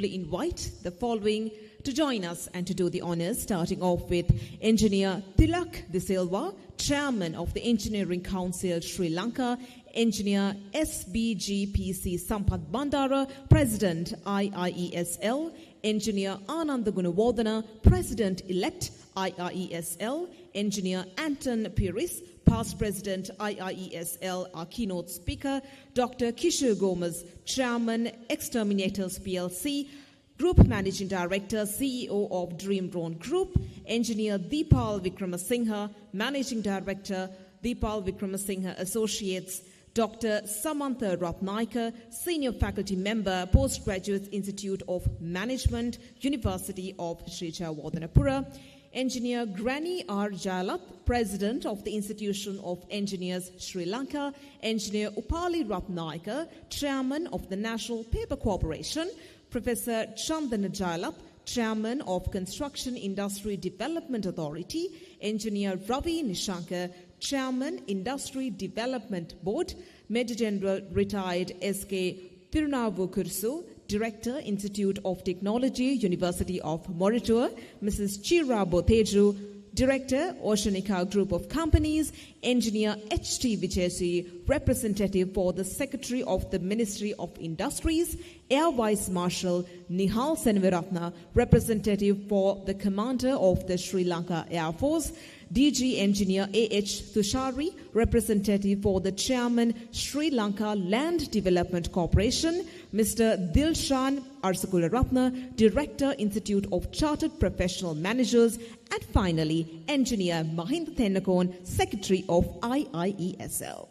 invite the following to join us and to do the honors, starting off with Engineer Tilak De Silva, Chairman of the Engineering Council Sri Lanka, Engineer SBGPC Sampath Bandara, President IIESL, Engineer Ananda Gunawardana, President-elect IIESL, Engineer Anton Piris, Past President IIESL, our keynote speaker, Dr. Kishore Gomez, Chairman, Exterminators PLC, Group Managing Director, CEO of Dream Drone Group, Engineer Deepal Vikramasinghe, Managing Director, Deepal Vikramasinghe Associates, Dr. Samantha Ratnaika, Senior Faculty Member, Postgraduate Institute of Management, University of Sri Jayawardenepura, Engineer Granny R. Jalap, President of the Institution of Engineers Sri Lanka, Engineer Upali Ratnaika, Chairman of the National Paper Corporation, Professor Chandana Jalap, Chairman of Construction Industry Development Authority, Engineer Ravi Nishankar, Chairman, Industry Development Board, Major General Retired S.K. Tirunavukursu, Director, Institute of Technology, University of Moratuwa, Mrs. Chira Boteju, Director, Oceanica Group of Companies, Engineer H.T. Vichesi, Representative for the Secretary of the Ministry of Industries, Air Vice Marshal Nihal Senveratna, Representative for the Commander of the Sri Lanka Air Force, DG Engineer A.H. Thushari, Representative for the Chairman, Sri Lanka Land Development Corporation, Mr. Dilshan Arsakularatna, Director, Institute of Chartered Professional Managers, and finally, Engineer Mahinda Tennakon, Secretary of IIESL.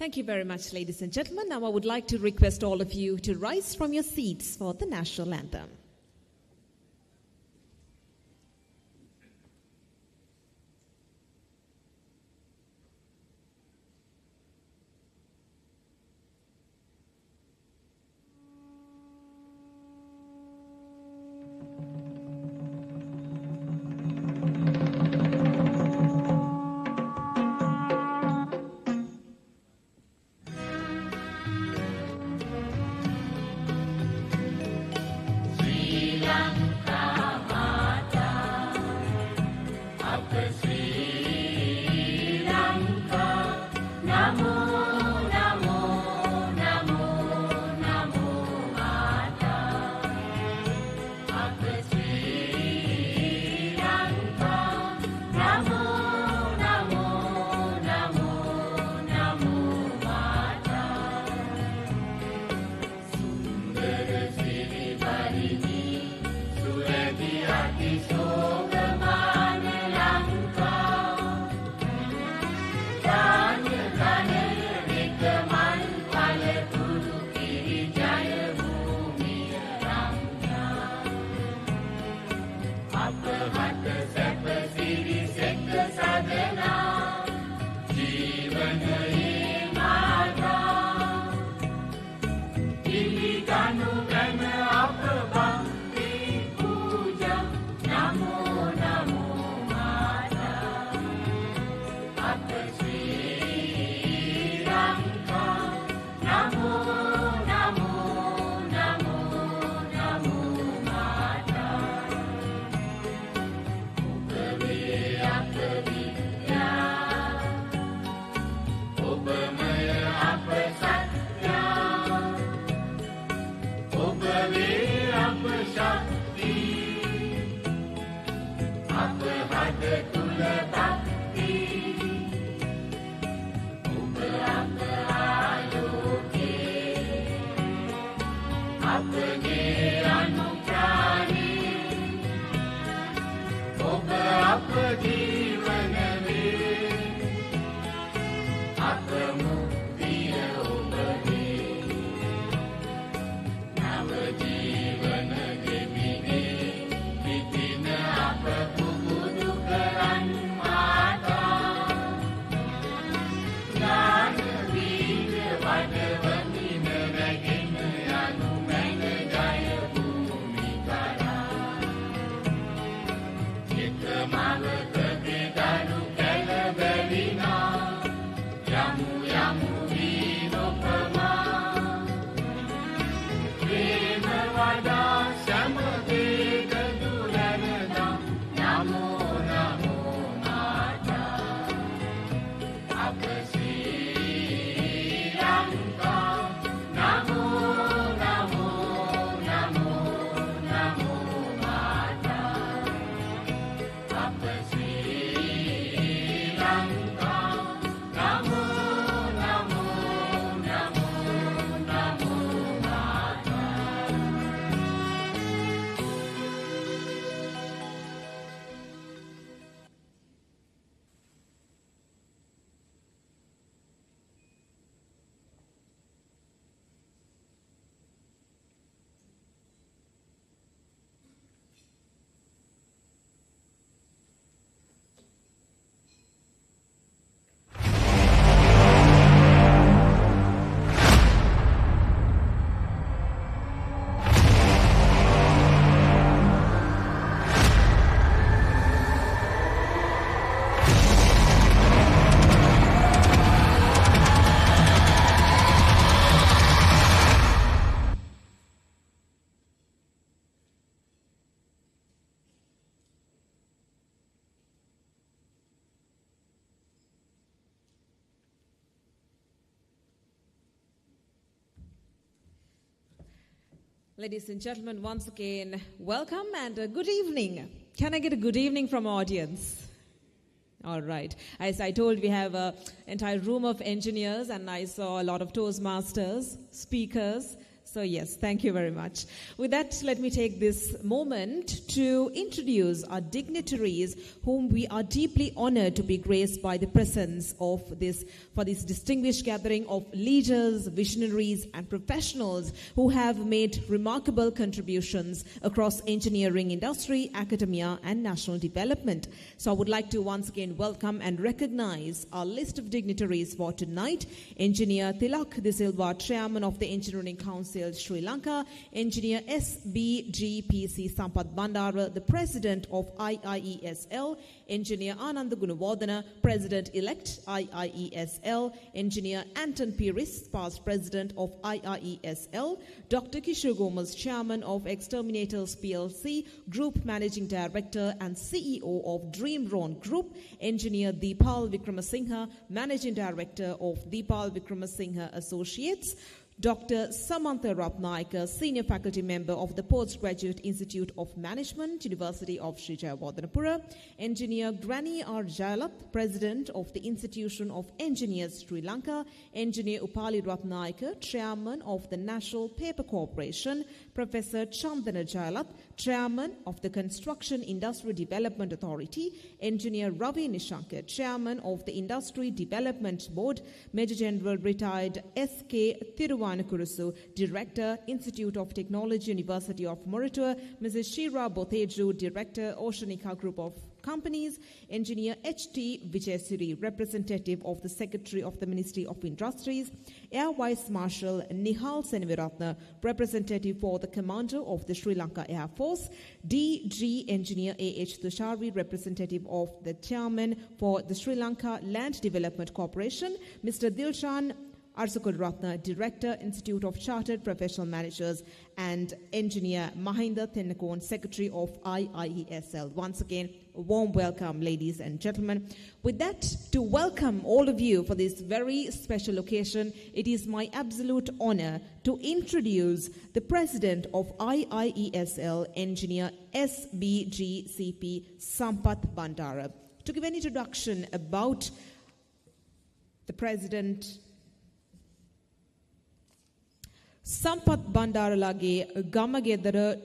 Thank you very much, ladies and gentlemen. Now I would like to request all of you to rise from your seats for the national anthem. Ladies and gentlemen, once again, welcome and good evening. Can I get a good evening from our audience? All right. As I told, we have an entire room of engineers, and I saw a lot of Toastmasters, speakers. So yes, thank you very much. With that, let me take this moment to introduce our dignitaries whom we are deeply honored to be graced by the presence of this distinguished gathering of leaders, visionaries, and professionals who have made remarkable contributions across engineering industry, academia, and national development. So I would like to once again welcome and recognize our list of dignitaries for tonight. Engineer Tilak De Silva, Chairman of the Engineering Council Sri Lanka, Engineer SBGPC Sampath Bandara, the President of IIESL, Engineer Anand Gunawardena, President-elect IIESL, Engineer Anton Piris, past President of IIESL, Dr. Kishore Gomez, Chairman of Exterminators PLC, Group Managing Director and CEO of Dreamron Group, Engineer Deepal Vikramasinghe, Managing Director of Deepal Vikramasinghe Associates, Dr. Samantha Ratnayaka, Senior Faculty Member of the Postgraduate Institute of Management, University of Sri Jayawardenepura, Engineer Granny R. Jayalath, President of the Institution of Engineers Sri Lanka, Engineer Upali Ratnayaka, Chairman of the National Paper Corporation, Professor Chandana Jayalath, Chairman of the Construction Industry Development Authority, Engineer Ravi Nishankar, Chairman of the Industry Development Board, Major General Retired S.K. Thiruvanukurusu, Director, Institute of Technology, University of Muratua, Mrs. Shira Botheju, Director, Oceanica Group of Companies, Engineer H.T. Vijayasiri, Representative of the Secretary of the Ministry of Industries, Air Vice Marshal Nihal Senaviratna, Representative for the Commander of the Sri Lanka Air Force, DG Engineer A.H. Tushari, Representative of the Chairman for the Sri Lanka Land Development Corporation, Mr. Dilshan Arsukul Ratna, Director, Institute of Chartered Professional Managers, and Engineer Mahinda Tennakon, Secretary of IIESL. Once again, a warm welcome, ladies and gentlemen. With that, to welcome all of you for this very special occasion, it is my absolute honor to introduce the President of IIESL, Engineer SBGCP Sampath Bandara. To give an introduction about the President, Sampath Bandaralage Gamagedara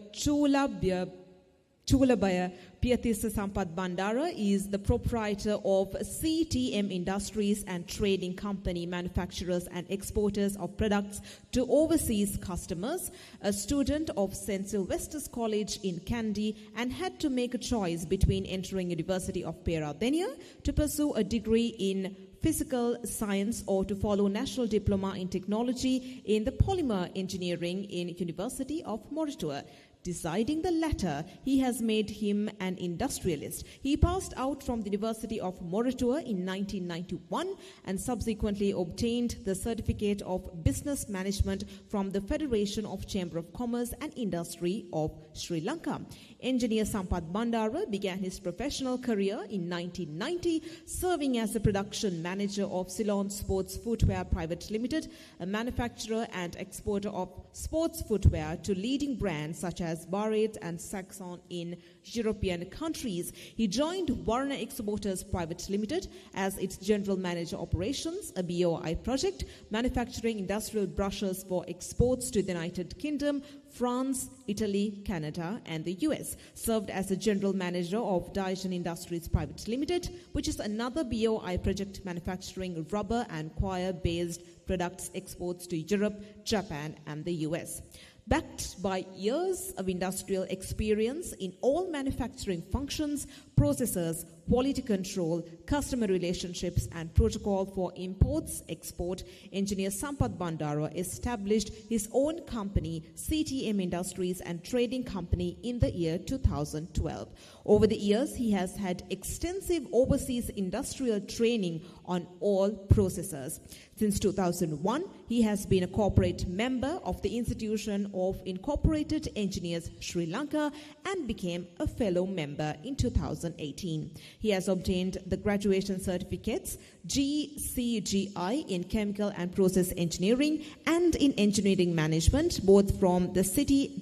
Tuvalabaya Piyathissa Sampath Bandara is the proprietor of CTM Industries and Trading Company, manufacturers and exporters of products to overseas customers, a student of St. Sylvester's College in Kandy, and had to make a choice between entering University of Peradeniya to pursue a degree in physical science or to follow National Diploma in Technology in the Polymer Engineering in University of Moratuwa. Deciding the latter, he has made him an industrialist. He passed out from the University of Moratuwa in 1991 and subsequently obtained the Certificate of Business Management from the Federation of Chamber of Commerce and Industry of Sri Lanka. Engineer Sampath Bandara began his professional career in 1990, serving as the production manager of Ceylon Sports Footwear Private Limited, a manufacturer and exporter of sports footwear to leading brands such as Barrett and Saxon in European countries. He joined Varna Exporters Private Limited as its general manager operations, a BOI project, manufacturing industrial brushes for exports to the United Kingdom, France, Italy, Canada, and the US. Served as the general manager of Daikin Industries Private Limited, which is another BOI project manufacturing rubber and coir-based products exports to Europe, Japan, and the US. Backed by years of industrial experience in all manufacturing functions, processes, quality control, customer relationships, and protocol for imports, export, engineer Sampath Bandara established his own company, CTM Industries and Trading Company, in the year 2012. Over the years, he has had extensive overseas industrial training on all processes. Since 2001, he has been a corporate member of the Institution of Incorporated Engineers Sri Lanka and became a fellow member in 2018. He has obtained the graduation certificates GCGI in Chemical and Process Engineering and in Engineering Management, both from the City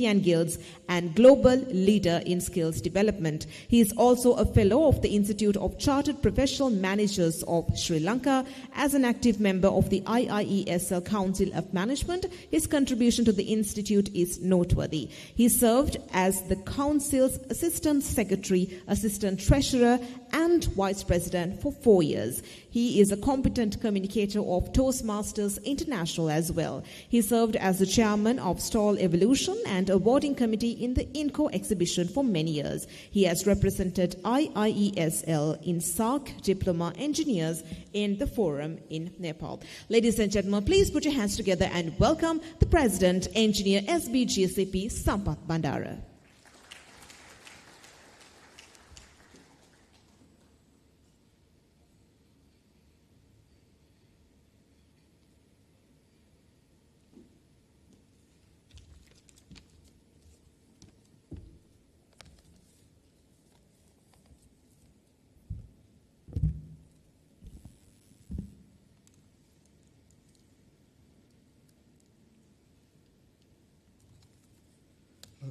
and Guilds and Global Leader in Skills Development. He is also a fellow of the Institute of Chartered Professional Managers of Sri Lanka. As an active member of the IIESL Council of Management, his contribution to the institute is noteworthy. He served as the Council's Assistant Secretary, Assistant Treasurer, and Vice President for 4 years. He is a competent communicator of Toastmasters International as well. He served as the chairman of Stall Evolution and Awarding Committee in the Inco exhibition for many years. He has represented IIESL in SARC Diploma Engineers in the forum in Nepal. Ladies and gentlemen, please put your hands together and welcome the President, Engineer SBGCP Sampath Bandara.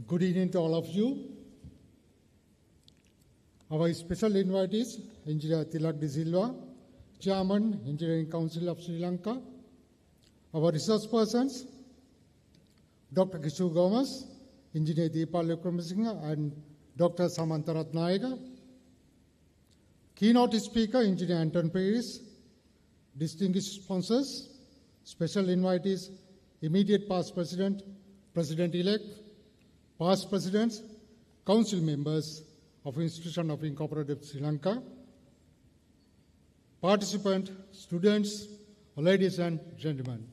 Good evening to all of you. Our special invitees, Engineer Tilak De Silva, Chairman, Engineering Council of Sri Lanka. Our resource persons, Dr. Kishu Gomez, Engineer Deepal Vikramasinghe, and Dr. Samantarat Naika. Keynote speaker, Engineer Anton Paris. Distinguished sponsors, special invitees, immediate past President, President-elect, past presidents, council members of Institution of Incorporated Sri Lanka, participant, students, ladies and gentlemen.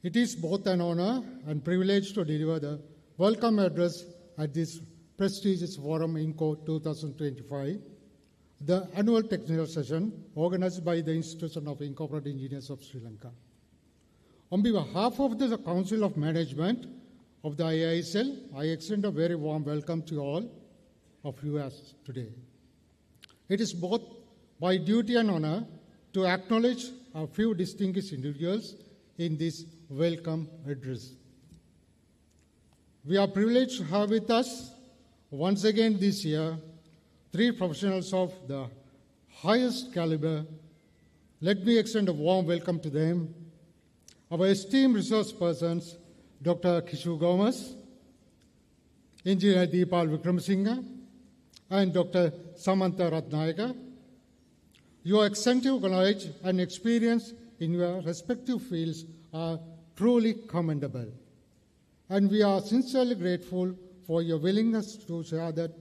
It is both an honor and privilege to deliver the welcome address at this prestigious forum Inco 2025, the annual technical session organized by the Institution of Incorporated Engineers of Sri Lanka. On behalf of the Council of Management of the IIESL, I extend a very warm welcome to all of you as today. It is both my duty and honor to acknowledge a few distinguished individuals in this welcome address. We are privileged to have with us once again this year 3 professionals of the highest caliber. Let me extend a warm welcome to them. Our esteemed resource persons, Dr. Kishu Gomez, Engineer Deepal Wickramasinghe, and Dr. Samantha Ratnayaka. Your extensive knowledge and experience in your respective fields are truly commendable, and we are sincerely grateful for your willingness to share that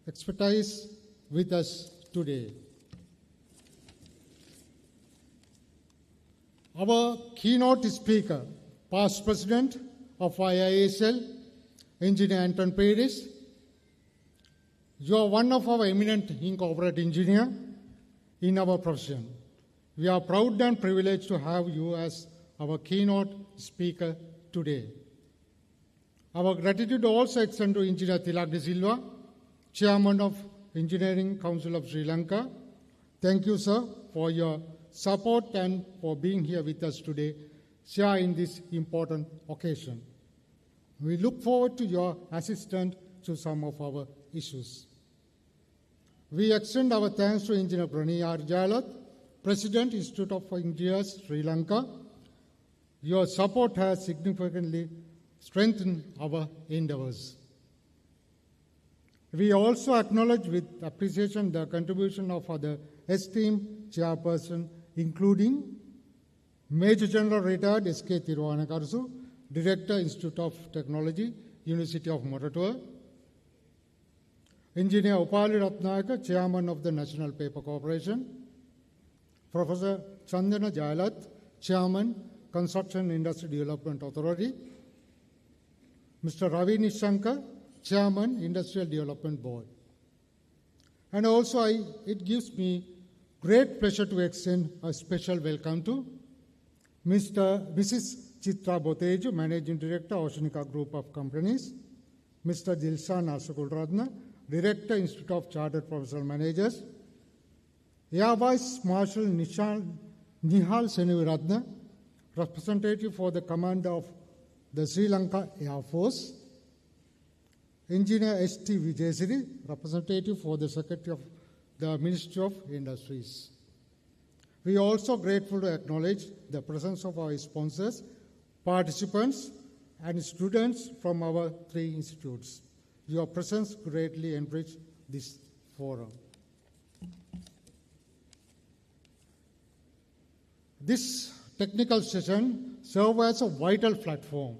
expertise with us today. Our keynote speaker, past president of IIESL, Engineer Anton Paris. You are one of our eminent incorporate engineers in our profession. We are proud and privileged to have you as our keynote speaker today. Our gratitude also extends to Engineer Tilak De Silva, Chairman of Engineering Council of Sri Lanka. Thank you, sir, for your support and for being here with us today, sharing this important occasion. We look forward to your assistance to some of our issues. We extend our thanks to Engineer Pranee R. Jayalat, President, Institute of Engineers, Sri Lanka. Your support has significantly strengthened our endeavors. We also acknowledge with appreciation the contribution of other esteemed chairpersons, including Major General Retired S.K. Thiruvanakarasu, Director, Institute of Technology, University of Moratuwa; Engineer Upali Ratnayaka, Chairman of the National Paper Corporation; Professor Chandana Jayalat, Chairman, Construction Industry Development Authority; Mr. Ravi Nishankar, Chairman, Industrial Development Board. And also it gives me great pleasure to extend a special welcome to Mrs. Chitra Boteju, Managing Director, Oceanica Group of Companies; Mr. Dilshan Asakulratna, Director, Institute of Chartered Professional Managers; Air Vice Marshal Nihal Seneviratna, Representative for the Commander of the Sri Lanka Air Force; Engineer S.T. Vijayasiri, Representative for the Secretary of the Ministry of Industries. We are also grateful to acknowledge the presence of our sponsors, participants, and students from our 3 institutes. Your presence greatly enriched this forum. This technical session serves as a vital platform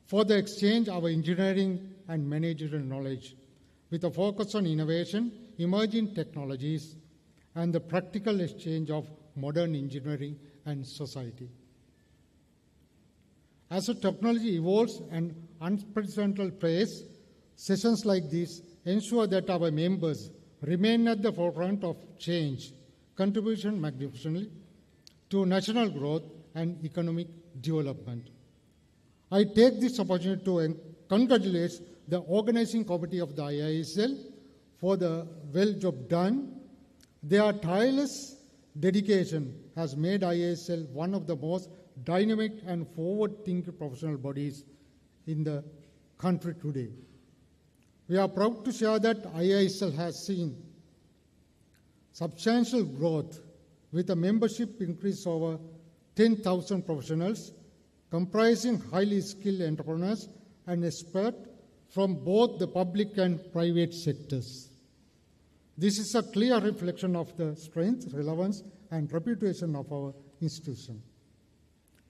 for the exchange of engineering and managerial knowledge, with a focus on innovation, emerging technologies, and the practical exchange of modern engineering and society. As the technology evolves at an unprecedented pace, sessions like this ensure that our members remain at the forefront of change, contribution magnificently to national growth and economic development. I take this opportunity to congratulate the organizing committee of the IIESL for the well job done. Their tireless dedication has made IIESL one of the most dynamic and forward-thinking professional bodies in the country today. We are proud to share that IIESL has seen substantial growth with a membership increase over 10,000 professionals comprising highly skilled entrepreneurs and experts from both the public and private sectors. This is a clear reflection of the strength, relevance, and reputation of our institution.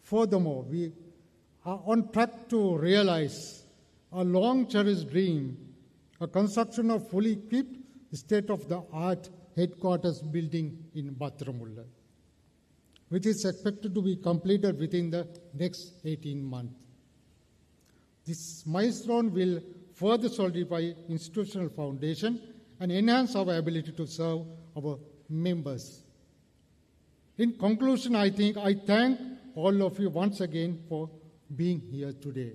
Furthermore, we are on track to realize a long-cherished dream, a construction of fully equipped, state-of-the-art headquarters building in Battaramulla, which is expected to be completed within the next 18 months. This milestone will further solidify institutional foundation and enhance our ability to serve our members. In conclusion, I thank all of you once again for being here today.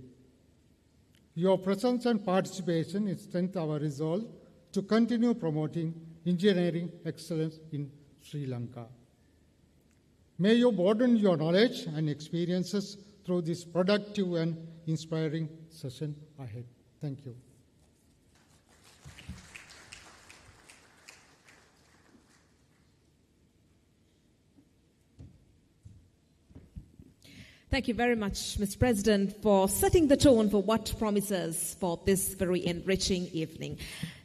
Your presence and participation strengthens our resolve to continue promoting engineering excellence in Sri Lanka. May you broaden your knowledge and experiences through this productive and inspiring session ahead. Thank you. Thank you very much, Mr. President, for setting the tone for what promises for this very enriching evening.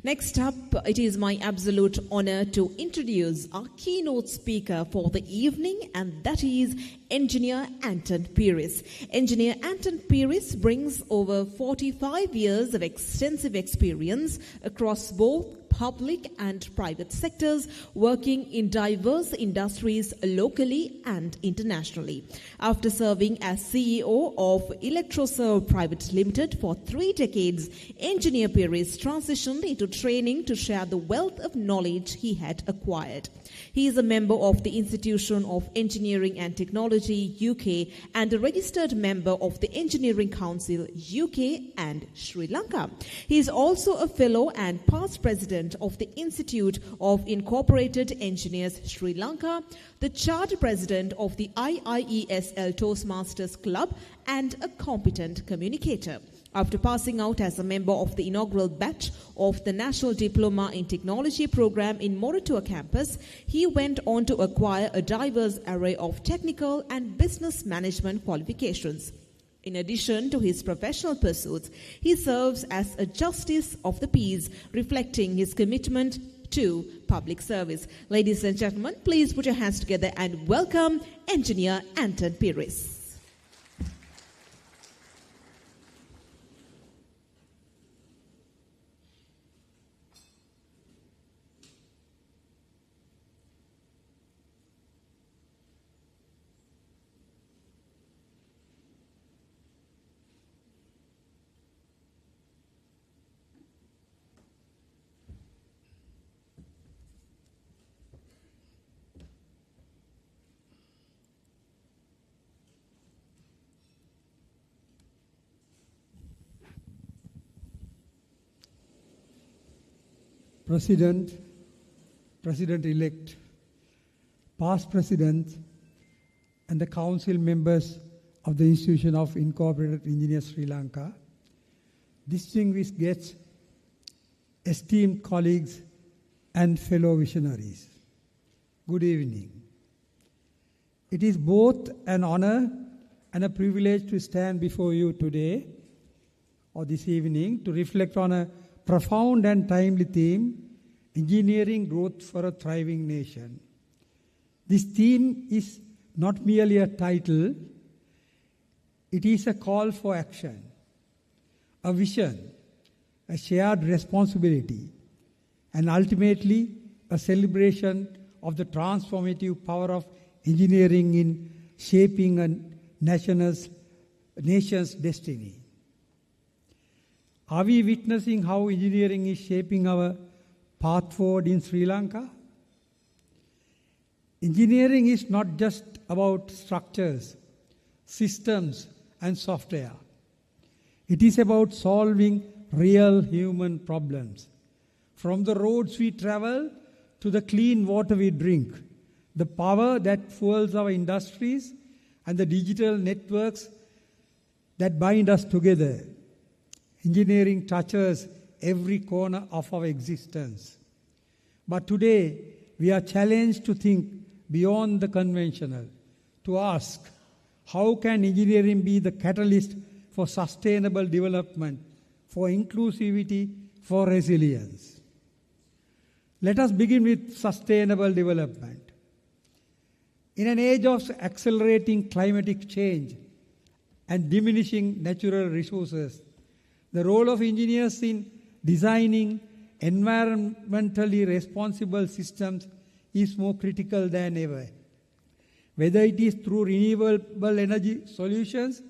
Next up, it is my absolute honor to introduce our keynote speaker for the evening, and that is Engineer Anton Pires. Engineer Anton Pires brings over 45 years of extensive experience across both public and private sectors, working in diverse industries locally and internationally. After serving as CEO of Electroserve Private Limited for 3 decades, Engineer Pires transitioned into training to share the wealth of knowledge he had acquired. He is a member of the Institution of Engineering and Technology UK and a registered member of the Engineering Council UK and Sri Lanka. He is also a fellow and past president of the Institute of Incorporated Engineers Sri Lanka, the charter president of the IIESL Toastmasters Club, and a competent communicator. After passing out as a member of the inaugural batch of the National Diploma in Technology program in Moratuwa campus, he went on to acquire a diverse array of technical and business management qualifications. In addition to his professional pursuits, he serves as a Justice of the Peace, reflecting his commitment to public service. Ladies and gentlemen, please put your hands together and welcome Engineer Anton Pires. President, President-elect, past presidents, and the council members of the Institution of Incorporated Engineers Sri Lanka, distinguished guests, esteemed colleagues, and fellow visionaries. Good evening. It is both an honor and a privilege to stand before you today or this evening to reflect on a profound and timely theme, engineering growth for a thriving nation. This theme is not merely a title, it is a call for action, a vision, a shared responsibility, and ultimately a celebration of the transformative power of engineering in shaping a nation's destiny. Are we witnessing how engineering is shaping our path forward in Sri Lanka? Engineering is not just about structures, systems, and software. It is about solving real human problems. From the roads we travel to the clean water we drink, the power that fuels our industries, and the digital networks that bind us together. Engineering touches every corner of our existence. But today, we are challenged to think beyond the conventional, to ask, how can engineering be the catalyst for sustainable development, for inclusivity, for resilience? Let us begin with sustainable development. In an age of accelerating climatic change and diminishing natural resources, the role of engineers in designing environmentally responsible systems is more critical than ever. Whether it is through renewable energy solutions,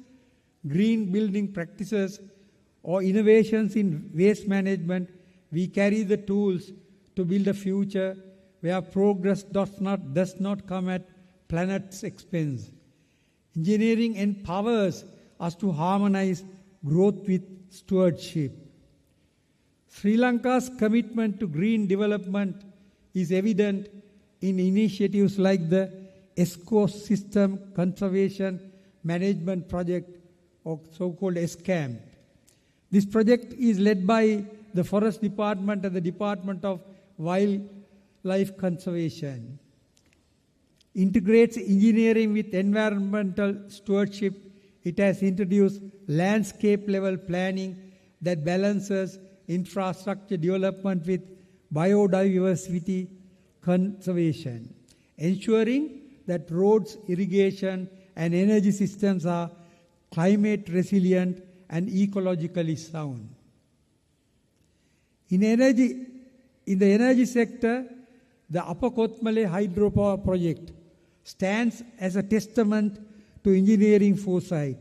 green building practices, or innovations in waste management, we carry the tools to build a future where progress does not come at planet's expense. Engineering empowers us to harmonize growth with stewardship. Sri Lanka's commitment to green development is evident in initiatives like the Ecosystem Conservation Management Project, or so-called ESCAM. This project is led by the Forest Department and the Department of Wildlife Conservation. Integrates engineering with environmental stewardship. It has introduced landscape-level planning that balances infrastructure development with biodiversity conservation, ensuring that roads, irrigation, and energy systems are climate resilient and ecologically sound. In the energy sector, the Upper Kothmale hydropower project stands as a testament to engineering foresight.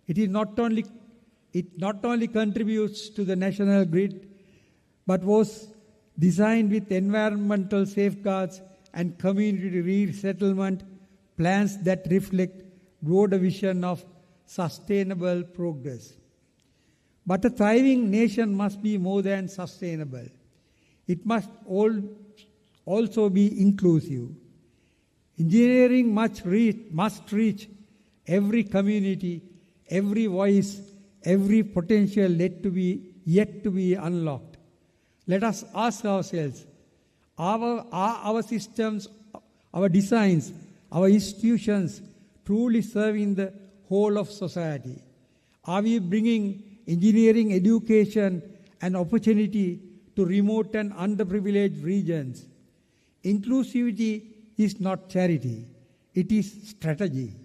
It not only contributes to the national grid, but was designed with environmental safeguards and community resettlement plans that reflect broader vision of sustainable progress. But a thriving nation must be more than sustainable. It must also be inclusive. Engineering must reach every community, every voice, every potential yet to be unlocked. Let us ask ourselves, are our systems, our designs, our institutions truly serving the whole of society? Are we bringing engineering education and opportunity to remote and underprivileged regions? Inclusivity is not charity, it is strategy.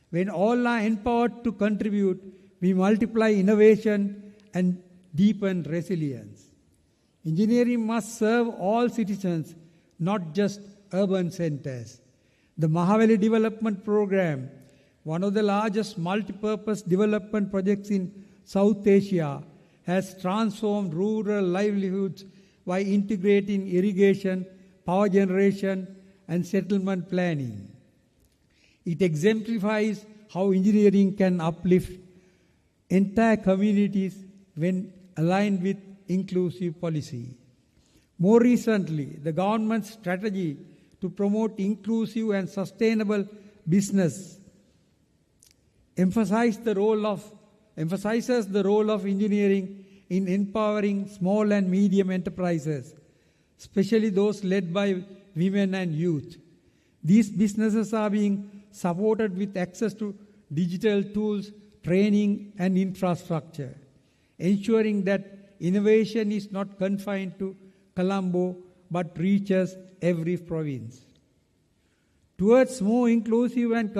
When all are empowered to contribute, we multiply innovation and deepen resilience. Engineering must serve all citizens, not just urban centers. The Mahaveli Development Program, one of the largest multi-purpose development projects in South Asia, has transformed rural livelihoods by integrating irrigation, power generation, and settlement planning. It exemplifies how engineering can uplift entire communities when aligned with inclusive policy. More recently, the government's strategy to promote inclusive and sustainable business emphasizes the role of engineering in empowering small and medium enterprises, especially those led by women and youth. These businesses are being supported with access to digital tools, training, and infrastructure, ensuring that innovation is not confined to Colombo but reaches every province. Towards more inclusive and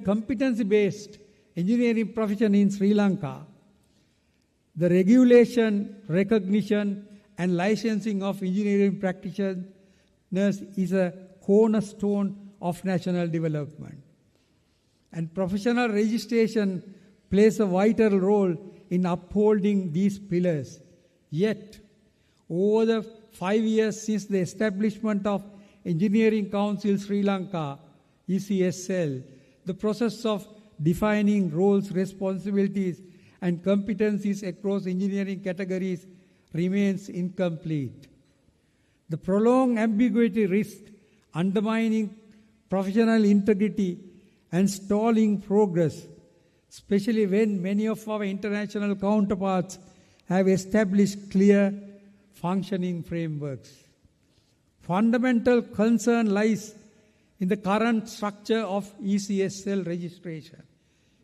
competency-based engineering profession in Sri Lanka, the regulation, recognition, and licensing of engineering practitioners is a cornerstone of national development. And professional registration plays a vital role in upholding these pillars. Yet, over the 5 years since the establishment of Engineering Council Sri Lanka, IIESL, the process of defining roles, responsibilities, and competencies across engineering categories remains incomplete. The prolonged ambiguity risks undermining professional integrity and stalling progress, especially when many of our international counterparts have established clear, functioning frameworks. Fundamental concern lies in the current structure of IIESL registration,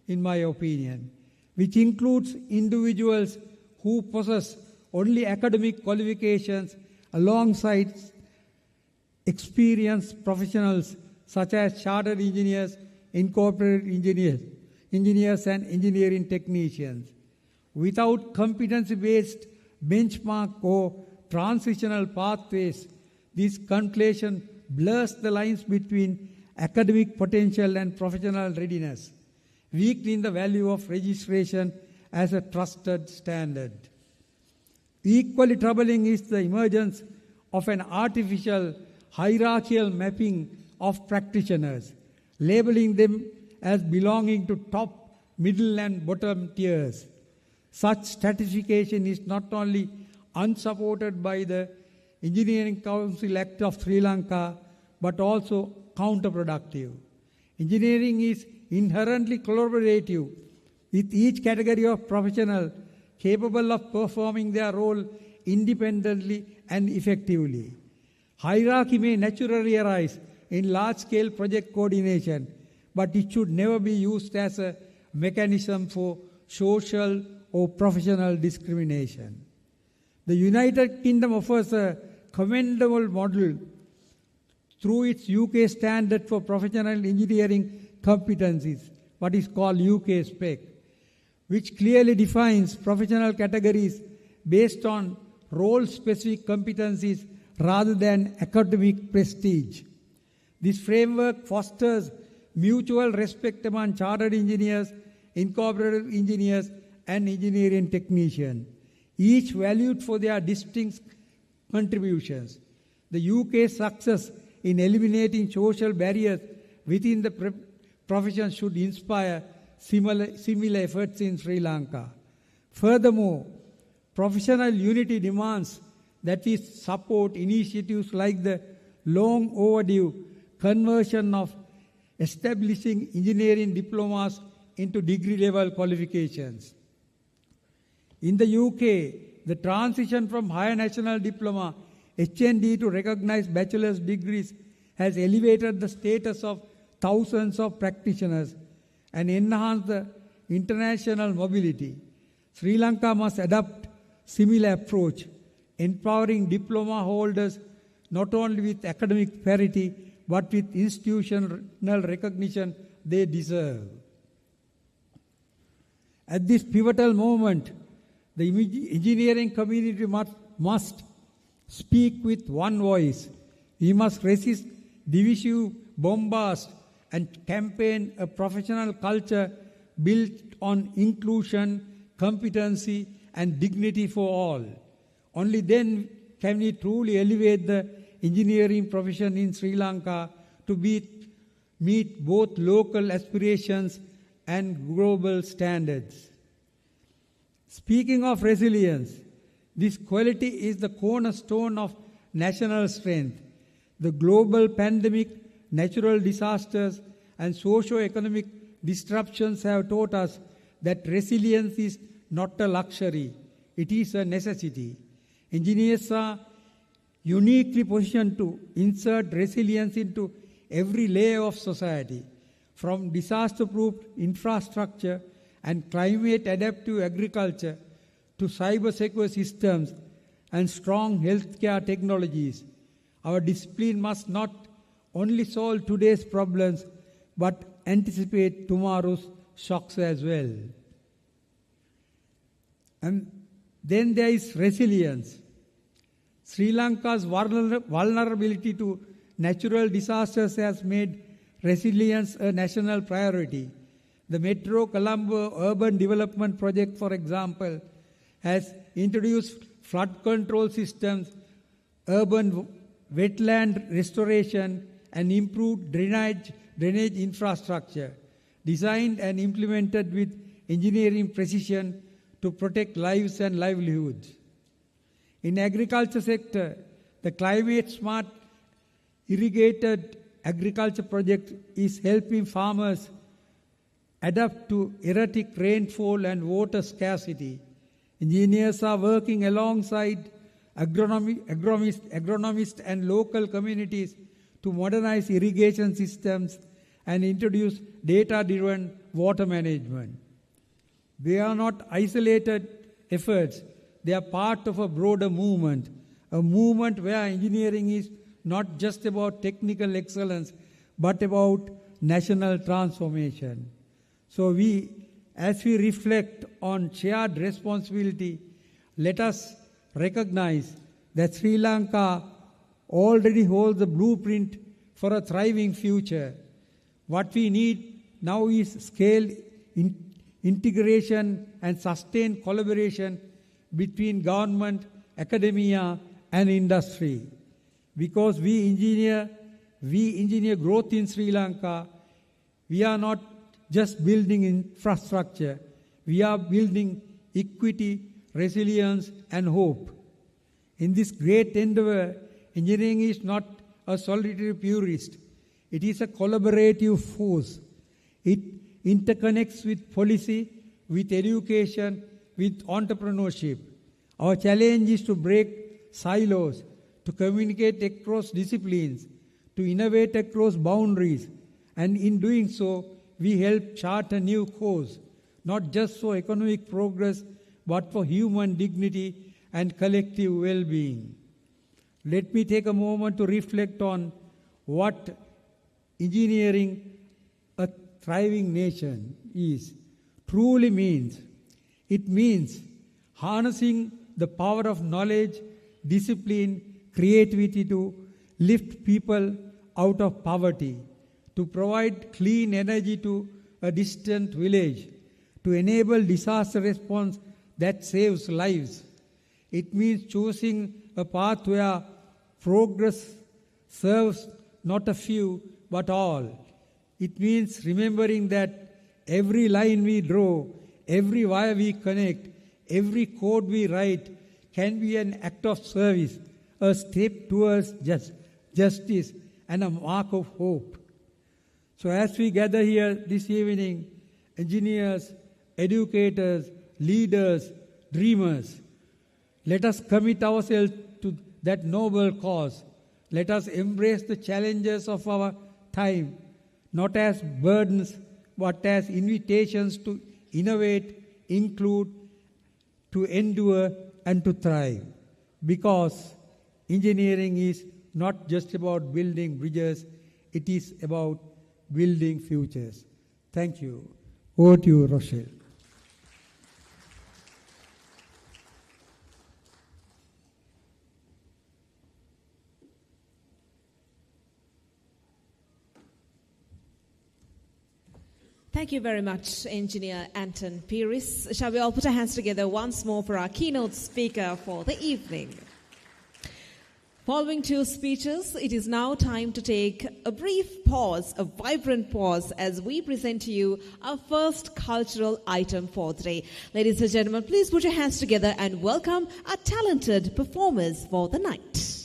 in my opinion, which includes individuals who possess only academic qualifications alongside experienced professionals such as chartered engineers, incorporated engineers and engineering technicians. Without competency-based benchmark or transitional pathways, this conflation blurs the lines between academic potential and professional readiness, weakening the value of registration as a trusted standard. Equally troubling is the emergence of an artificial hierarchical mapping of practitioners, labeling them as belonging to top, middle and bottom tiers. Such stratification is not only unsupported by the Engineering Council Act of Sri Lanka, but also counterproductive. Engineering is inherently collaborative, with each category of professional capable of performing their role independently and effectively. Hierarchy may naturally arise in large-scale project coordination, but it should never be used as a mechanism for social or professional discrimination. The United Kingdom offers a commendable model through its UK Standard for Professional Engineering Competencies, what is called UK SPEC, which clearly defines professional categories based on role-specific competencies rather than academic prestige. This framework fosters mutual respect among chartered engineers, incorporated engineers, and engineering technicians, each valued for their distinct contributions. The UK's success in eliminating social barriers within the profession should inspire similar efforts in Sri Lanka. Furthermore, professional unity demands that we support initiatives like the long overdue conversion of establishing engineering diplomas into degree-level qualifications. In the UK, the transition from higher national diploma, HND, to recognized bachelor's degrees has elevated the status of thousands of practitioners and enhanced the international mobility. Sri Lanka must adopt similar approach, empowering diploma holders not only with academic parity but with institutional recognition they deserve. At this pivotal moment, the engineering community must speak with one voice. We must resist divisive bombast and campaign a professional culture built on inclusion, competency, and dignity for all. Only then can we truly elevate the engineering profession in Sri Lanka to meet both local aspirations and global standards. Speaking of resilience, this quality is the cornerstone of national strength. The global pandemic, natural disasters, and socio-economic disruptions have taught us that resilience is not a luxury, it is a necessity. Engineers are uniquely positioned to insert resilience into every layer of society, from disaster-proof infrastructure and climate-adaptive agriculture to cyber-secure systems and strong healthcare technologies. Our discipline must not only solve today's problems, but anticipate tomorrow's shocks as well. And then there is resilience. Sri Lanka's vulnerability to natural disasters has made resilience a national priority. The Metro Colombo Urban Development Project, for example, has introduced flood control systems, urban wetland restoration, and improved drainage infrastructure, designed and implemented with engineering precision to protect lives and livelihoods. In agriculture sector, the climate smart irrigated agriculture project is helping farmers adapt to erratic rainfall and water scarcity. Engineers are working alongside agronomists and local communities to modernize irrigation systems and introduce data-driven water management. They are not isolated efforts. They are part of a broader movement, a movement where engineering is not just about technical excellence, but about national transformation. So as we reflect on shared responsibility, let us recognize that Sri Lanka already holds the blueprint for a thriving future. What we need now is scale, integration, and sustained collaboration between government, academia, and industry. Because we engineer growth in Sri Lanka, we are not just building infrastructure. We are building equity, resilience, and hope. In this great endeavor, engineering is not a solitary purist. It is a collaborative force. It interconnects with policy, with education, with entrepreneurship. Our challenge is to break silos, to communicate across disciplines, to innovate across boundaries, and in doing so, we help chart a new course, not just for economic progress, but for human dignity and collective well-being. Let me take a moment to reflect on what engineering a thriving nation is, truly means. It means harnessing the power of knowledge, discipline, creativity to lift people out of poverty, to provide clean energy to a distant village, to enable disaster response that saves lives. It means choosing a path where progress serves not a few but all. It means remembering that every line we draw, every wire we connect, every code we write can be an act of service, a step towards justice, and a mark of hope. So as we gather here this evening, engineers, educators, leaders, dreamers, let us commit ourselves to that noble cause. Let us embrace the challenges of our time, not as burdens, but as invitations to innovate, include, to endure, and to thrive. Because engineering is not just about building bridges, it is about building futures. Thank you. Over to you, Rochelle. Thank you very much, Engineer Anton Pires. Shall we all put our hands together once more for our keynote speaker for the evening? Following two speeches, it is now time to take a brief pause, a vibrant pause, as we present to you our first cultural item for the day. Ladies and gentlemen, please put your hands together and welcome our talented performers for the night.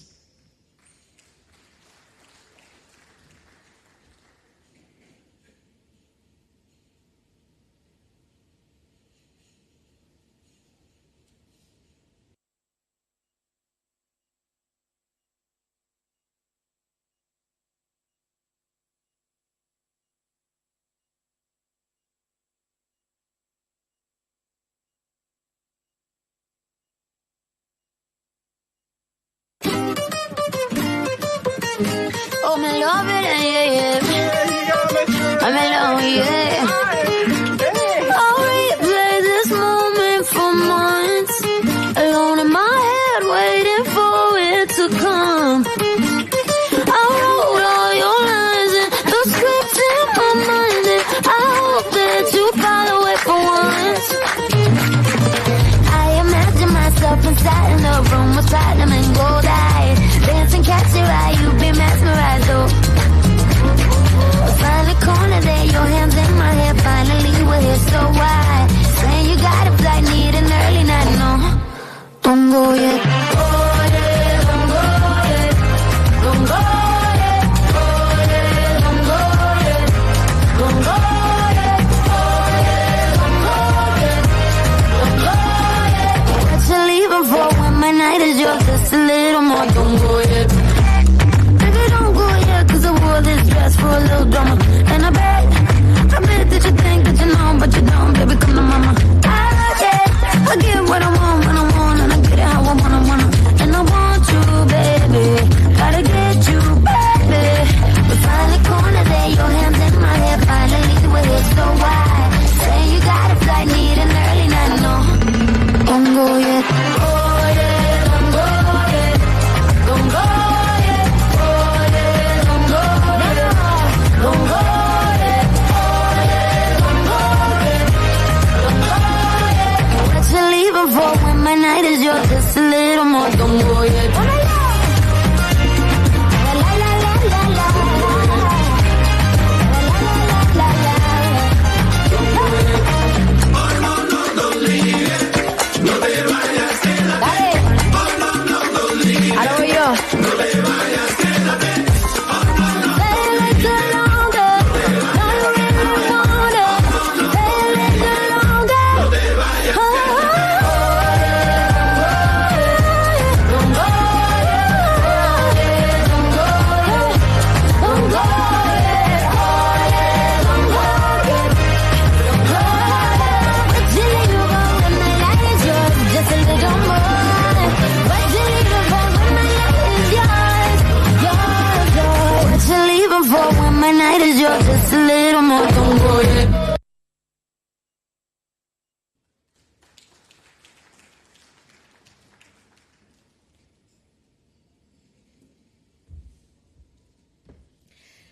Oh, me love it, yeah, yeah. I'm alone, yeah. I'll replay this moment for months, alone in my head, waiting for it to come. I wrote all your lines and the script in my mind, and I hope that you follow it for once. I imagine myself inside in a room with platinum and gold eyes, dancing, catch your eye, you be mesmerized, oh. Find the corner there, your hands in my hair, finally we're here, so why? Saying you got a flight, need an early night, no, don't go yet. Oh yeah, don't go yet, don't go yet, oh yeah, don't go yet, don't go yet, oh yeah, don't go yet, don't go yet. What you leaving for when my night is yours, just a little more, don't go yet. Cause I wore this dress for a little drama, and I bet that you think that you know, but you don't, baby, come to mama. I get what I want when I want, and I get it how I wanna, and I want you, baby, gotta get you, baby. We find the corner there, your hands in my hair, finally we're here, so why? Say you got a flight, need an early night, no, don't go yet. Oh yeah, don't go yet, don't go looking for when my night is yours, just a little more. Don't go yet.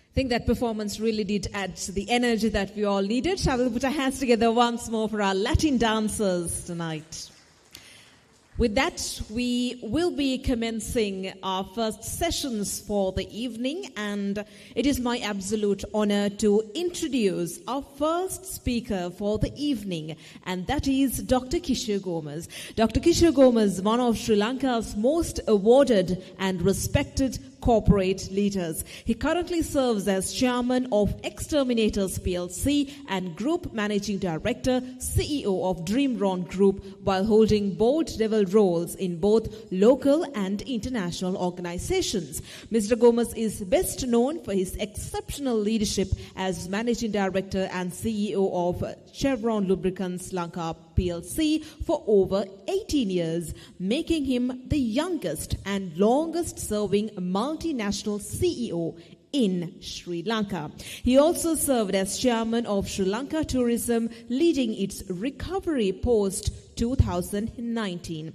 I think that performance really did add to the energy that we all needed. Shall we put our hands together once more for our Latin dancers tonight? With that, we will be commencing our first sessions for the evening, and it is my absolute honor to introduce our first speaker for the evening, and that is Dr. Kishore Gomez. Dr. Kishore Gomez, one of Sri Lanka's most awarded and respected corporate leaders. He currently serves as chairman of Exterminators PLC and group managing director, CEO of Dreamron Group, while holding board-level roles in both local and international organizations. Mr. Gomez is best known for his exceptional leadership as managing director and CEO of Chevron Lubricants Lanka PLC for over 18 years, making him the youngest and longest-serving multinational CEO in Sri Lanka. He also served as chairman of Sri Lanka Tourism, leading its recovery post-2019.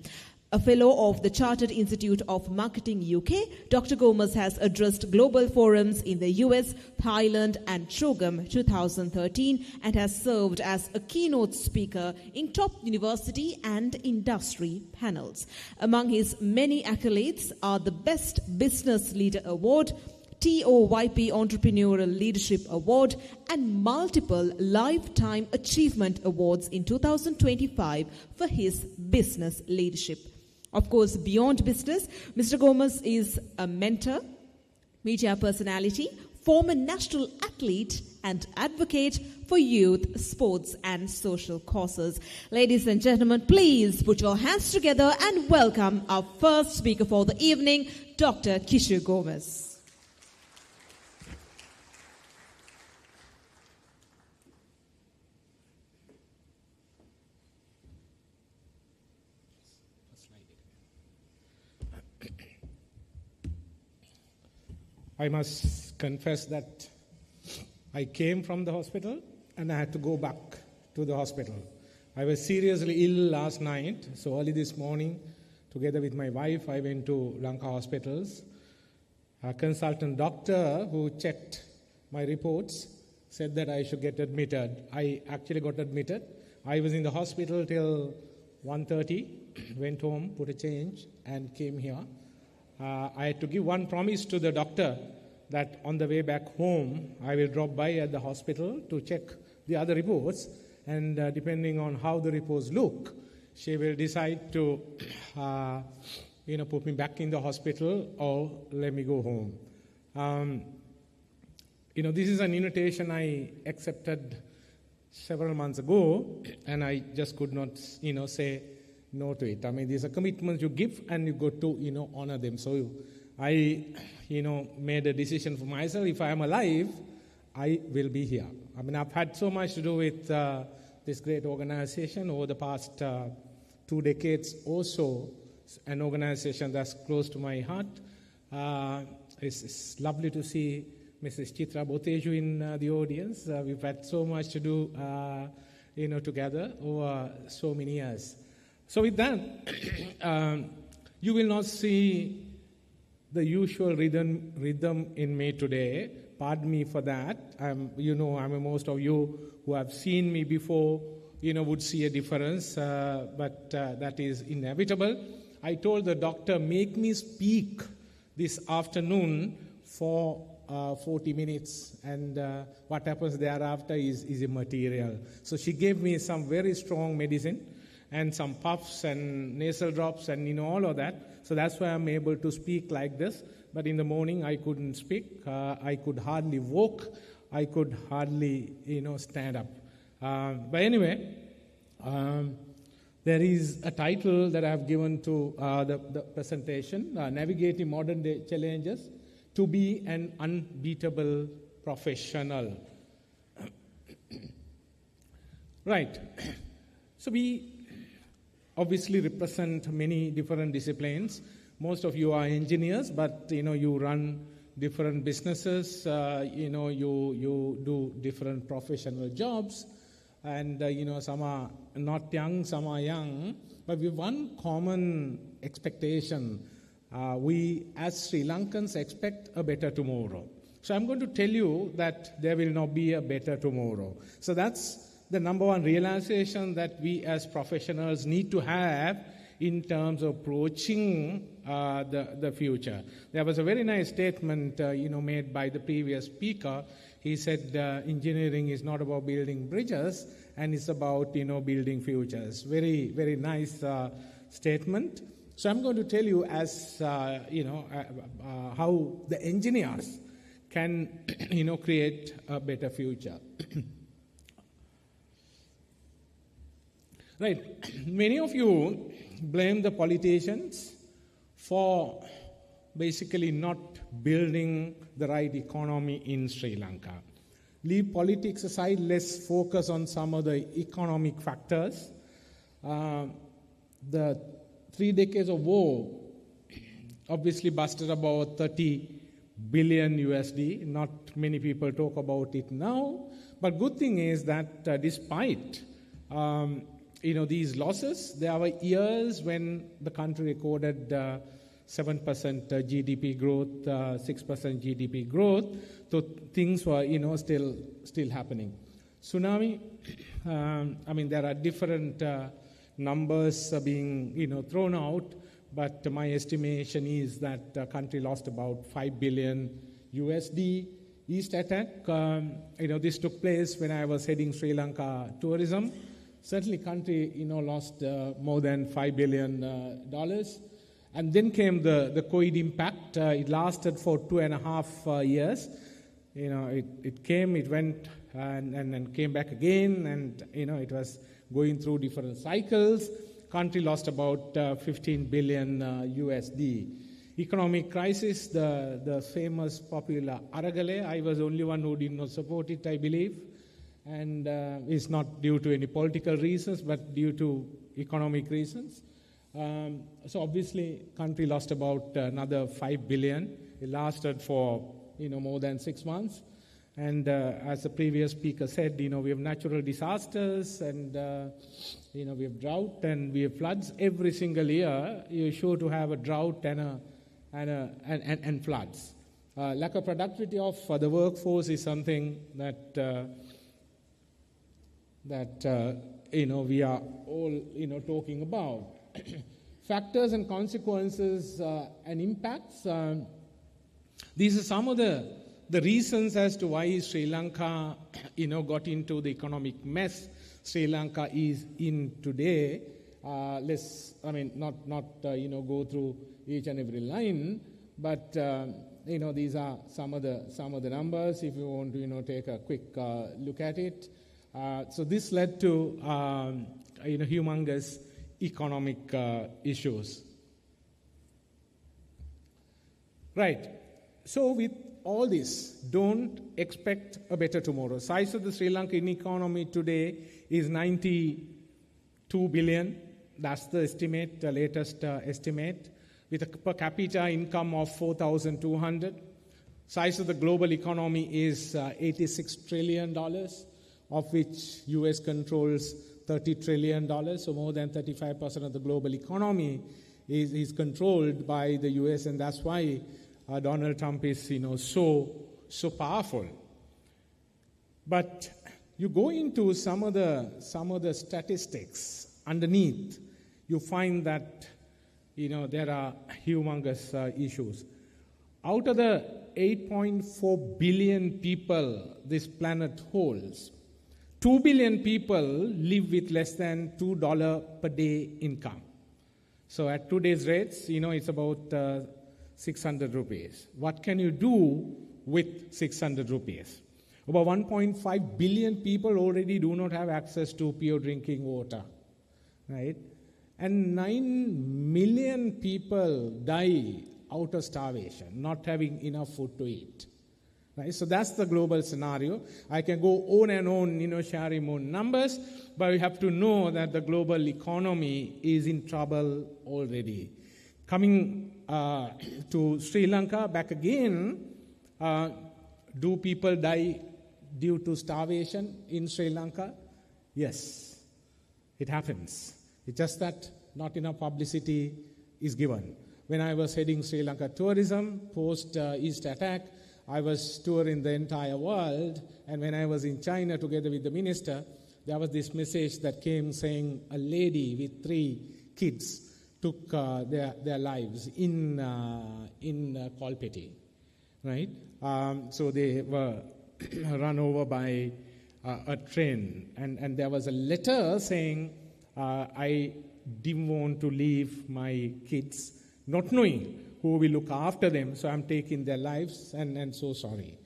A fellow of the Chartered Institute of Marketing UK, Dr. Gomez has addressed global forums in the US, Thailand and CHOGM 2013 and has served as a keynote speaker in top university and industry panels. Among his many accolades are the Best Business Leader Award, TOYP Entrepreneurial Leadership Award, and multiple Lifetime Achievement Awards in 2025 for his business leadership. Of course, beyond business, Mr. Gomez is a mentor, media personality, former national athlete, and advocate for youth, sports, and social causes. Ladies and gentlemen, please put your hands together and welcome our first speaker for the evening, Dr. Kishore Gomez. I must confess that I came from the hospital and I had to go back to the hospital. I was seriously ill last night, so early this morning, together with my wife, I went to Lanka hospitals. A consultant doctor who checked my reports said that I should get admitted. I actually got admitted. I was in the hospital till 1:30, went home, put a change, and came here. I had to give one promise to the doctor that on the way back home, I will drop by at the hospital to check the other reports, and depending on how the reports look, she will decide to, put me back in the hospital or let me go home. This is an invitation I accepted several months ago, and I just could not, say no to it. I mean, there's a commitment you give and you got to, honor them. So I, made a decision for myself. If I am alive, I will be here. I mean, I've had so much to do with this great organization over the past 2 decades or so, an organization that's close to my heart. It's lovely to see Mrs. Chitra Boteju in the audience. We've had so much to do, together over so many years. So with that, you will not see the usual rhythm in me today. Pardon me for that. Most of you who have seen me before, would see a difference, but that is inevitable. I told the doctor, make me speak this afternoon for 40 minutes, and what happens thereafter is immaterial. So she gave me some very strong medicine, and some puffs and nasal drops and all of that. So that's why I'm able to speak like this. But in the morning I couldn't speak. I could hardly walk. I could hardly stand up. But anyway, there is a title that I've given to the presentation, Navigating Modern Day Challenges to be an Unbeatable Professional. Right. So we obviously represent many different disciplines. Most of you are engineers, but you run different businesses, you do different professional jobs, and some are not young, some are young, but with one common expectation. We as Sri Lankans expect a better tomorrow. So I'm going to tell you that there will not be a better tomorrow. So that's the number one realization that we as professionals need to have in terms of approaching the future. There was a very nice statement made by the previous speaker. He said engineering is not about building bridges, and it's about building futures. Very, very nice statement. So I'm going to tell you as how the engineers can create a better future. Right. Many of you blame the politicians for basically not building the right economy in Sri Lanka. Leave politics aside, let's focus on some of the economic factors. The 3 decades of war obviously busted about 30 billion USD. Not many people talk about it now, but good thing is that despite these losses, there were years when the country recorded 7% GDP growth, 6% GDP growth. So things were, still happening. Tsunami, there are different numbers being, thrown out, but my estimation is that the country lost about 5 billion USD. East attack, this took place when I was heading Sri Lanka tourism. Certainly country, lost more than $5 billion. And then came the COVID impact. It lasted for 2.5 years. It came, it went, and came back again, and, it was going through different cycles. Country lost about 15 billion USD. Economic crisis, the famous popular Aragale. I was the only one who did not support it, I believe. And it's not due to any political reasons, but due to economic reasons. So obviously, country lost about another 5 billion. It lasted for more than 6 months. And as the previous speaker said, we have natural disasters, and we have drought, and we have floods every single year. You're sure to have a drought and floods. Lack of productivity of the workforce is something that we are all talking about. Factors and consequences and impacts. These are some of the reasons as to why Sri Lanka got into the economic mess Sri Lanka is in today. Let's not go through each and every line, but these are some of the numbers. If you want to take a quick look at it. So this led to humongous economic issues. Right. So with all this, don't expect a better tomorrow. Size of the Sri Lankan economy today is 92 billion. That's the estimate, the latest estimate, with a per capita income of 4,200. Size of the global economy is $86 trillion, of which US controls $30 trillion, so more than 35% of the global economy is controlled by the US, and that's why Donald Trump is so powerful. But you go into some of the statistics underneath, you find that there are humongous issues. Out of the 8.4 billion people this planet holds, 2 billion people live with less than $2 per day income. So at today's rates, it's about 600 rupees. What can you do with 600 rupees? About 1.5 billion people already do not have access to pure drinking water, right? And 9 million people die out of starvation, not having enough food to eat. Right? So that's the global scenario. I can go on and on, sharing more numbers, but we have to know that the global economy is in trouble already. Coming to Sri Lanka, back again, Do people die due to starvation in Sri Lanka? Yes, it happens. It's just that not enough publicity is given. When I was heading Sri Lanka tourism post-East attack, I was touring the entire world, and when I was in China together with the minister, there was this message that came saying a lady with 3 kids took their lives in Kolpeti, right? So they were run over by a train, and there was a letter saying, I didn't want to leave my kids, not knowing who will look after them, so I'm taking their lives, and so sorry.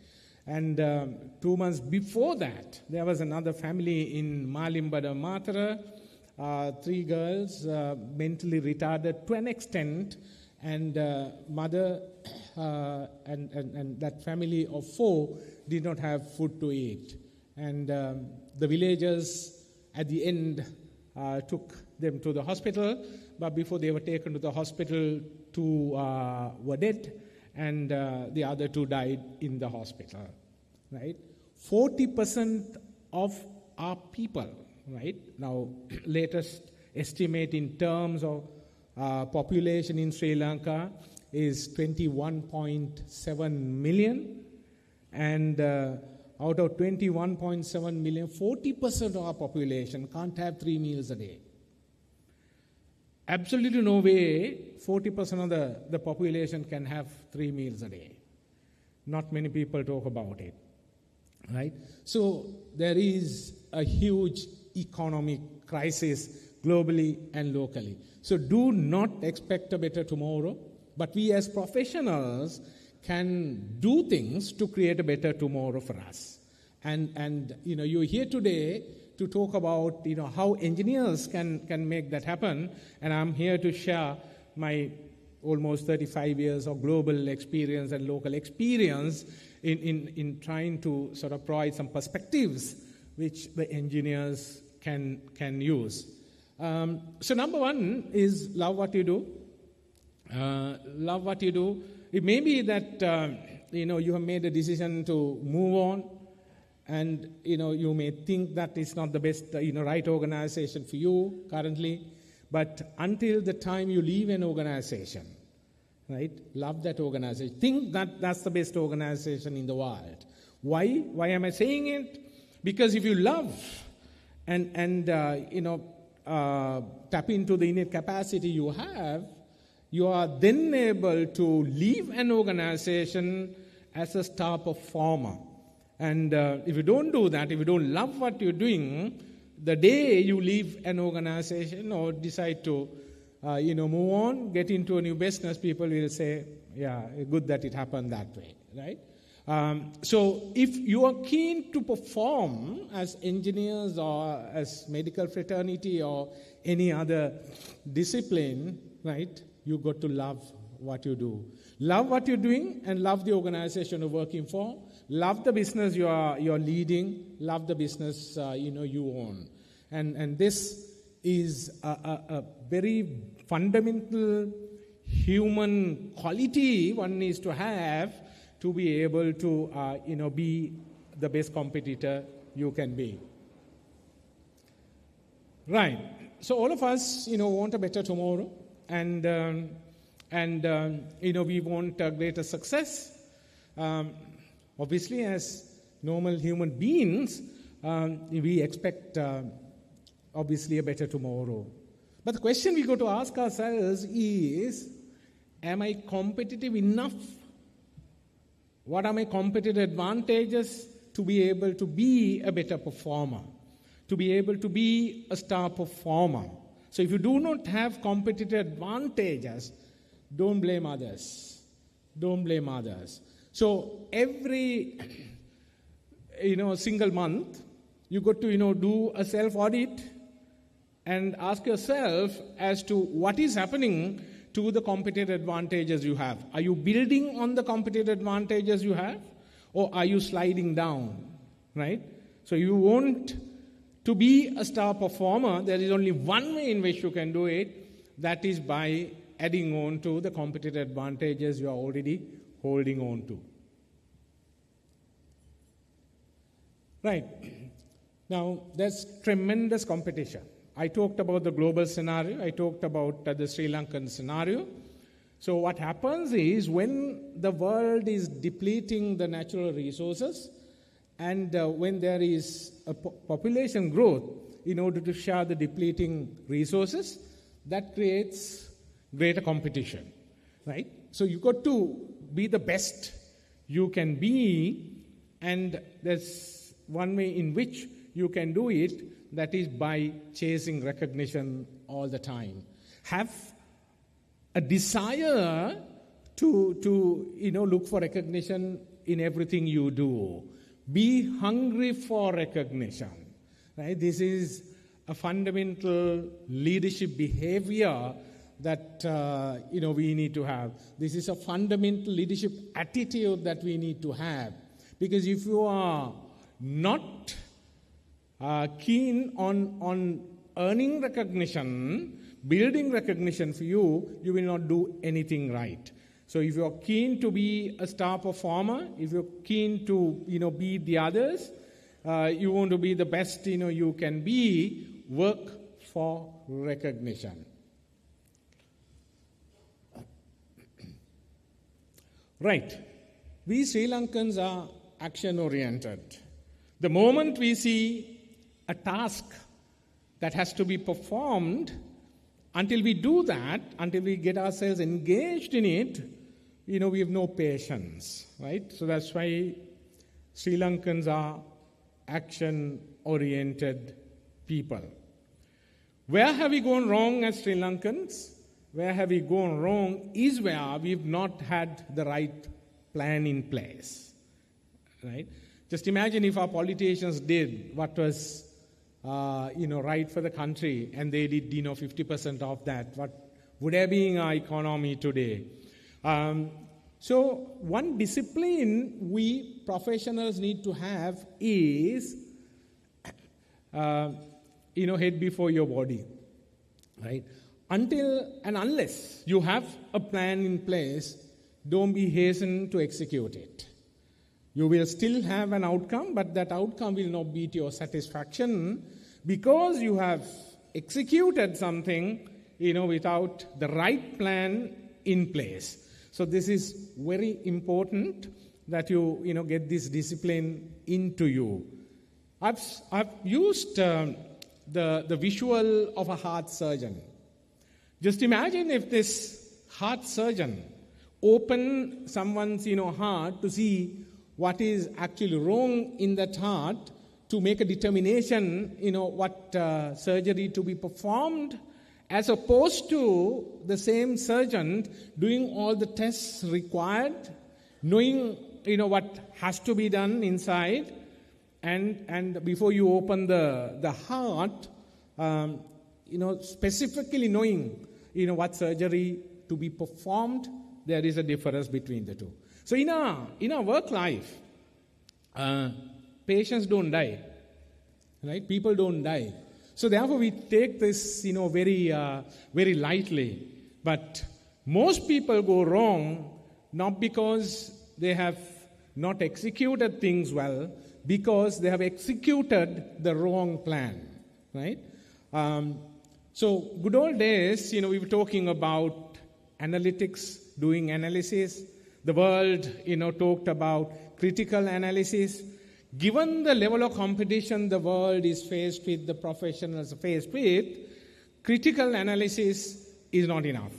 And 2 months before that, there was another family in Malimbada Matara, 3 girls, mentally retarded to an extent, and mother and that family of 4 did not have food to eat. And the villagers at the end took them to the hospital, but before they were taken to the hospital, 2 were dead, and the other 2 died in the hospital, right? 40% of our people, right? Now, latest estimate in terms of population in Sri Lanka is 21.7 million, and out of 21.7 million, 40% of our population can't have 3 meals a day. Absolutely no way 40% of the population can have 3 meals a day. Not many people talk about it, right? So there is a huge economic crisis globally and locally. So do not expect a better tomorrow, but we as professionals can do things to create a better tomorrow for us. And you're here today to talk about how engineers can make that happen, and I'm here to share my almost 35 years of global experience and local experience in trying to sort of provide some perspectives which the engineers can use. So number 1 is love what you do. Love what you do. It may be that you have made a decision to move on, and you may think that it's not the best right organization for you currently, but until the time you leave an organization, right, love that organization. Think that that's the best organization in the world. Why am I saying it? Because if you love and tap into the innate capacity you have, you are then able to leave an organization as a star performer. And if you don't do that, if you don't love what you're doing, the day you leave an organization or decide to move on, get into a new business, people will say, yeah, good that it happened that way, right? So if you are keen to perform as engineers or as medical fraternity or any other discipline, right, you got to love what you do. Love what you're doing and love the organization you're working for. Love the business you're leading. Love the business you own. And this is a very fundamental human quality one needs to have to be able to be the best competitor you can be. Right. So all of us want a better tomorrow, and we want a greater success. Obviously, as normal human beings, we expect obviously a better tomorrow. But the question we got to ask ourselves is, am I competitive enough? What are my competitive advantages to be able to be a better performer, to be able to be a star performer? So if you do not have competitive advantages, don't blame others. Don't blame others. So every single month, you got to do a self-audit and ask yourself as to what is happening to the competitive advantages you have. Are you building on the competitive advantages you have, or are you sliding down, right? So you want to be a star performer. There is only one way in which you can do it. That is by adding on to the competitive advantages you are already holding on to. Right. Now, there's tremendous competition. I talked about the global scenario. I talked about the Sri Lankan scenario. So what happens is when the world is depleting the natural resources and when there is a population growth in order to share the depleting resources, that creates greater competition, right? So you got to be the best you can be, and there's one way in which you can do it, that is by chasing recognition all the time. Have a desire to look for recognition in everything you do. Be hungry for recognition, right? This is a fundamental leadership behavior that we need to have. This is a fundamental leadership attitude that we need to have. Because if you are not keen on earning recognition, building recognition for you, you will not do anything right. So if you're keen to be a star performer, if you're keen to beat the others, you want to be the best you can be, work for recognition. Right. We Sri Lankans are action-oriented. The moment we see a task that has to be performed, until we do that, until we get ourselves engaged in it, we have no patience, right? So that's why Sri Lankans are action-oriented people. Where have we gone wrong as Sri Lankans? Where have we gone wrong is where we've not had the right plan in place, right? Just imagine if our politicians did what was right for the country, and they did 50% of that. What would have been our economy today? So one discipline we professionals need to have is, head before your body, right? Until and unless you have a plan in place, don't be hastened to execute it. You will still have an outcome, but that outcome will not be to your satisfaction because you have executed something, without the right plan in place. So this is very important that you, get this discipline into you. I've used the visual of a heart surgeon. Just imagine if this heart surgeon opened someone's, heart to see what is actually wrong in that heart, to make a determination, what surgery to be performed, as opposed to the same surgeon doing all the tests required, knowing, what has to be done inside, and before you open the heart, specifically knowing, what surgery to be performed. There is a difference between the two. So in our work life, patients don't die, right? People don't die. So therefore we take this, very, very lightly. But most people go wrong not because they have not executed things well, because they have executed the wrong plan, right? So good old days, we were talking about analytics, doing analysis. The world, talked about critical analysis. Given the level of competition the world is faced with, the professionals are faced with, critical analysis is not enough.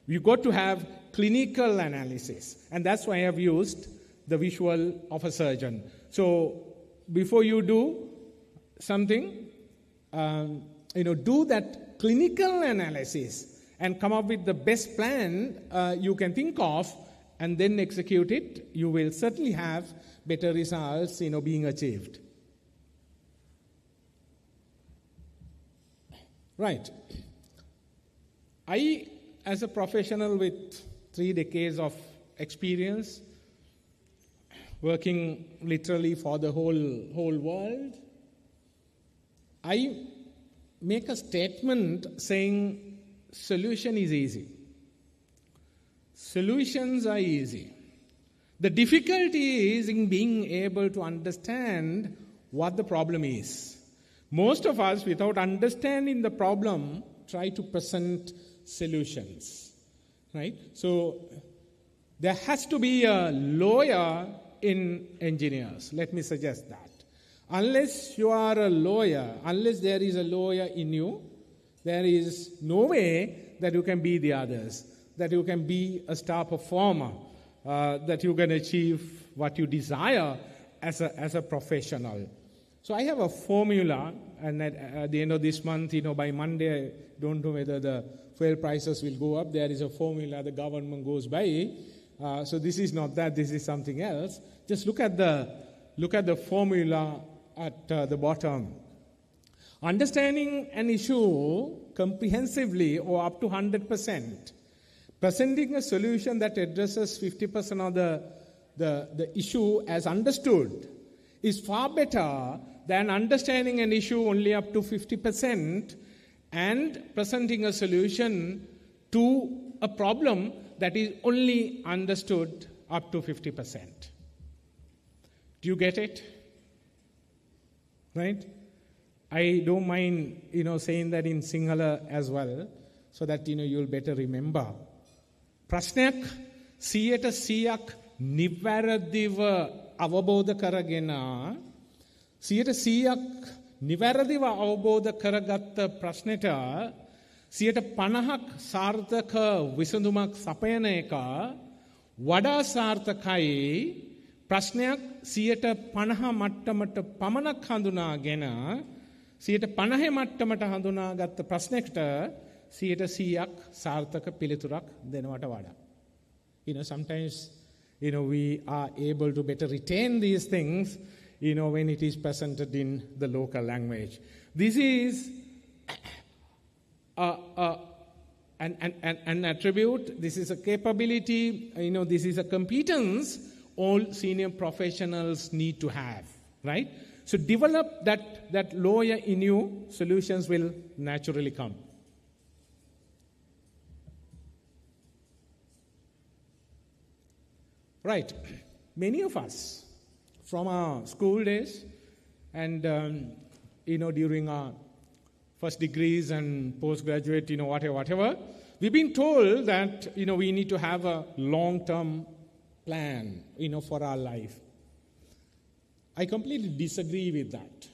You've got to have clinical analysis. And that's why I have used the visual of a surgeon. So before you do something, do that clinical analysis and come up with the best plan you can think of, and then execute it. You will certainly have better results, being achieved. Right. I, as a professional with 3 decades of experience, working literally for the whole world, I make a statement saying solution is easy. Solutions are easy. The difficulty is in being able to understand what the problem is. Most of us, without understanding the problem, try to present solutions, right? So there has to be a lawyer in engineers. Let me suggest that. Unless you are a lawyer, unless there is a lawyer in you, there is no way that you can be the others, that you can be a star performer, that you can achieve what you desire as a professional. So I have a formula, and at the end of this month, by Monday, I don't know whether the fuel prices will go up. There is a formula the government goes by. So this is not that, this is something else. Just look at the formula at the bottom. Understanding an issue comprehensively or up to 100%, presenting a solution that addresses 50% of the issue as understood is far better than understanding an issue only up to 50% and presenting a solution to a problem that is only understood up to 50%. Do you get it? Right? I don't mind, saying that in Sinhala as well, so that, you'll better remember. Prasnak 100ක් නිවැරදිව අවබෝධ කරගෙන 100ක් නිවැරදිව අවබෝධ කරගත්ත ප්‍රශ්නෙට 50ක් සාර්ථක විසඳුමක් සපයන එක වඩා සාර්ථකයි ප්‍රශ්නයක් 50 මට්ටමට පමණක් හඳුනාගෙන 50 මට්ටමට හඳුනාගත්ත ප්‍රශ්නයකට 100ක් සාර්ථක පිළිතුරක් දෙනවට වඩා. Sometimes, we are able to better retain these things, when it is presented in the local language. This is an attribute, this is a capability, this is a competence all senior professionals need to have, right? So develop that lawyer in you, solutions will naturally come. Right. Many of us, from our school days and, during our first degrees and postgraduate, whatever, we've been told that, we need to have a long-term plan, for our life. I completely disagree with that.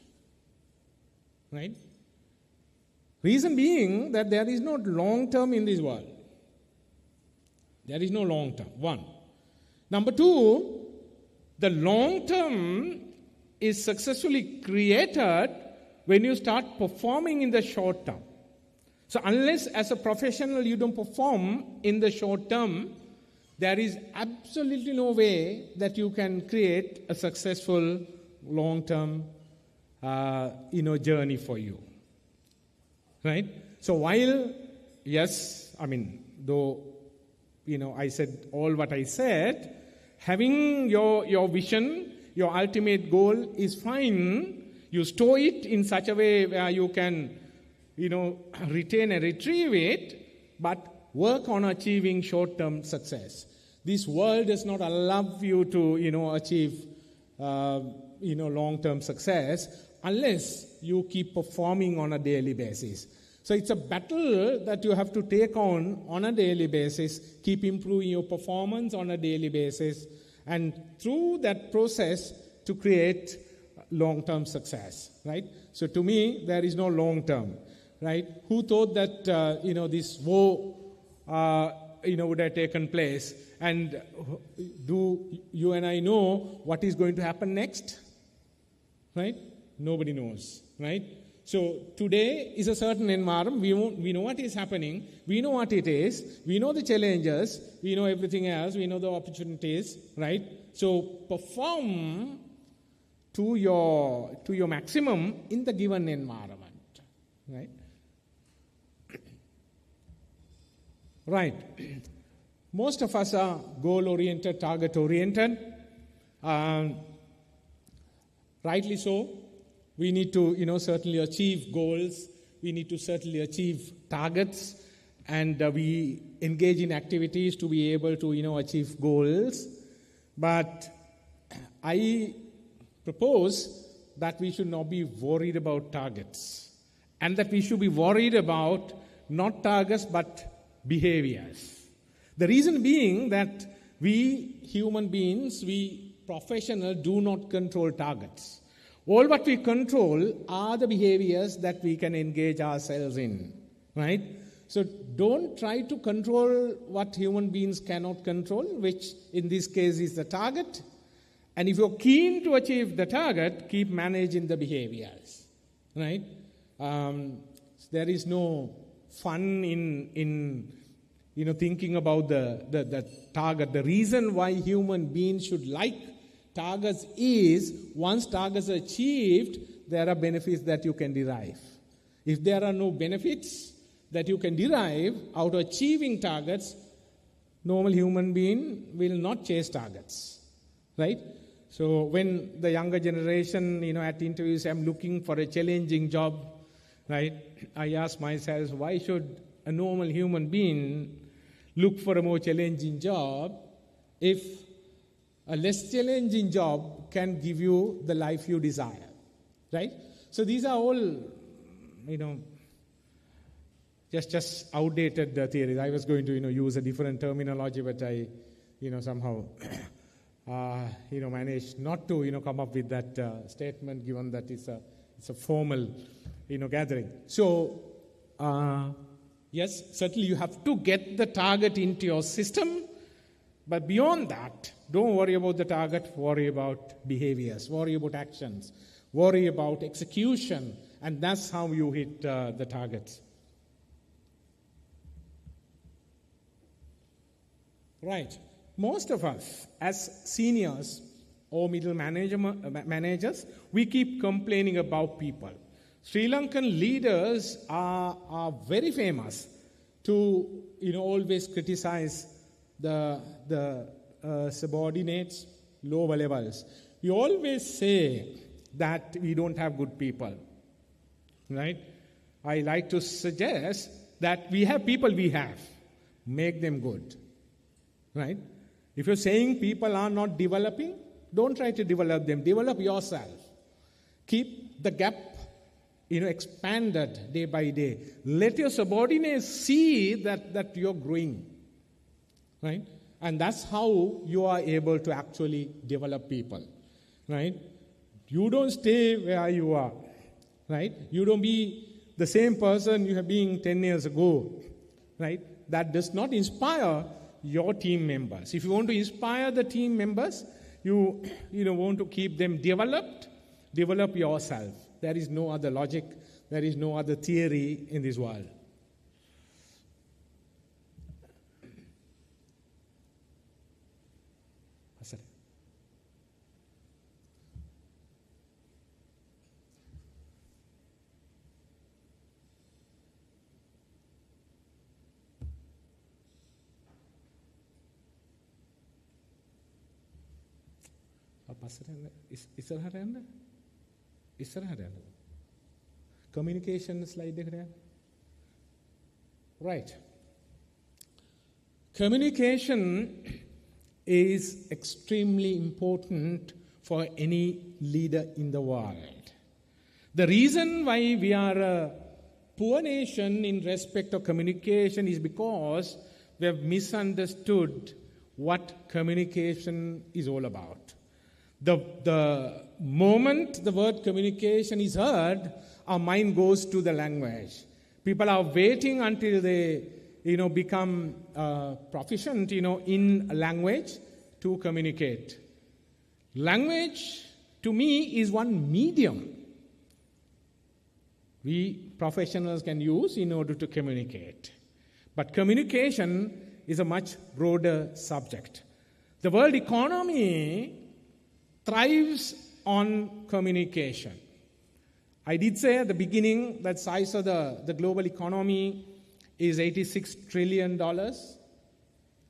Right? Reason being that there is no long-term in this world. There is no long-term, one. Number two, the long-term is successfully created when you start performing in the short term. So unless as a professional you don't perform in the short term, there is absolutely no way that you can create a successful long-term journey for you. Right? So while, yes, though, I said all what I said, having your vision, your ultimate goal is fine. You store it in such a way where you can, retain and retrieve it, but work on achieving short-term success. This world does not allow you to, achieve, long-term success unless you keep performing on a daily basis. So it's a battle that you have to take on a daily basis, keep improving your performance on a daily basis, and through that process to create long-term success, right? So to me, there is no long-term, right? Who thought that, this war, would have taken place? And do you and I know what is going to happen next? Right? Nobody knows, right? So today is a certain environment. We know what is happening. We know what it is. We know the challenges. We know everything else. We know the opportunities, right? So perform to your maximum in the given environment, right? Right. Most of us are goal-oriented, target-oriented. Rightly so. We need to, certainly achieve goals. We need to certainly achieve targets. And we engage in activities to be able to, achieve goals. But I propose that we should not be worried about targets, and that we should be worried about not targets but behaviors. The reason being that we human beings, we professionals, do not control targets. All what we control are the behaviors that we can engage ourselves in, right? So don't try to control what human beings cannot control, which in this case is the target. And if you're keen to achieve the target, keep managing the behaviors, right? There is no fun in thinking about the target. The reason why human beings should like targets is, once targets are achieved, there are benefits that you can derive. If there are no benefits that you can derive out of achieving targets, normal human being will not chase targets, right? So when the younger generation, at interviews, I'm looking for a challenging job, right? I ask myself, why should a normal human being look for a more challenging job if a less challenging job can give you the life you desire, right? So these are all, just outdated theories. I was going to, use a different terminology, but I, somehow, managed not to, come up with that statement, given that it's a formal, gathering. So, yes, certainly you have to get the target into your system, but beyond that, don't worry about the target, worry about behaviors, worry about actions, worry about execution, and that's how you hit the targets. Right. Most of us, as seniors or middle managers, we keep complaining about people. Sri Lankan leaders are very famous to always criticize the subordinates, lower levels. We always say that we don't have good people, right? I like to suggest that we have people we have. Make them good, right? If you're saying people are not developing, don't try to develop them. Develop yourself. Keep the gap expanded day by day. Let your subordinates see that you're growing, right? And that's how you are able to actually develop people, right? You don't stay where you are, right? You don't be the same person you have been 10 years ago, right? That does not inspire your team members. If you want to inspire the team members, you want to keep them developed, develop yourself. There is no other logic, there is no other theory in this world. Communication slide. Right. Communication is extremely important for any leader in the world. The reason why we are a poor nation in respect of communication is because we have misunderstood what communication is all about. The moment the word communication is heard, our mind goes to the language. People are waiting until they, become proficient, in language to communicate. Language, to me, is one medium we professionals can use in order to communicate. But communication is a much broader subject. The world economy thrives on communication. I did say at the beginning that size of the global economy is $86 trillion,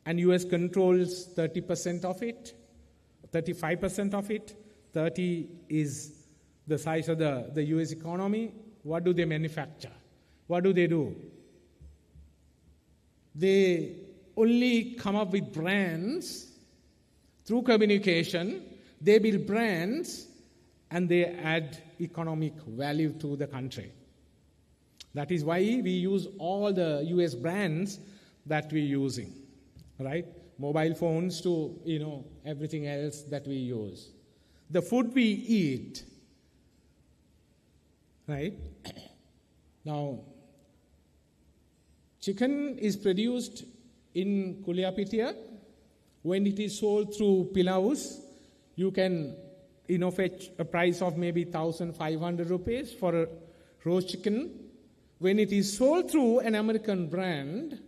and US controls 30% of it, 35% of it. 30 is the size of the US economy. What do they manufacture? What do they do? They only come up with brands through communication. They build brands, and they add economic value to the country. That is why we use all the US brands that we're using, right? Mobile phones to, everything else that we use. The food we eat, right? Now, chicken is produced in Kuliapitia. When it is sold through Pilaus, you can, fetch a price of maybe 1,500 rupees for a roast chicken. When it is sold through an American brand,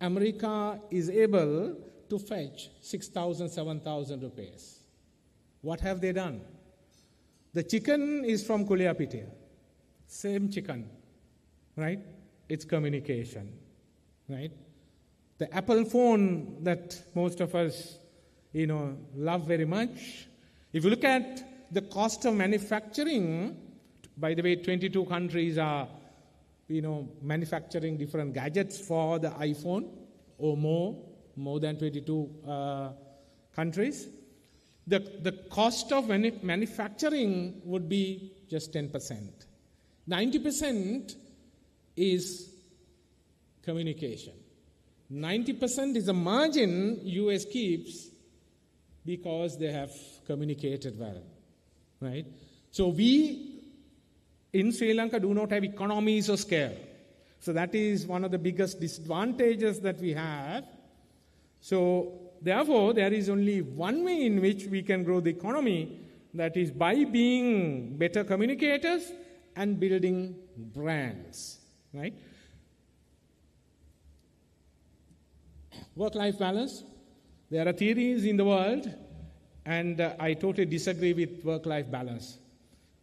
America is able to fetch 6,000, 7,000 rupees. What have they done? The chicken is from Kuliapitia. Same chicken, right? It's communication, right? The Apple phone that most of us, love very much. If you look at the cost of manufacturing, by the way, 22 countries are, manufacturing different gadgets for the iPhone or more than 22 countries. The cost of manufacturing would be just 10%. 90% is communication. 90% is the margin US keeps because they have communicated well, right? So we in Sri Lanka do not have economies of scale. So that is one of the biggest disadvantages that we have. So therefore, there is only one way in which we can grow the economy, that is by being better communicators and building brands, right? Work-life balance. There are theories in the world, and I totally disagree with work-life balance,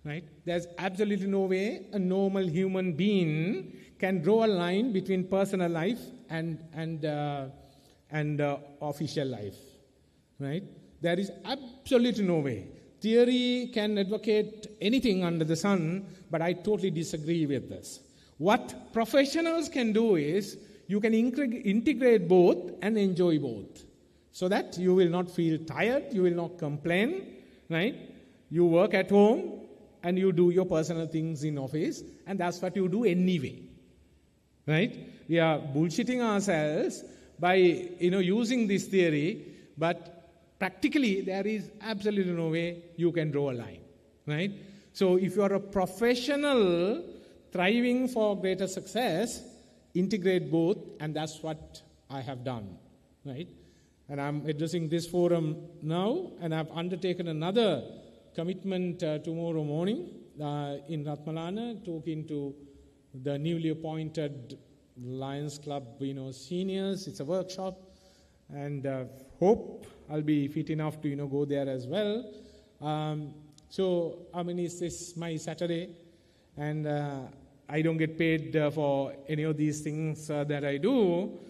right? There's absolutely no way a normal human being can draw a line between personal life and official life, right? There is absolutely no way. Theory can advocate anything under the sun, but I totally disagree with this. What professionals can do is, you can integrate both and enjoy both, so that you will not feel tired, you will not complain, right? You work at home and you do your personal things in office, and that's what you do anyway, right? We are bullshitting ourselves by using this theory, but practically there is absolutely no way you can draw a line, right? So if you are a professional thriving for greater success, integrate both, and that's what I have done, right? And I'm addressing this forum now, and I've undertaken another commitment tomorrow morning in Ratmalana, talking to the newly appointed Lions Club, seniors. It's a workshop, and hope I'll be fit enough to, go there as well. It's this my Saturday, and I don't get paid for any of these things that I do,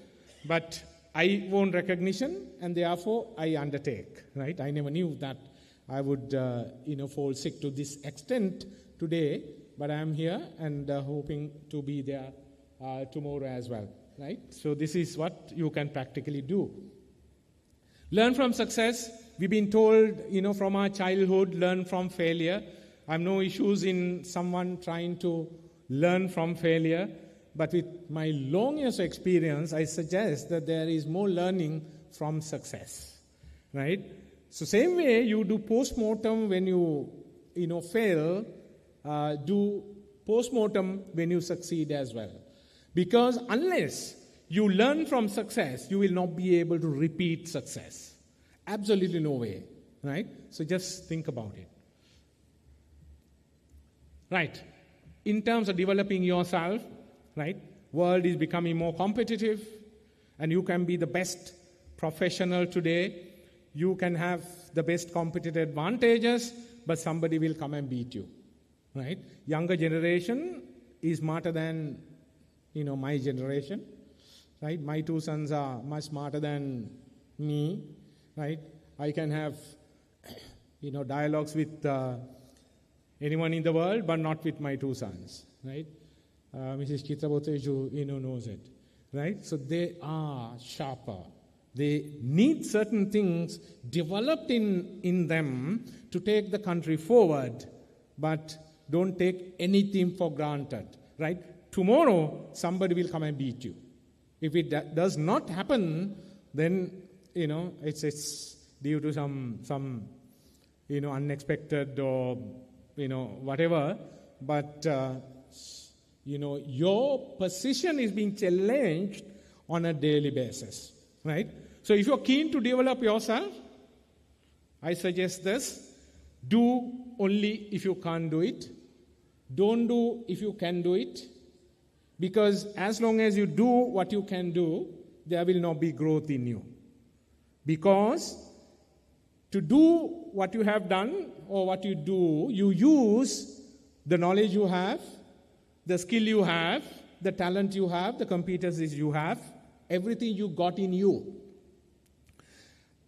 but I want recognition, and therefore I undertake, right? I never knew that I would, fall sick to this extent today, but I'm here and hoping to be there tomorrow as well, right? So this is what you can practically do. Learn from success. We've been told, from our childhood, learn from failure. I have no issues in someone trying to learn from failure, but with my long years of experience, I suggest that there is more learning from success, right? So same way you do post-mortem when you, fail, do post-mortem when you succeed as well. Because unless you learn from success, you will not be able to repeat success. Absolutely no way, right? So just think about it. Right. In terms of developing yourself, right, world is becoming more competitive, and you can be the best professional today. You can have the best competitive advantages, but somebody will come and beat you, right? Younger generation is smarter than, my generation, right? My two sons are much smarter than me, right? I can have, dialogues with anyone in the world, but not with my two sons, right? Mrs. Chitraboteju, knows it, right? So they are sharper. They need certain things developed in them to take the country forward, but don't take anything for granted, right? Tomorrow, somebody will come and beat you. If it does not happen, then, it's due to some unexpected or, whatever. But, your position is being challenged on a daily basis, right? So if you're keen to develop yourself, I suggest this. Do only if you can't do it. Don't do if you can do it. Because as long as you do what you can do, there will not be growth in you. Because to do what you have done or what you do, you use the knowledge you have, the skill you have, the talent you have, the competencies you have, everything you got in you.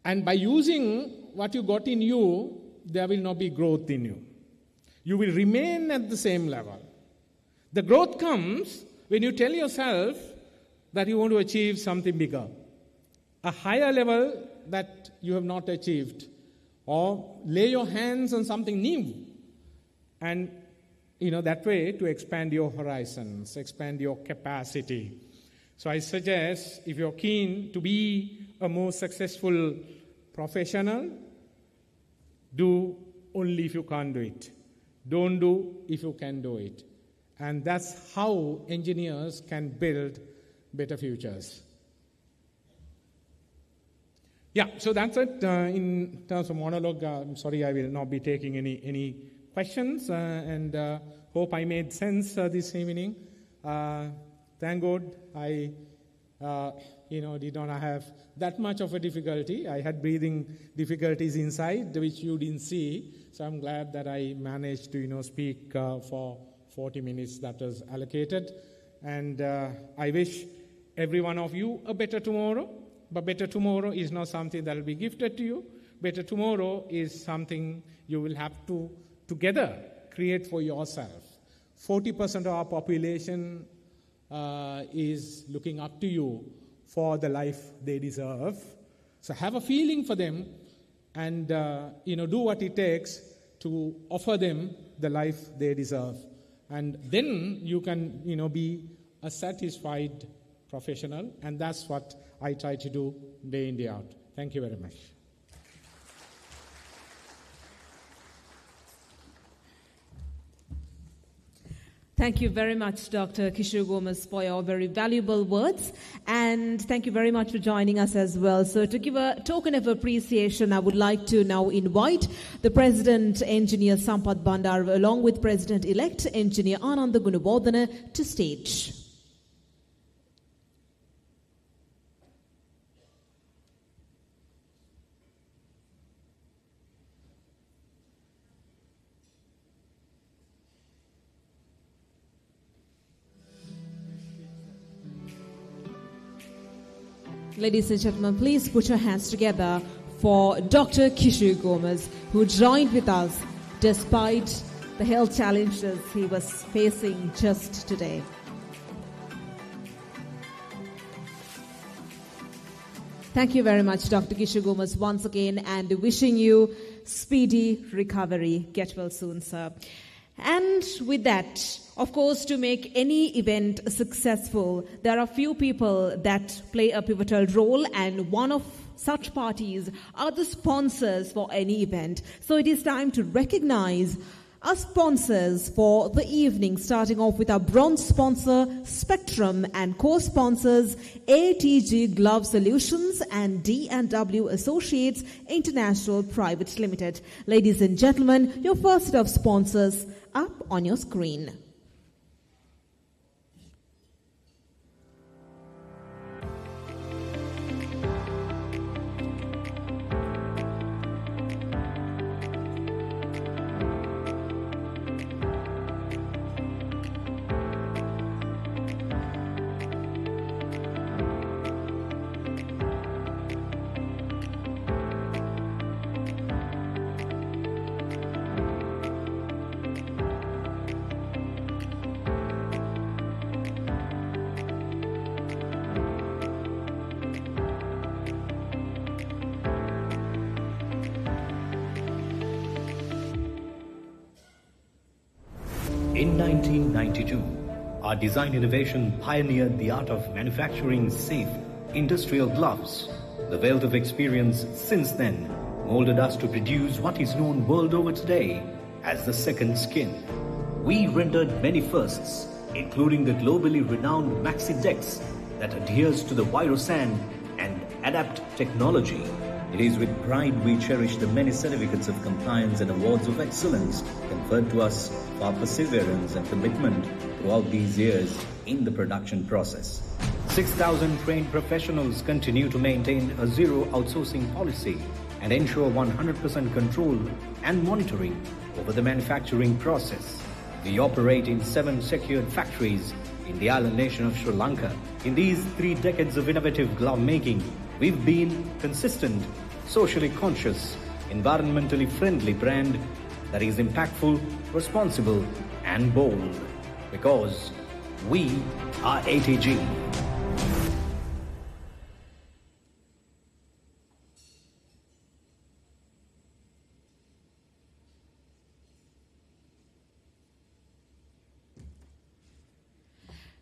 And by using what you got in you, there will not be growth in you. You will remain at the same level. The growth comes when you tell yourself that you want to achieve something bigger, a higher level that you have not achieved, or lay your hands on something new. And, that way to expand your horizons, expand your capacity. So I suggest, if you're keen to be a more successful professional, do only if you can't do it. Don't do if you can do it. And that's how engineers can build better futures. Yeah, so that's it in terms of monologue. I'm sorry, I will not be taking any questions, and hope I made sense this evening. Thank God I did not have that much of a difficulty. I had breathing difficulties inside, which you didn't see. So I'm glad that I managed to speak for 40 minutes that was allocated. And I wish every one of you a better tomorrow. But better tomorrow is not something that will be gifted to you. Better tomorrow is something you will have to together create for yourself. 40% of our population is looking up to you for the life they deserve. So have a feeling for them and do what it takes to offer them the life they deserve. And then you can be a satisfied professional, and that's what I try to do day in, day out. Thank you very much. Thank you very much, Dr. Kishore Gomez, for your very valuable words. And thank you very much for joining us as well. So to give a token of appreciation, I would like to now invite the President, Engineer Sampath Bandar, along with President-elect, Engineer Ananda Gunawardana, to stage. Ladies and gentlemen, please put your hands together for Dr. Kishore Gomez, who joined with us despite the health challenges he was facing just today. Thank you very much, Dr. Kishore Gomez, once again, and wishing you speedy recovery. Get well soon, sir. And with that, of course, to make any event successful, there are few people that play a pivotal role, and one of such parties are the sponsors for any event. So it is time to recognize our sponsors for the evening, starting off with our bronze sponsor, Spectrum, and co-sponsors, ATG Glove Solutions and D&W Associates International Private Limited. Ladies and gentlemen, your first set of sponsors up on your screen. In 1992, our design innovation pioneered the art of manufacturing safe industrial gloves. The wealth of experience since then molded us to produce what is known world over today as the second skin. We rendered many firsts, including the globally renowned Maxi-Dex that adheres to the Virosand and ADAPT technology. It is with pride we cherish the many certificates of compliance and awards of excellence conferred to us for our perseverance and commitment throughout these years in the production process. 6,000 trained professionals continue to maintain a zero outsourcing policy and ensure 100% control and monitoring over the manufacturing process. We operate in 7 secured factories in the island nation of Sri Lanka. In these 3 decades of innovative glove making, we've been consistent, socially conscious, environmentally friendly brand that is impactful, responsible, and bold. Because we are ATG.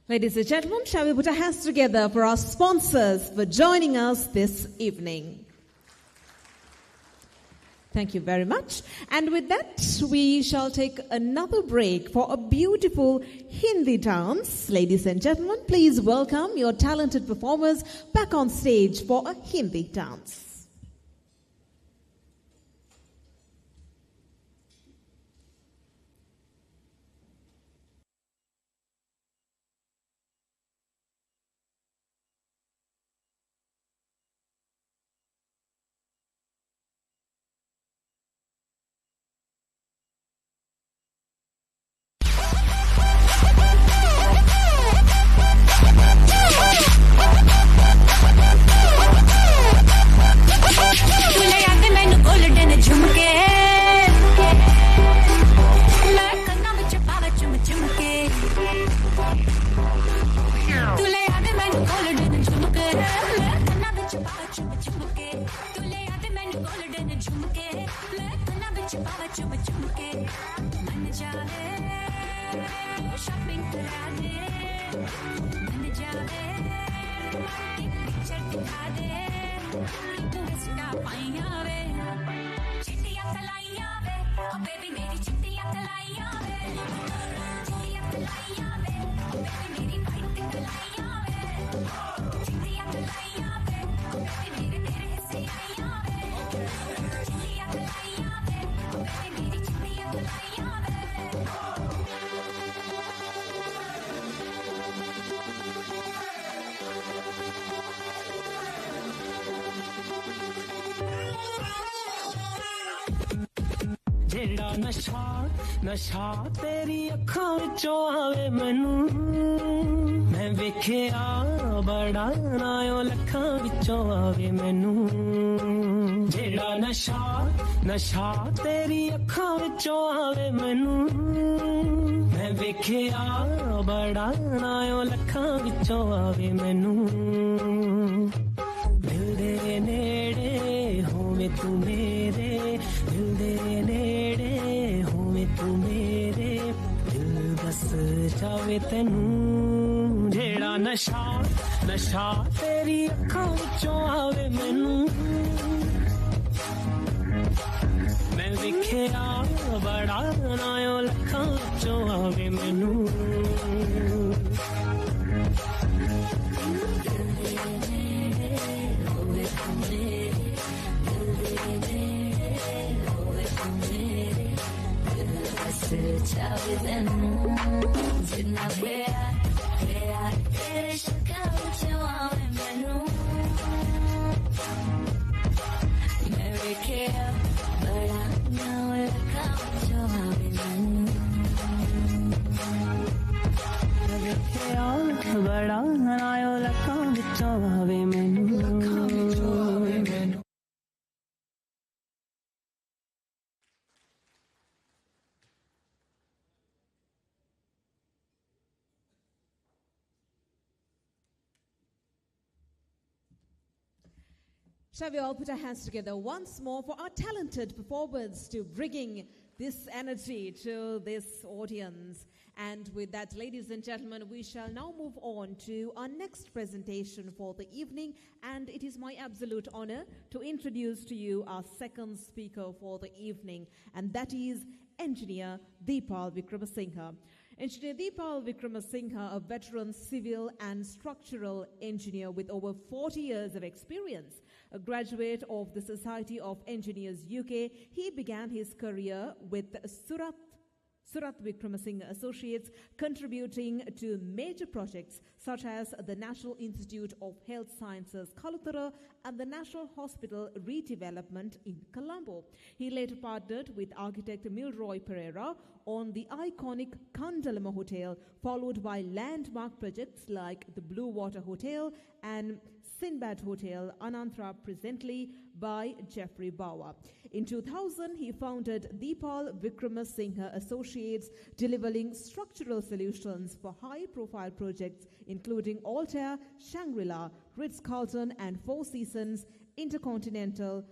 Ladies and gentlemen, shall we put our hands together for our sponsors for joining us this evening? Thank you very much. And with that, we shall take another break for a beautiful Hindi dance. Ladies and gentlemen, please welcome your talented performers back on stage for a Hindi dance. नशा तेरी अखां विचों आवे मैनू मैं वेखिया बड़ा नायो लखां विचों आवे मैनू जेड़ा नशा तेरी अखां विचों आवे मैनू मैं वेखिया बड़ा नायो लखां विचों आवे मैनू दिल दे नेड़े होवे तू मेरे दिल दे नेड़े तू मेरे दिल बस जावे तेनू जेड़ा नशा तेरी अखां विचों आवे मैनू मैं वेखिया बड़ा नायो लखां विचों आवे मैनू Ciao then जिन्ना बेरा तेरे शक्ल विचों मैनू मैं वेखिया बड़ा नाल लखां विचों मैनू मैं वेखिया बड़ा नाल लखां विचों मैनू Shall we all put our hands together once more for our talented performers to bringing this energy to this audience. And with that, ladies and gentlemen, we shall now move on to our next presentation for the evening. And it is my absolute honor to introduce to you our second speaker for the evening, and that is Engineer Deepal Vikramasinghe. Engineer Deepal Vikramasinghe, a veteran civil and structural engineer with over 40 years of experience, a graduate of the Society of Engineers UK, he began his career with Surat Vikramasinghe Associates, contributing to major projects such as the National Institute of Health Sciences, Kalutara, and the National Hospital redevelopment in Colombo. He later partnered with architect Milroy Pereira on the iconic Kandalama Hotel, followed by landmark projects like the Blue Water Hotel and Sinbad Hotel, Anantra, presently by Jeffrey Bauer. In 2000, he founded Deepal Vikramasinghe Associates, delivering structural solutions for high-profile projects including Altair, Shangri-La, Ritz-Carlton and Four Seasons, Intercontinental,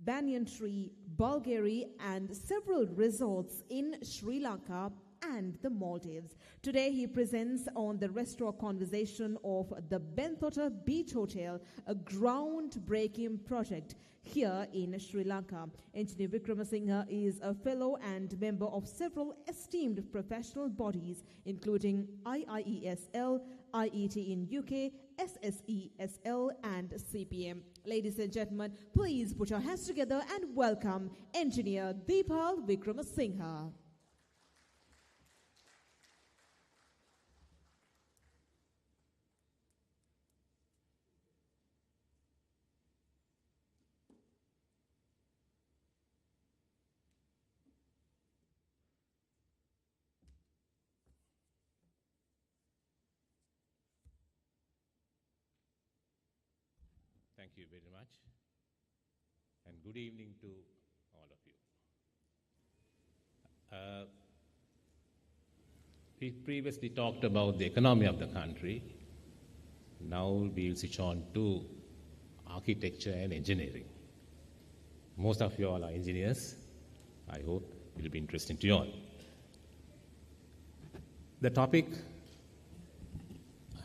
Banyan Tree, Bulgaria, and several resorts in Sri Lanka and the Maldives. Today he presents on the restaurant conversation of the Bentota Beach Hotel, a groundbreaking project here in Sri Lanka. Engineer Vikramasinghe is a fellow and member of several esteemed professional bodies, including IIESL, IET in UK, SSESL, and CPM. Ladies and gentlemen, please put your hands together and welcome Engineer Deepal Vikramasinghe. Thank you very much, and good evening to all of you. We previously talked about the economy of the country. Now we'll switch on to architecture and engineering. Most of you all are engineers. I hope it will be interesting to you all. The topic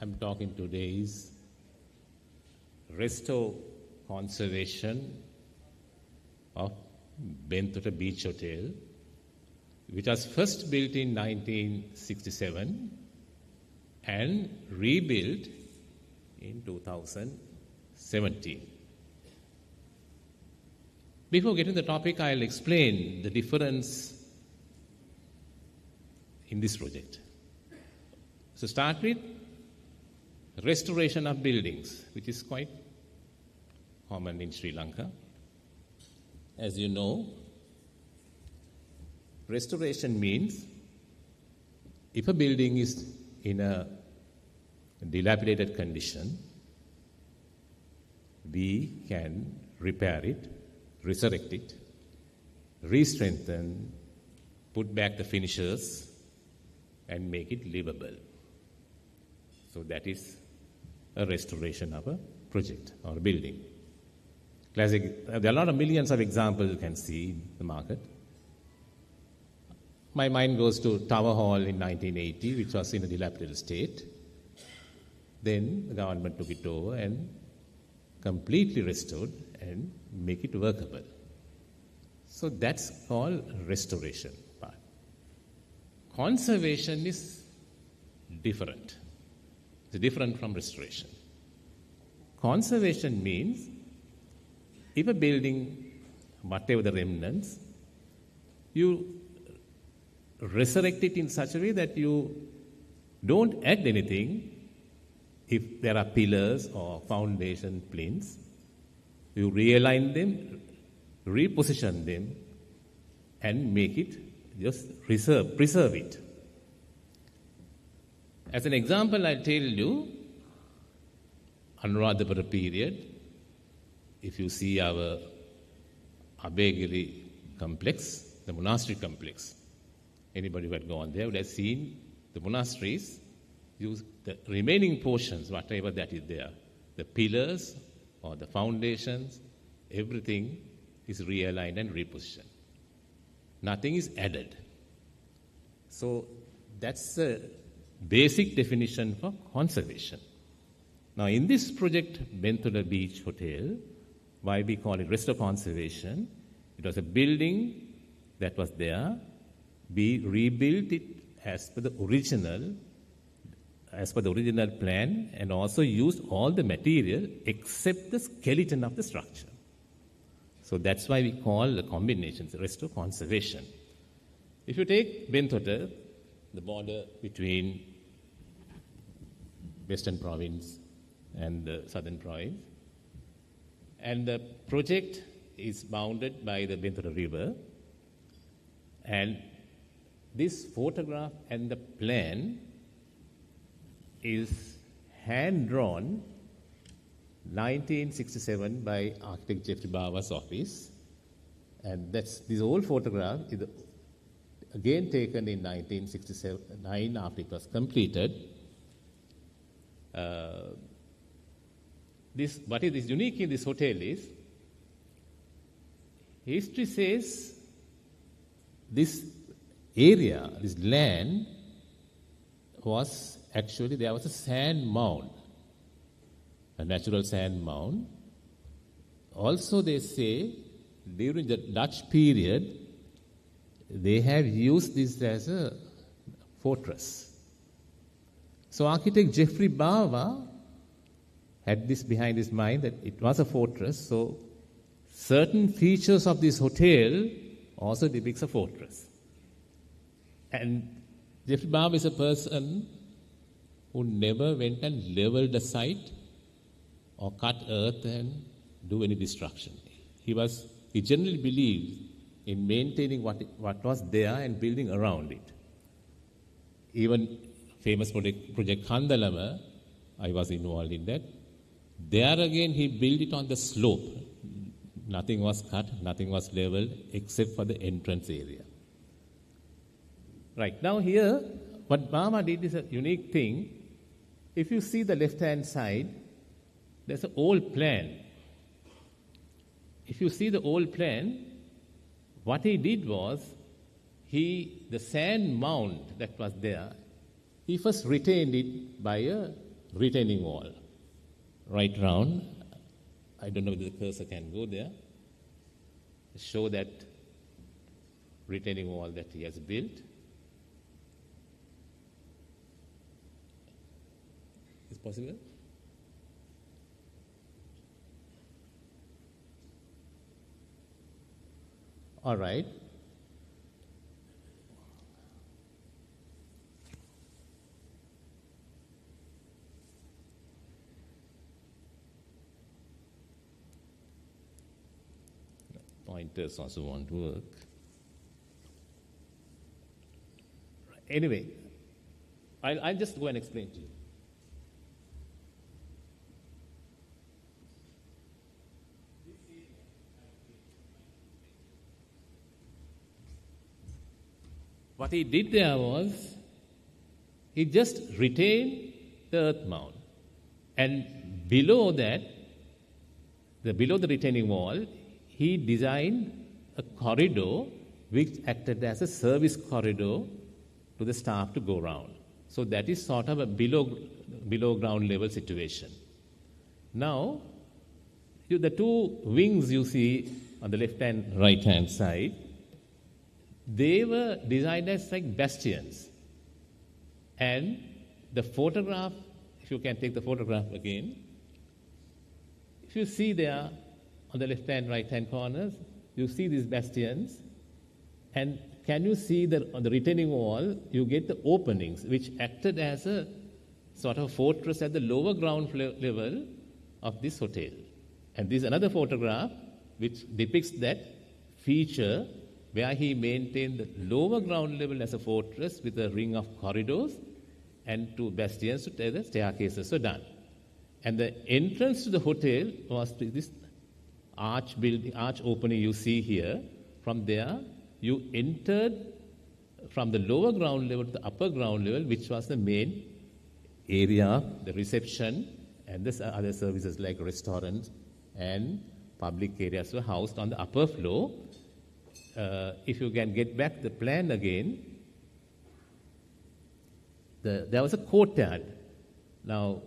I'm talking today is restore conservation of Bentota Beach Hotel, which was first built in 1967 and rebuilt in 2017. Before getting to the topic, I'll explain the difference in this project. So start with restoration of buildings, which is quite common in Sri Lanka. As you know, restoration means if a building is in a dilapidated condition, we can repair it, resurrect it, re-strengthen, put back the finishes, and make it livable. So that is a restoration of a project or a building. Classic, there are a lot of millions of examples you can see in the market. My mind goes to Tower Hall in 1980, which was in a dilapidated state. Then the government took it over and completely restored and make it workable. So that's called restoration part. Conservation is different. It's different from restoration. Conservation means if a building, whatever the remnants, you resurrect it in such a way that you don't add anything. If there are pillars or foundation plinths, you realign them, reposition them, and make it, just preserve it. As an example, I'll tell you, Anuradhapura period, if you see our Abhegiri complex, the monastery complex, anybody who had gone there would have seen the monasteries use the remaining portions, whatever that is there, the pillars or the foundations, everything is realigned and repositioned. nothing is added. So that's the basic definition for conservation. Now in this project, Bentula Beach Hotel, why we call it restore conservation, it was a building that was there. We rebuilt it as per the original plan, and also used all the material except the skeleton of the structure. So that's why we call the combination restore conservation. If you take Bentota, the border between Western Province and the Southern Province, and the project is bounded by the Bentota River, and this photograph and the plan is hand-drawn 1967 by architect Jeffrey Bawa's office, and this old photograph is again taken in 1969 after it was completed. What is unique in this hotel is, history says this area, this land was actually, there was a sand mound, a natural sand mound. Also they say during the Dutch period, they have used this as a fortress. So architect Jeffrey Bawa had this behind his mind that it was a fortress, so certain features of this hotel also depicts a fortress. And Jeffrey Bawa is a person who never went and leveled a site or cut earth and do any destruction. He generally believed in maintaining what was there and building around it. Even famous project Kandalama, I was involved in that. There again, he built it on the slope. Nothing was cut, nothing was leveled except for the entrance area. Right, now here, what Bawa did is a unique thing. If you see the left-hand side, there's an old plan. If you see the old plan, what he did was, the sand mound that was there, he first retained it by a retaining wall. Right round. I don't know whether the cursor can go there. Show that retaining wall that he has built. Is it possible? All right. Pointers also won't work. Anyway, I'll just go and explain to you. What he did there was, he just retained the earth mound. And below that, below the retaining wall, he designed a corridor which acted as a service corridor to the staff to go around. So that is sort of a below ground level situation. Now, the two wings you see on the left and right hand side, they were designed as like bastions. And the photograph, if you can take the photograph again, if you see there on the left and right hand corners, you see these bastions. And can you see that on the retaining wall, you get the openings, which acted as a sort of fortress at the lower ground level of this hotel. And this is another photograph which depicts that feature where he maintained the lower ground level as a fortress with a ring of corridors and two bastions where the staircases were done. And the entrance to the hotel was to this arch opening you see here. From there, you entered from the lower ground level to the upper ground level, which was the main area, the reception, and this other services like restaurants and public areas were housed on the upper floor. if you can get back the plan again, there was a courtyard. Now,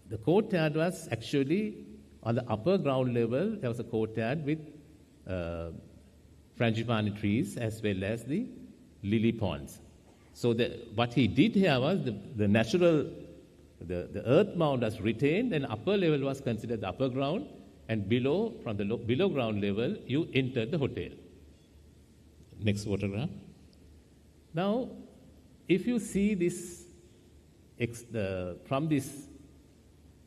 the courtyard was actually on the upper ground level. There was a courtyard with frangipani trees as well as the lily ponds. So what he did here was the natural, the earth mound was retained, and upper level was considered the upper ground, and below, from the below ground level, you entered the hotel. Next photograph. Now, if you see this, from this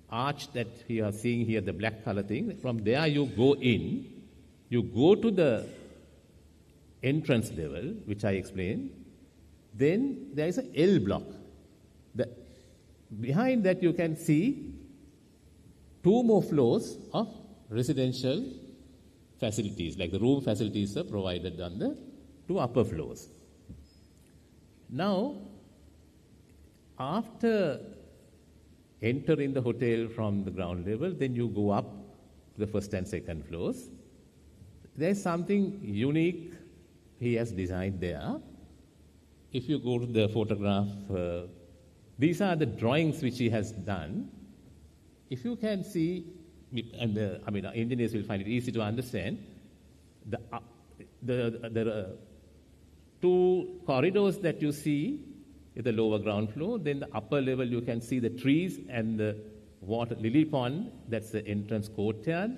arch that you are seeing here, the black color thing, from there you go in, you go to the entrance level, which I explained, then there is an L block. Behind that you can see 2 more floors of residential facilities, like the room facilities are provided on the 2 upper floors. Now, after entering the hotel from the ground level, then you go up to the first and second floors. There's something unique he has designed there. If you go to the photograph, these are the drawings which he has done. If you can see, and engineers will find it easy to understand, the 2 corridors that you see at the lower ground floor, then the upper level you can see the trees and the water lily pond, that's the entrance courtyard,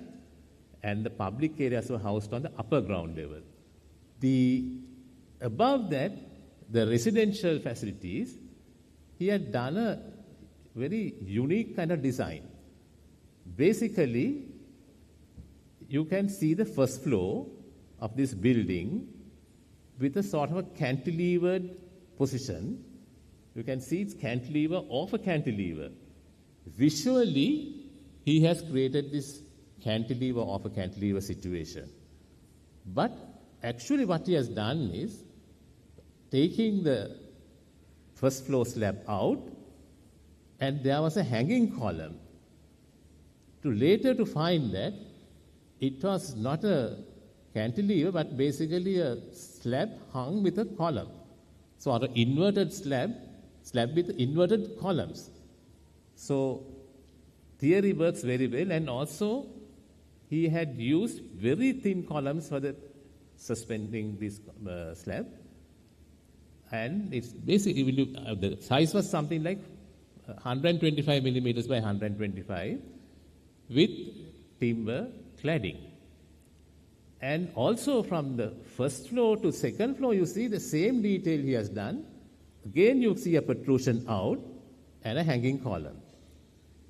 and the public areas were housed on the upper ground level. Above that, the residential facilities, he had done a very unique kind of design. Basically, you can see the first floor of this building with a sort of a cantilevered position. You can see it's cantilever off a cantilever. Visually, he has created this cantilever off a cantilever situation. But actually what he has done is taking the first floor slab out, and there was a hanging column. Later to find that it was not a cantilever, but basically a slab hung with a column. So an inverted slab with inverted columns. So theory works very well, and also he had used very thin columns for the suspending this slab. And it's basically, the size was something like 125 millimeters by 125 with timber cladding. And also from the first floor to second floor, you see the same detail he has done. Again, you see a protrusion out and a hanging column.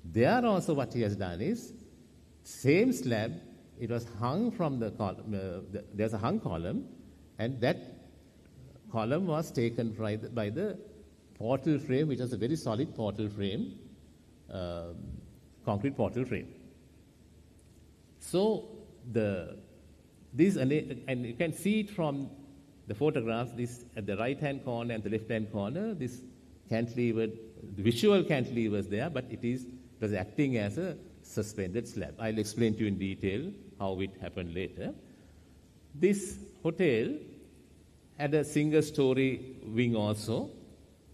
There also what he has done is, same slab, it was hung from the column, there's a hung column, and that column was taken by the portal frame, which was a very solid portal frame, concrete portal frame. So this, and you can see it from the photographs, this at the right-hand corner and the left-hand corner, this cantilever, the visual cantilever is there, but it was acting as a suspended slab. I'll explain to you in detail how it happened later. This hotel had a single-story wing also,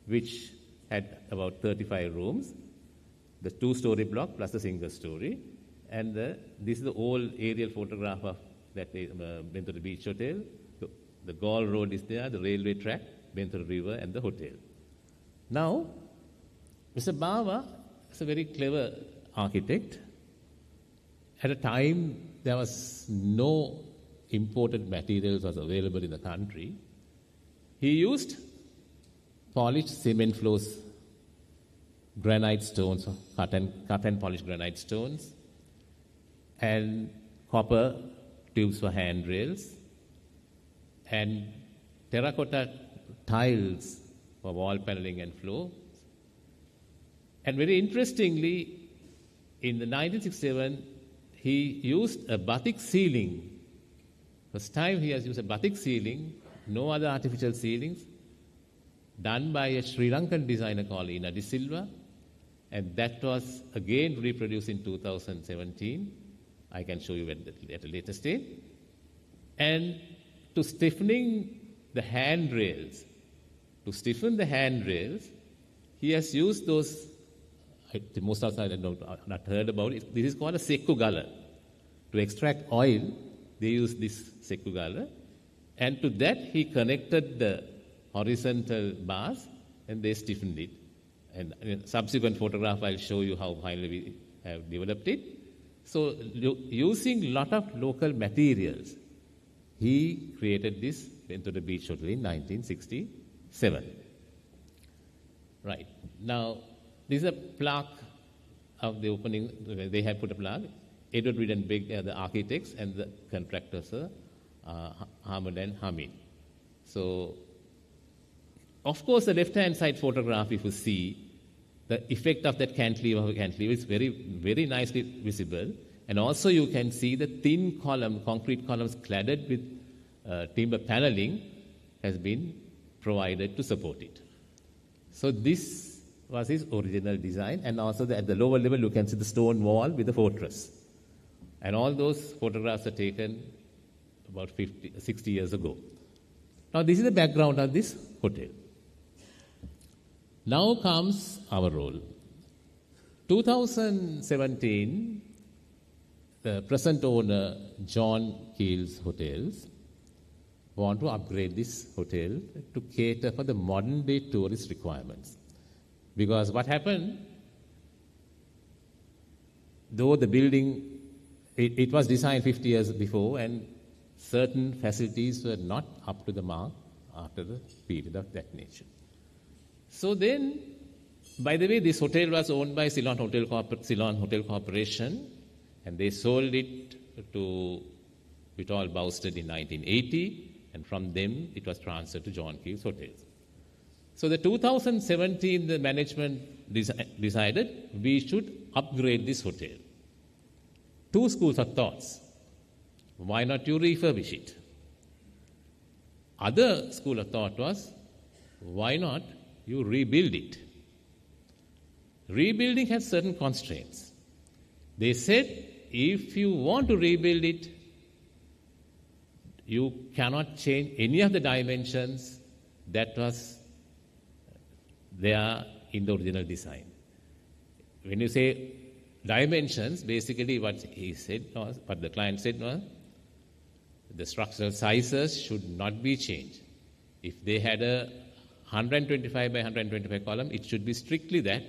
which had about 35 rooms, the 2-story block plus the single-story. And this is the old aerial photograph of that Bentara Beach Hotel. The Gaul Road is there, the railway track, Bentara River, and the hotel. Now, Mr. Bawa is a very clever architect. At a time, there was no imported materials was available in the country. He used polished cement floors, granite stones, cut and polished granite stones, and copper tubes for handrails, and terracotta tiles for wall paneling and floor. And very interestingly, in the 1967, he used a batik ceiling. First time he has used a batik ceiling, no other artificial ceilings, done by a Sri Lankan designer called Inco Fusion, and that was again reproduced in 2017. I can show you at a later stage. And to stiffening the handrails. To stiffen the handrails, he has used those, most of us have not heard about it. This is called a sekku gala. To extract oil, they use this sekku gala. And to that, he connected the horizontal bars and they stiffened it. And in a subsequent photograph, I'll show you how finally we have developed it. So, using a lot of local materials, he created this Ventura Beach Hotel in 1967. Right. Now, this is a plaque of the opening. They have put a plaque. Edward Reed and Big, the architects, and the contractors are Ahmed and Hamid. So, of course, the left-hand side photograph, if you see, the effect of that cantilever is very, very nicely visible. And also you can see the thin column, concrete columns cladded with timber paneling has been provided to support it. So this was his original design. And also at the lower level, you can see the stone wall with the fortress. And all those photographs are taken about 60 years ago. Now this is the background of this hotel. Now comes our role. 2017, the present owner, John Keel's Hotels, want to upgrade this hotel to cater for the modern day tourist requirements. Because what happened, though the building, it was designed 50 years before and certain facilities were not up to the mark after the period of that nature. So then, by the way, this hotel was owned by Ceylon Hotel Corporation, and they sold it to Vitol Bousted in 1980, and from them it was transferred to John Keel's Hotels. So the 2017, the management decided we should upgrade this hotel. Two schools of thoughts. Why not you refurbish it? Other school of thought was, why not you rebuild it? Rebuilding has certain constraints. They said, if you want to rebuild it, you cannot change any of the dimensions that was there in the original design. When you say dimensions, basically what he said was, what the client said was, the structural sizes should not be changed. If they had a 125 by 125 column, it should be strictly that,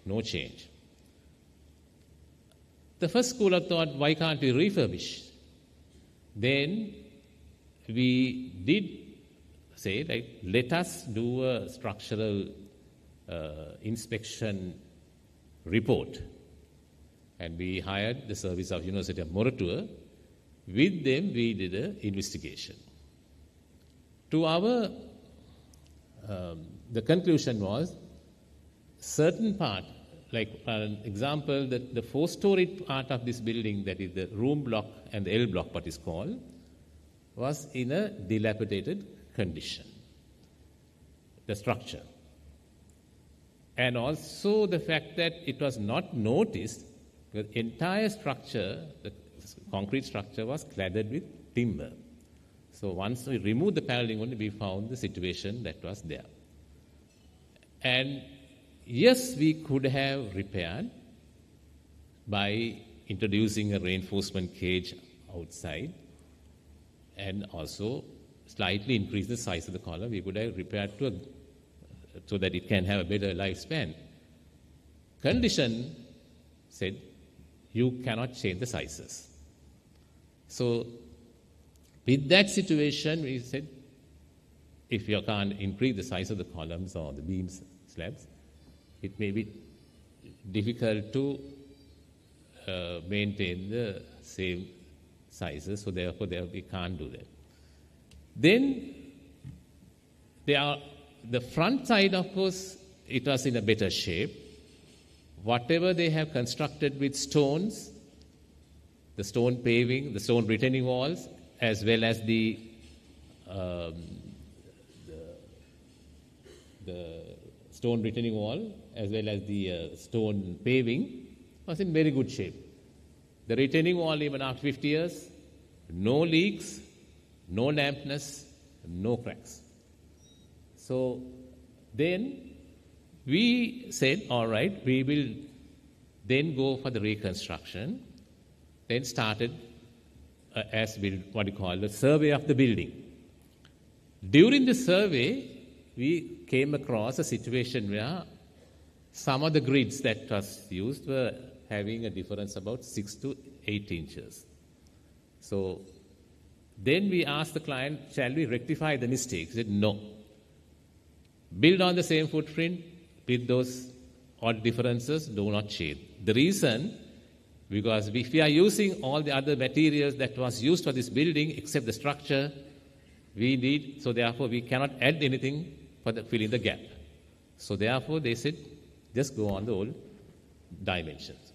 no change. The first school of thought, why can't we refurbish? Then we did say, like, let us do a structural inspection report. And we hired the service of University of Moratuwa. With them, we did an investigation. To our the conclusion was, certain part, like an example, that the 4-storied part of this building, that is the room block and the L block, what is called, was in a dilapidated condition, the structure. And also the fact that it was not noticed, the entire structure, the concrete structure, was cladded with timber. So once we removed the paneling only, we found the situation that was there. And yes, we could have repaired by introducing a reinforcement cage outside and also slightly increase the size of the column. We could have repaired so that it can have a better lifespan. Condition said, you cannot change the sizes. So with that situation, we said, if you can't increase the size of the columns or the beams, slabs, it may be difficult to maintain the same sizes, so therefore we can't do that. Then the front side, of course, it was in a better shape. Whatever they have constructed with stones, the stone paving, the stone retaining walls, as well as the stone retaining wall, as well as the stone paving, was in very good shape. The retaining wall, even after 50 years, no leaks, no dampness, no cracks. So then we said, all right, we will then go for the reconstruction, then started what you call the survey of the building. During the survey, we came across a situation where some of the grids that was used were having a difference about 6 to 8 inches. So then we asked the client, shall we rectify the mistake? He said, no. Build on the same footprint with those odd differences, do not change. The reason, because if we are using all the other materials that was used for this building except the structure, so therefore we cannot add anything for filling the gap. So therefore they said, just go on the old dimensions.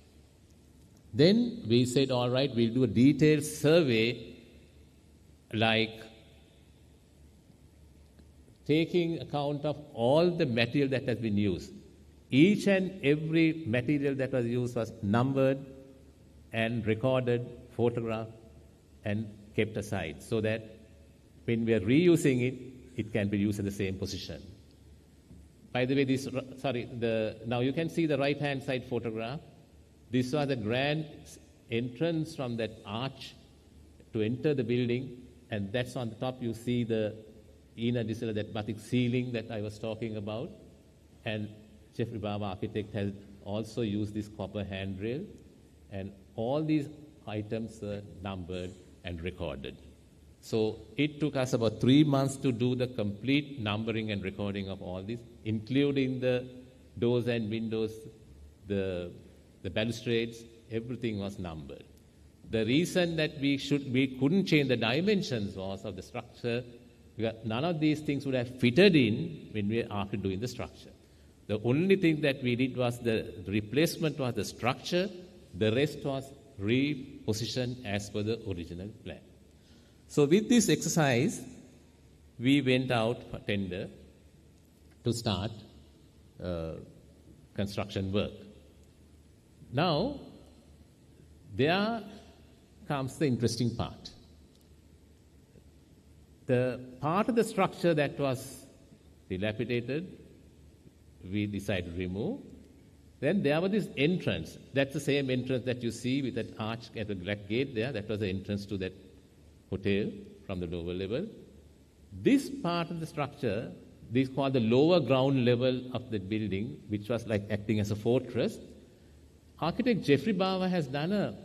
Then we said, all right, we'll do a detailed survey, like taking account of all the material that has been used. Each and every material that was used was numbered and recorded, photographed, and kept aside, so that when we are reusing it, it can be used in the same position. By the way, now you can see the right-hand side photograph. This was the grand entrance from that arch to enter the building, and that's on the top. You see the inner distill, that batik ceiling that I was talking about. And Jeffrey Baba architect has also used this copper handrail, and all these items are numbered and recorded. So it took us about 3 months to do the complete numbering and recording of all this, including the doors and windows, the balustrades, everything was numbered. The reason that we couldn't change the dimensions was of the structure, because none of these things would have fitted in when we were after doing the structure. The only thing that we did was the replacement was the structure, the rest was repositioned as per the original plan. So with this exercise, we went out for tender to start construction work. Now, there comes the interesting part. The part of the structure that was dilapidated, we decided to remove. Then there was this entrance. That's the same entrance that you see with that arch at the black gate there. That was the entrance to that hotel from the lower level. This part of the structure, this is called the lower ground level of the building, which was like acting as a fortress. Architect Jeffrey Bava has done a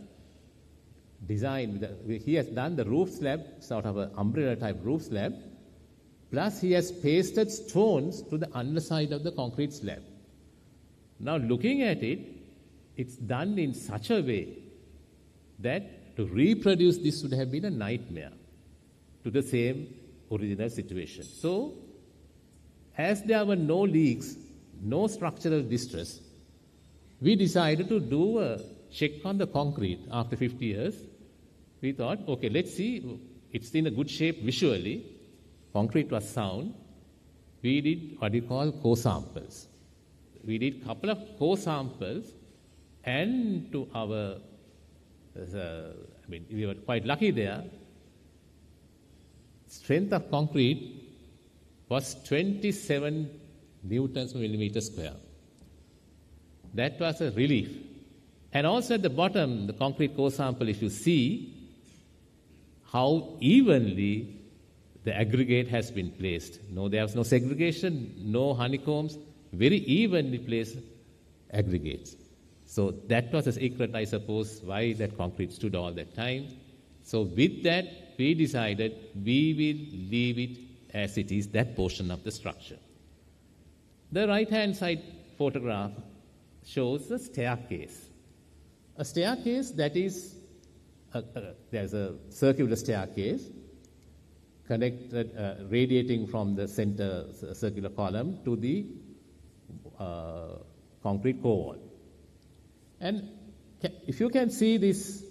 design. He has done the roof slab, sort of an umbrella type roof slab, plus he has pasted stones to the underside of the concrete slab. Now looking at it, it's done in such a way that to reproduce this would have been a nightmare to the same original situation. So, as there were no leaks, no structural distress, we decided to do a check on the concrete after 50 years. We thought, okay, let's see, it's in a good shape visually. Concrete was sound. We did what we call core samples. We did a couple of core samples, and to our, we were quite lucky there. Strength of concrete was 27 newtons per millimeter square. That was a relief. And also at the bottom, the concrete core sample, if you see how evenly the aggregate has been placed. No, there was no segregation, no honeycombs, very evenly placed aggregates. So that was a secret, I suppose, why that concrete stood all that time. So with that, we decided we will leave it as it is, that portion of the structure. The right-hand side photograph shows a staircase. A staircase that is, there's a circular staircase connected, radiating from the center circular column to the concrete core wall. And if you can see these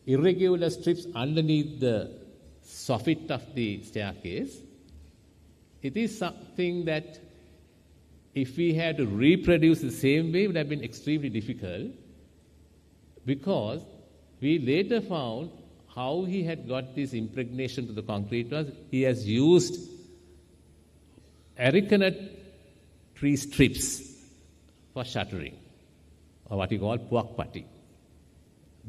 irregular strips underneath the soffit of the staircase, it is something that if we had to reproduce the same way, it would have been extremely difficult, because we later found how he had got this impregnation to the concrete was he has used arecanut tree strips for shuttering, or what you call puak putty.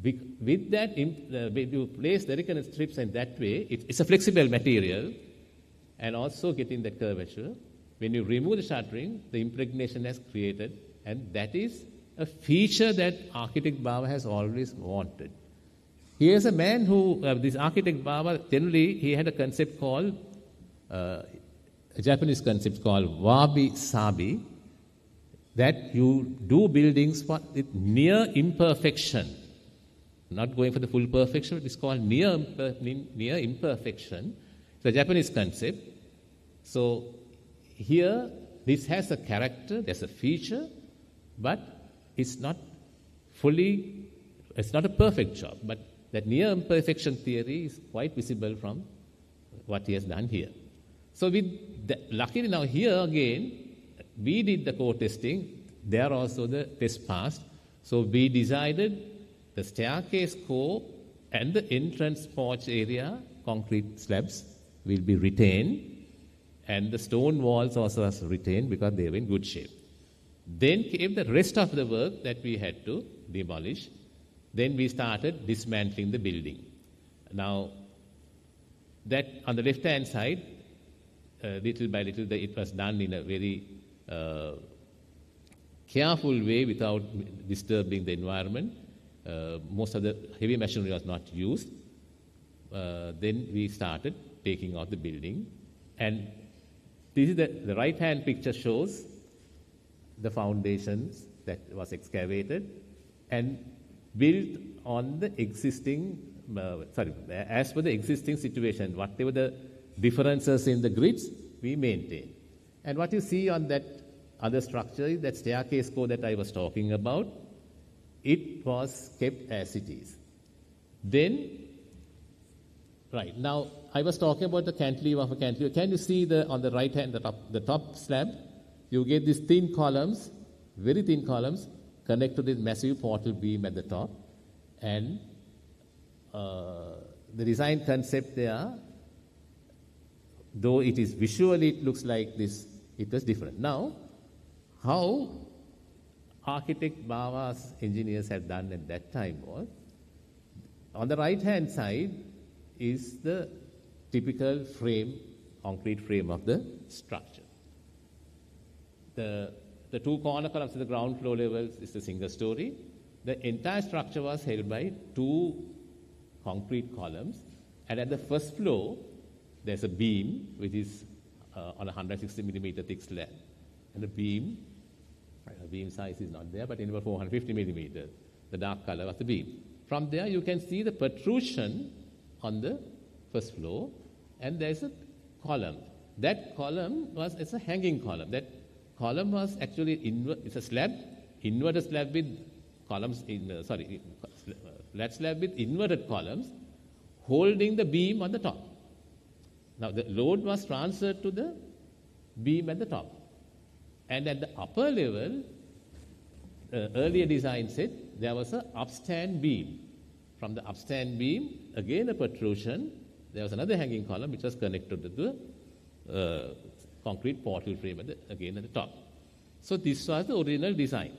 With that, when you place the arecanut strips in that way, it's a flexible material and also getting the curvature. When you remove the shuttering, the impregnation has created, and that is a feature that architect Baba has always wanted. Here's a man who, this architect Baba, generally he had a concept called, a Japanese concept called wabi-sabi, that you do buildings with near imperfection. Not going for the full perfection, but it's called near imperfection. It's a Japanese concept. So here, this has a character, there's a feature, but it's not a perfect job. But that near imperfection theory is quite visible from what he has done here. So luckily now here again, we did the core testing. There also the test passed. So we decided the staircase core and the entrance porch area, concrete slabs, will be retained. And the stone walls also are retained because they were in good shape. Then came the rest of the work that we had to demolish. Then we started dismantling the building. Now, that on the left-hand side, little by little, it was done in a very careful way without disturbing the environment. Most of the heavy machinery was not used. Then we started taking out the building. And this is the right-hand picture shows the foundations that was excavated and built on the existing, as per the existing situation, whatever the differences in the grids, we maintain. And what you see on that other structure is that staircase core that I was talking about. It was kept as it is. Then, right, now I was talking about the cantilever of a cantilever. Can you see on the right hand, the top slab? You get these thin columns, very thin columns, connect to this massive portal beam at the top. And the design concept there, though it is visually, it looks like this, it was different. Now, how architect Baba's engineers had done at that time was, on the right-hand side is the typical frame, concrete frame of the structure. The two corner columns at the ground floor levels is the single story. The entire structure was held by two concrete columns, and at the first floor, there's a beam which is on a 160 millimeter thick slab, and the beam size is not there, but in about 450 millimeters, the dark color of the beam. From there, you can see the protrusion on the first floor, and there's a column. That column it's a hanging column. That column was actually it's a slab, inverted slab with columns flat slab with inverted columns, holding the beam on the top. Now the load was transferred to the beam at the top. And at the upper level, earlier design said there was an upstand beam. From the upstand beam, again a protrusion, there was another hanging column which was connected to the concrete portal frame again at the top. So this was the original design.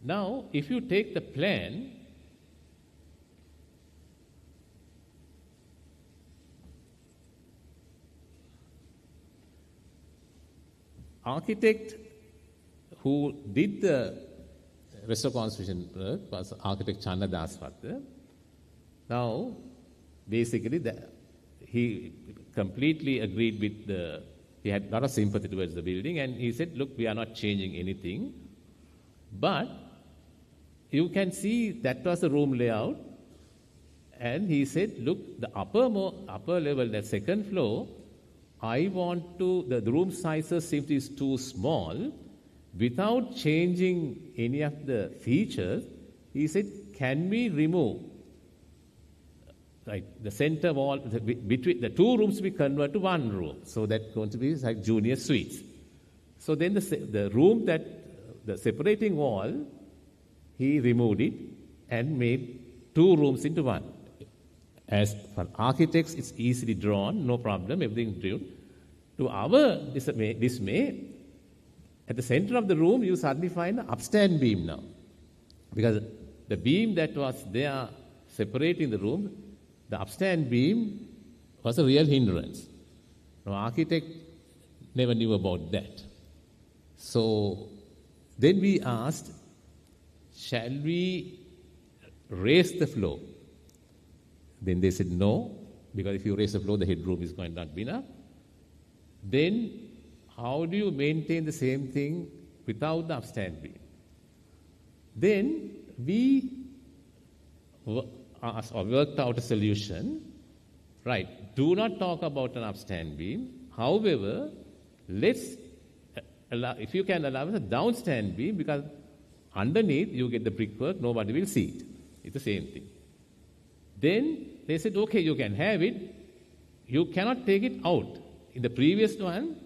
Now, if you take the plan, architect who did the restaurant construction work was architect Channa Daswatta. Now, basically, he completely agreed with he had a lot of sympathy towards the building, and he said, look, we are not changing anything, but you can see that was the room layout, and he said, look, the upper level, the second floor, I want the room sizes seem to be too small. Without changing any of the features, he said, can we remove the center wall, between the two rooms we convert to one room. So that's going to be like junior suites. So then the room the separating wall, he removed it and made two rooms into one. as for architects, it's easily drawn, no problem, everything drawn. To our dismay, at the center of the room, you suddenly find an upstand beam now. Because the beam that was there separating the room, the upstand beam was a real hindrance. No architect never knew about that. So then we asked, shall we raise the floor? Then they said no, because if you raise the floor, the headroom is going to not be enough. Then how do you maintain the same thing without the upstand beam? Then we worked out a solution. Right, do not talk about an upstand beam. However, let's allow, if you can allow a downstand beam, because underneath you get the brickwork, nobody will see it. It's the same thing. Then they said, okay, you can have it. You cannot take it out. In the previous one,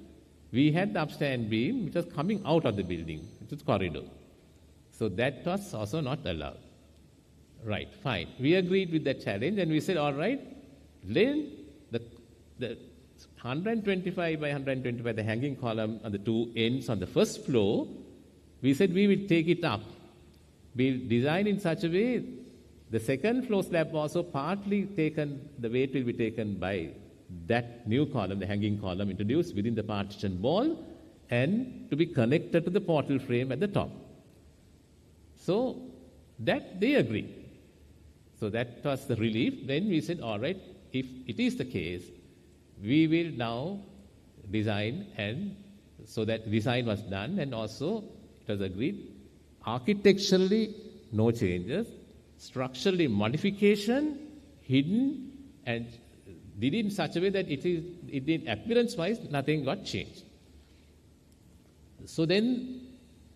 we had the upstand beam which was coming out of the building, which was corridor. So that was also not allowed. Right, fine. We agreed with that challenge and we said, all right, then the 125 by 125, the hanging column on the two ends on the first floor, we said we will take it up. We'll design in such a way, the second floor slab also partly taken, the weight will be taken by that new column, the hanging column introduced within the partition wall and to be connected to the portal frame at the top. So that they agreed. So that was the relief. Then we said, all right, if it is the case, we will now design, and so that design was done and also it was agreed. Architecturally, no changes. Structurally, modification, hidden, and did it in such a way that it in appearance-wise, nothing got changed. So then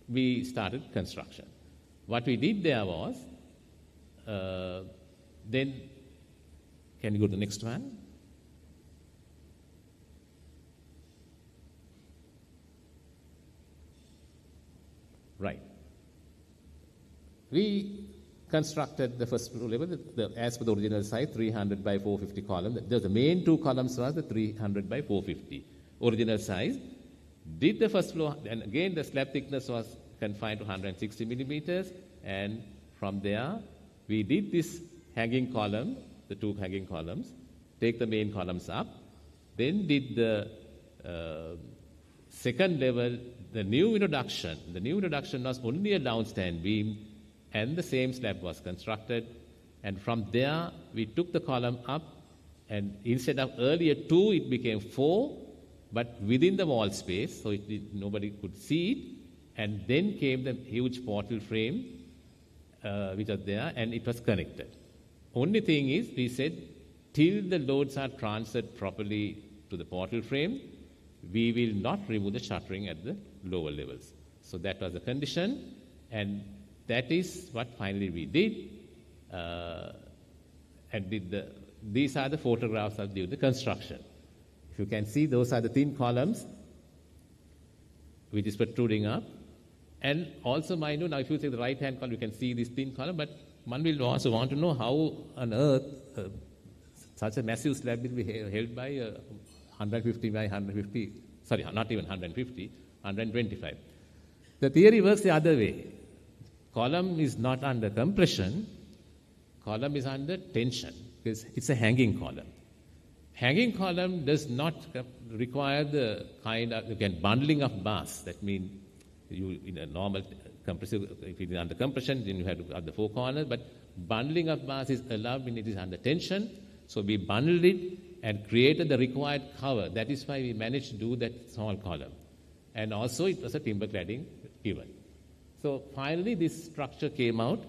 we started construction. What we did there was, then, can you go to the next one? Right. We constructed the first floor level, as per the original size, 300 by 450 column. The main two columns was the 300 by 450 original size. Did the first floor, and again the slab thickness was confined to 160 millimeters, and from there we did this hanging column, the two hanging columns, take the main columns up, then did the second level, the new introduction. The new introduction was only a downstand beam, and the same slab was constructed, and from there we took the column up, and instead of earlier 2, it became 4, but within the wall space, so nobody could see it, and then came the huge portal frame, which was there, and it was connected. Only thing is, we said, till the loads are transferred properly to the portal frame, we will not remove the shuttering at the lower levels. So that was the condition, and that is what finally we did. These are the photographs of the construction. If you can see, those are the thin columns which is protruding up. And also, mind you, now if you take the right-hand column, you can see this thin column, but one will also want to know how on earth such a massive slab will be held by 150 by 150, sorry, not even 150, 125. The theory works the other way. Column is not under compression, column is under tension, because it's a hanging column. Hanging column does not require the kind of, again, bundling of bars. That means you, in a normal compressive, if it is under compression, then you have to have the 4 corners, but bundling of bars is allowed when it is under tension. So we bundled it and created the required cover. That is why we managed to do that small column. And also it was a timber cladding given. So finally this structure came out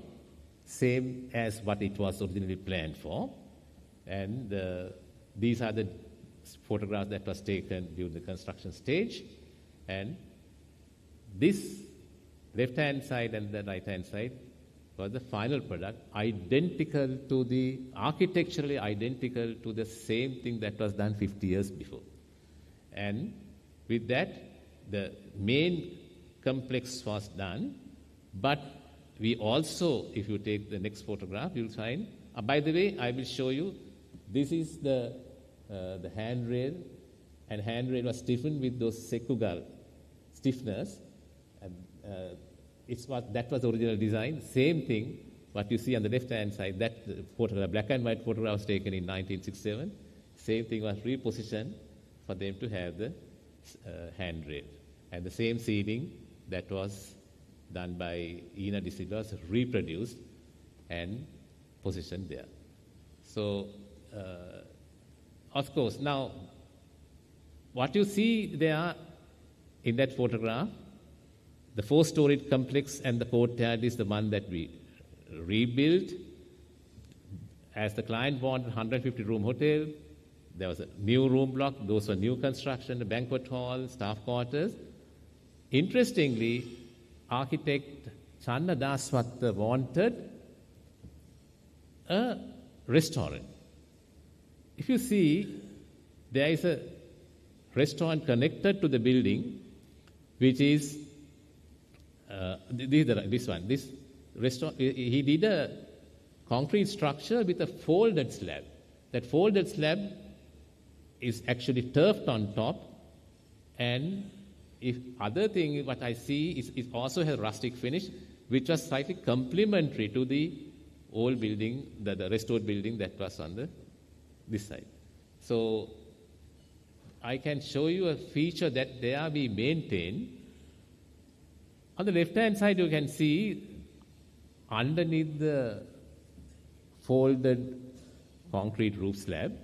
same as what it was originally planned for. And these are the photographs that was taken during the construction stage. And this left-hand side and the right-hand side was the final product, identical to the, architecturally identical to the same thing that was done 50 years before. And with that, the main complex was done, but we also, if you take the next photograph, you'll find, by the way, I will show you This is the handrail, and handrail was stiffened with those Sekugal stiffeners, and that was the original design. Same thing, what you see on the left-hand side, that photograph, black and white photograph was taken in 1967. Same thing was repositioned for them to have the handrail. And the same seating that was done by Ina De Silva was reproduced and positioned there. So, of course, now, what you see there in that photograph, the 4-storied complex and the courtyard is the one that we rebuilt. As the client wanted 150-room hotel, there was a new room block. Those were new construction, a banquet hall, staff quarters. Interestingly, architect Channa Daswatta wanted a restaurant. If you see, there is a restaurant connected to the building, which is this one. This restaurant, he did a concrete structure with a folded slab. That folded slab is actually turfed on top, and if other thing what I see is it also has rustic finish, which was slightly complementary to the old building, the restored building that was on this side. So I can show you a feature that there we maintain. On the left-hand side, you can see underneath the folded concrete roof slab,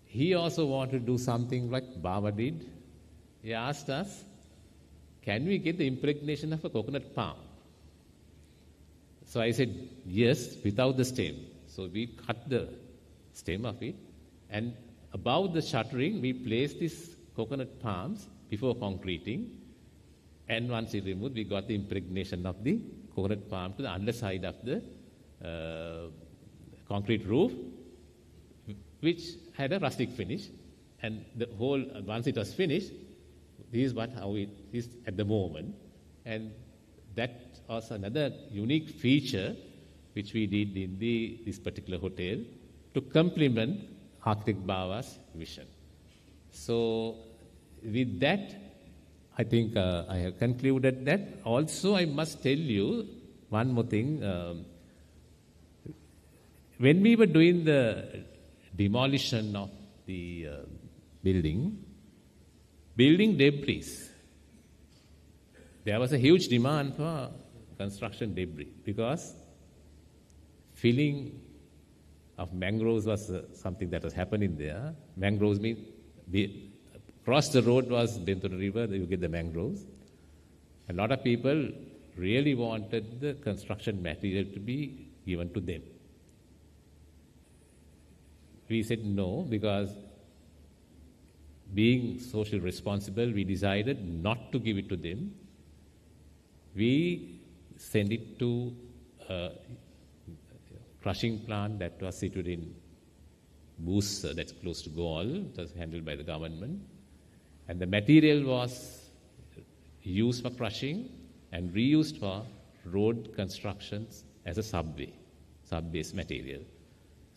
he also wanted to do something like Baba did. He asked us, can we get the impregnation of a coconut palm? So I said, yes, without the stem. So we cut the stem of it, and above the shuttering, we placed these coconut palms before concreting, and once it removed, we got the impregnation of the coconut palm to the underside of the concrete roof, which had a rustic finish, and the whole, once it was finished, this is how it is at the moment, and that was another unique feature which we did in this particular hotel to complement Architect Bawa's vision. So with that, I think I have concluded that. Also, I must tell you one more thing. When we were doing the demolition of the building debris, there was a huge demand for construction debris because filling of mangroves was something that was happening there. Mangroves mean, across the road was Bentura River, you get the mangroves. A lot of people really wanted the construction material to be given to them. We said no, because being socially responsible, we decided not to give it to them. We sent it to a crushing plant that was situated in Boos, that's close to Goal. It was handled by the government. And the material was used for crushing and reused for road constructions as a sub-base material.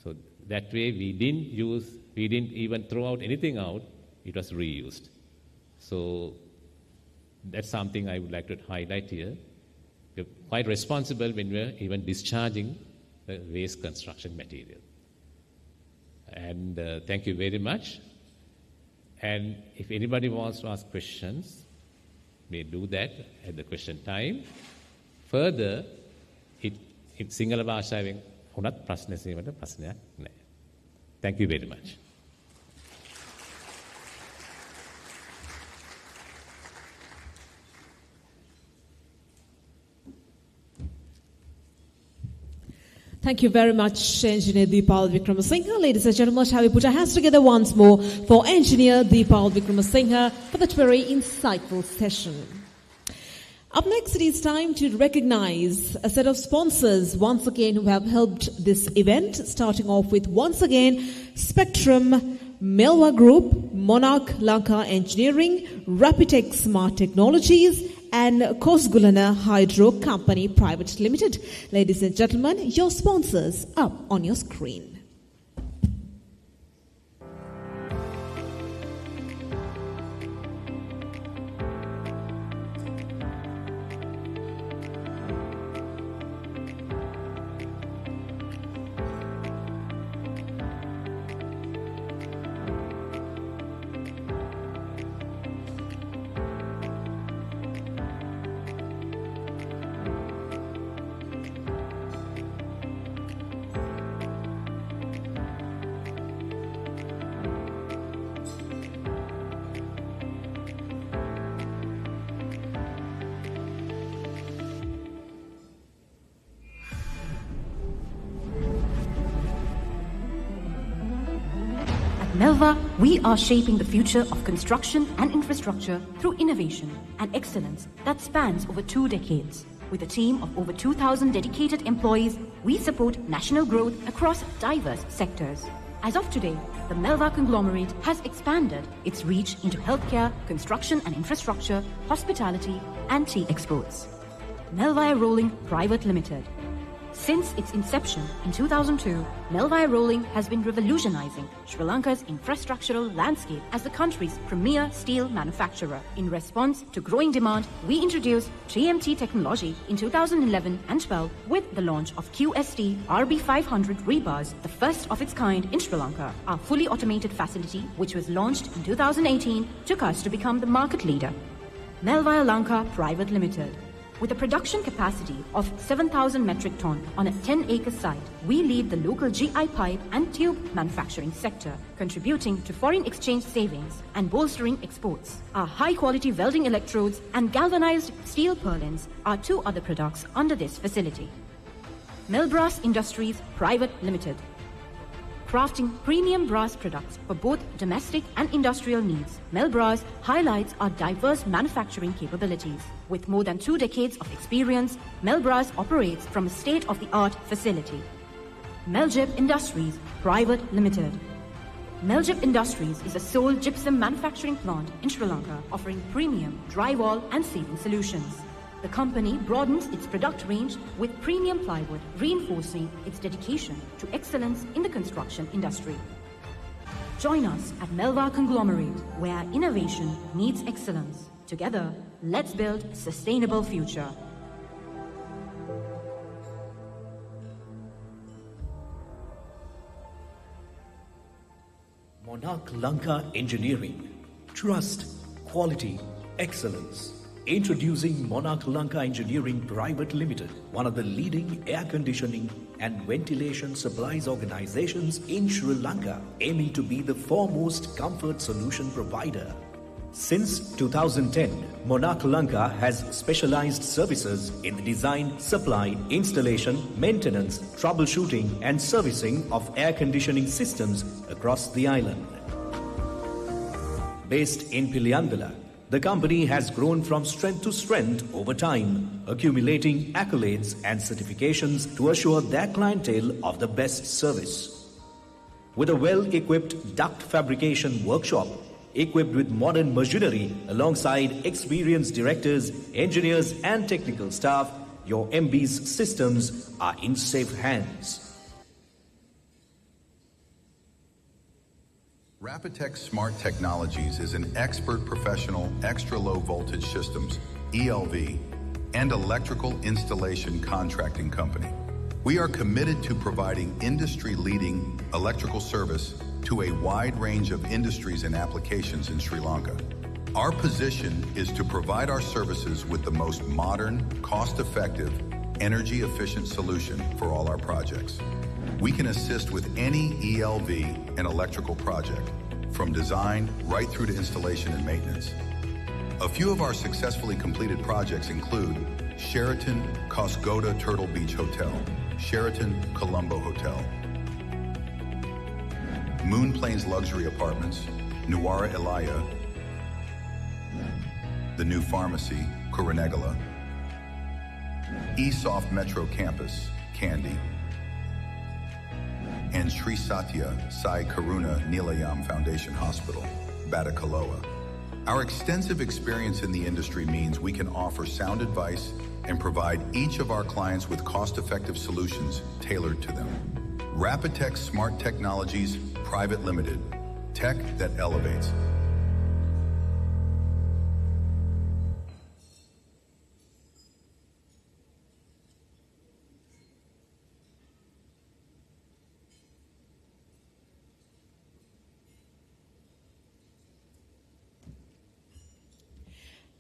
So that way we didn't even throw out anything out, it was reused. So that's something I would like to highlight here. We're quite responsible when we're even discharging the waste construction material. And thank you very much. And if anybody wants to ask questions, may do that at the question time. Further, Sinhala භාෂාවෙන් උනත් ප්‍රශ්න සීමට ප්‍රශ්නයක් නැහැ. Thank you very much. Thank you very much, Engineer Deepal Vikramasinghe. Ladies and gentlemen, shall we put our hands together once more for Engineer Deepal Vikramasinghe for that very insightful session. Up next, it is time to recognize a set of sponsors once again who have helped this event, starting off with once again Spectrum, Melwa Group, Monarch Lanka Engineering, Rapitech Smart Technologies, and Kosgulana Hydro Company Private Limited. Ladies and gentlemen, your sponsors up on your screen. Melva, we are shaping the future of construction and infrastructure through innovation and excellence that spans over 2 decades. With a team of over 2,000 dedicated employees, we support national growth across diverse sectors. As of today, the Melva conglomerate has expanded its reach into healthcare, construction and infrastructure, hospitality, and tea exports. Melva Rolling Private Limited. Since its inception in 2002, Melva Rolling has been revolutionizing Sri Lanka's infrastructural landscape as the country's premier steel manufacturer. In response to growing demand, we introduced TMT technology in 2011 and 12 with the launch of QST RB500 rebars, the first of its kind in Sri Lanka. Our fully automated facility, which was launched in 2018, took us to become the market leader. Melva Lanka Private Limited. With a production capacity of 7,000 metric ton on a 10-acre site, we lead the local GI pipe and tube manufacturing sector, contributing to foreign exchange savings and bolstering exports. Our high-quality welding electrodes and galvanized steel purlins are 2 other products under this facility. Melbrass Industries Private Limited. Crafting premium brass products for both domestic and industrial needs, Melbrass highlights our diverse manufacturing capabilities. With more than 2 decades of experience, Melbrass operates from a state-of-the-art facility. Meljib Industries Private Limited. Meljib Industries is a sole gypsum manufacturing plant in Sri Lanka, offering premium drywall and ceiling solutions. The company broadens its product range with premium plywood, reinforcing its dedication to excellence in the construction industry. Join us at Melva Conglomerate, where innovation meets excellence. Together, let's build a sustainable future. Monarch Lanka Engineering. Trust, quality, excellence. Introducing Monarch Lanka Engineering Private Limited, one of the leading air conditioning and ventilation supplies organizations in Sri Lanka, aiming to be the foremost comfort solution provider. Since 2010, Monarch Lanka has specialized services in the design, supply, installation, maintenance, troubleshooting and servicing of air conditioning systems across the island. Based in Piliandala, the company has grown from strength to strength over time, accumulating accolades and certifications to assure their clientele of the best service. With a well-equipped duct fabrication workshop, equipped with modern machinery alongside experienced directors, engineers and technical staff, your MB's systems are in safe hands. Rapitech Smart Technologies is an expert professional extra-low voltage systems, ELV, and electrical installation contracting company. We are committed to providing industry-leading electrical service to a wide range of industries and applications in Sri Lanka. Our position is to provide our services with the most modern, cost-effective, energy-efficient solution for all our projects. We can assist with any ELV and electrical project, from design right through to installation and maintenance. A few of our successfully completed projects include Sheraton Kosgoda Turtle Beach Hotel, Sheraton Colombo Hotel, Moon Plains Luxury Apartments, Nuwara Elia, the new pharmacy, Kuranegala, eSoft Metro Campus, Kandy, and Sri Satya Sai Karuna Nilayam Foundation Hospital, Batticaloa. Our extensive experience in the industry means we can offer sound advice and provide each of our clients with cost-effective solutions tailored to them. Rapidtech Smart Technologies Private Limited. Tech that elevates.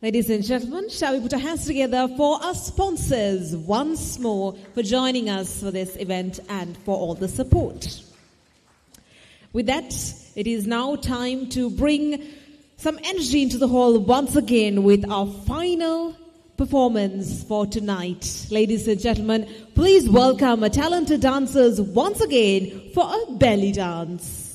Ladies and gentlemen, shall we put our hands together for our sponsors once more for joining us for this event and for all the support. With that, it is now time to bring some energy into the hall once again with our final performance for tonight. Ladies and gentlemen, please welcome our talented dancers once again for a belly dance.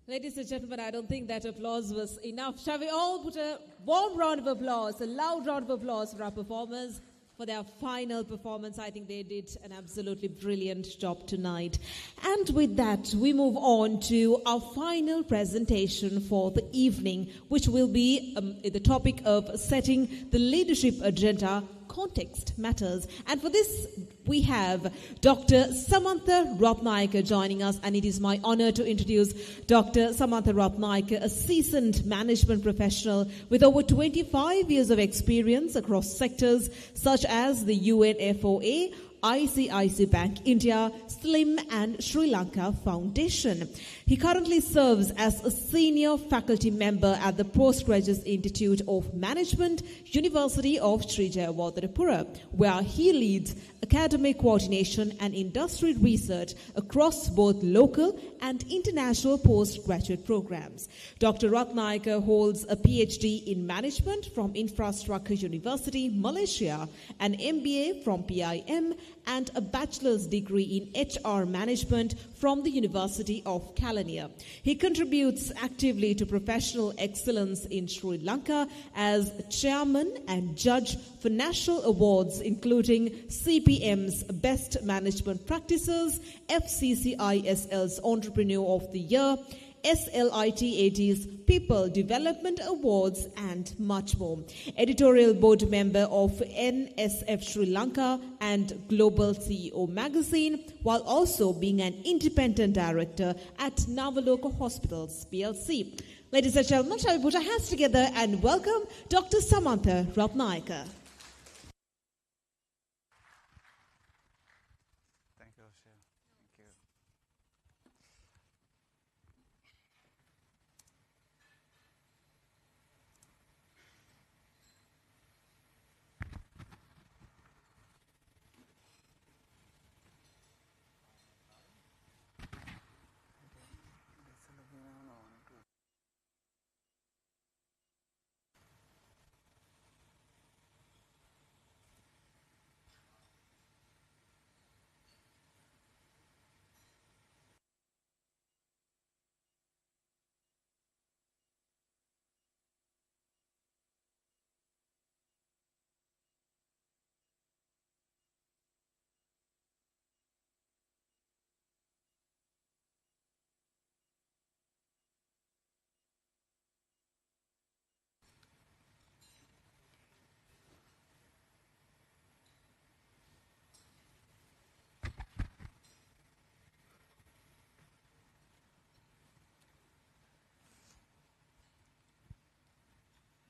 Ladies and gentlemen, I don't think that applause was enough. Shall we all put a warm round of applause, a loud round of applause for our performers for their final performance? I think they did an absolutely brilliant job tonight. And with that, we move on to our final presentation for the evening, which will be the topic of setting the leadership agenda. Context matters. And for this, we have Dr. Samantha Ratnayake joining us, and it is my honor to introduce Dr. Samantha Ratnayake, a seasoned management professional with over 25 years of experience across sectors such as the UNFOA, ICICI Bank India, SLIM and Sri Lanka Foundation. He currently serves as a senior faculty member at the Postgraduate Institute of Management, University of Sri Jayewardenepura, where he leads academic coordination and industry research across both local and international postgraduate programs. Dr. Ratnayake holds a PhD in management from Infrastructure University, Malaysia, an MBA from PIM, and a bachelor's degree in HR management from the University of Kelaniya. He contributes actively to professional excellence in Sri Lanka as chairman and judge for national awards including CPM's Best Management Practices, FCCISL's Entrepreneur of the Year, SLITAT's People Development Awards, and much more. Editorial board member of NSF Sri Lanka and Global CEO magazine, while also being an independent director at Navaloka Hospitals PLC. Ladies and gentlemen, shall we put our hands together and welcome Dr. Samantha Ratnayake.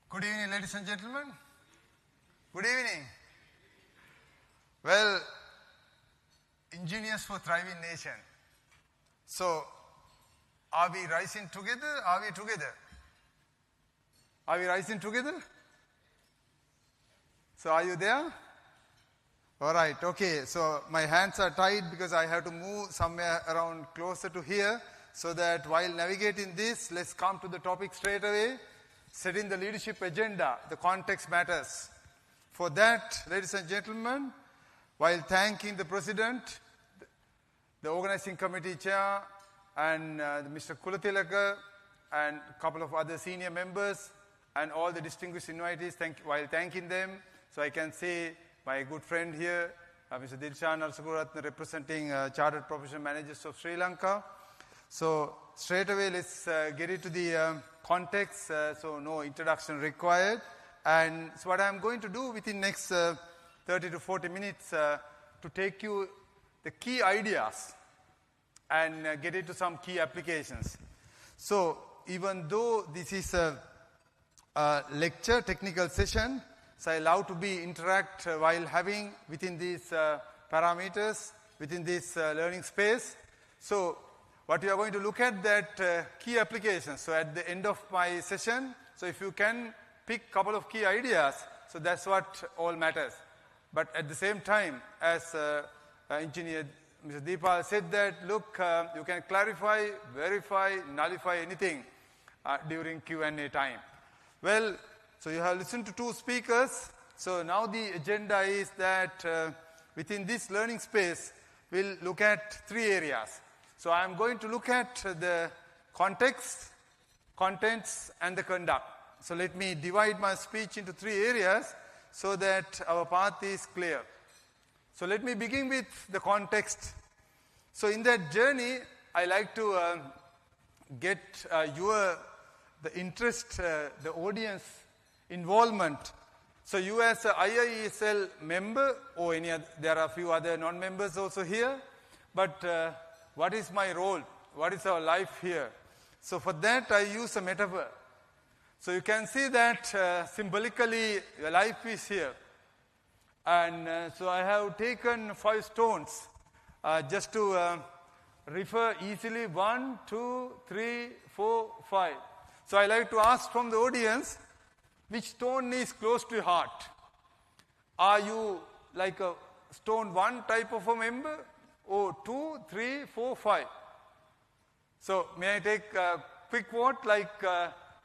Good evening, ladies and gentlemen. Good evening. Well, engineers for thriving nation. So, are we rising together? Are we together? Are we rising together? So, are you there? All right, okay. So, my hands are tied because I have to move somewhere around closer to here so that while navigating this, let's come to the topic straight away. Setting the leadership agenda, the context matters. For that, ladies and gentlemen, while thanking the President, the Organizing Committee Chair, and Mr. Kulatilaka, and a couple of other senior members, and all the distinguished invitees, while thanking them, so I can say my good friend here, Mr. Dilshan Narsakuratna, representing Chartered Professional Managers of Sri Lanka. So straight away, let's get into the context, so no introduction required. And so what I'm going to do within next 30 to 40 minutes to take you the key ideas and get into some key applications. So even though this is a lecture, technical session, so I love to interact while having within these parameters, within this learning space. So what we are going to look at that key applications. So at the end of my session, so if you can pick a couple of key ideas, so that's what all matters. But at the same time, as engineer Mr. Deepal said that, look, you can clarify, verify, nullify anything during Q&A time. Well, so you have listened to two speakers. So now the agenda is that within this learning space, we'll look at three areas. So I'm going to look at the context, contents, and the conduct. So let me divide my speech into 3 areas so that our path is clear. So let me begin with the context. So in that journey, I like to get the interest, the audience involvement. So you as a IIESL member or there are a few other non-members also here. But what is my role? What is our life here? So for that I use a metaphor. So you can see that symbolically your life is here. And so I have taken 5 stones just to refer easily 1, 2, 3, 4, 5. So I like to ask from the audience, which stone is close to your heart? Are you like a stone 1 type of a member? Or 2, 3, 4, 5? So may I take a quick vote like,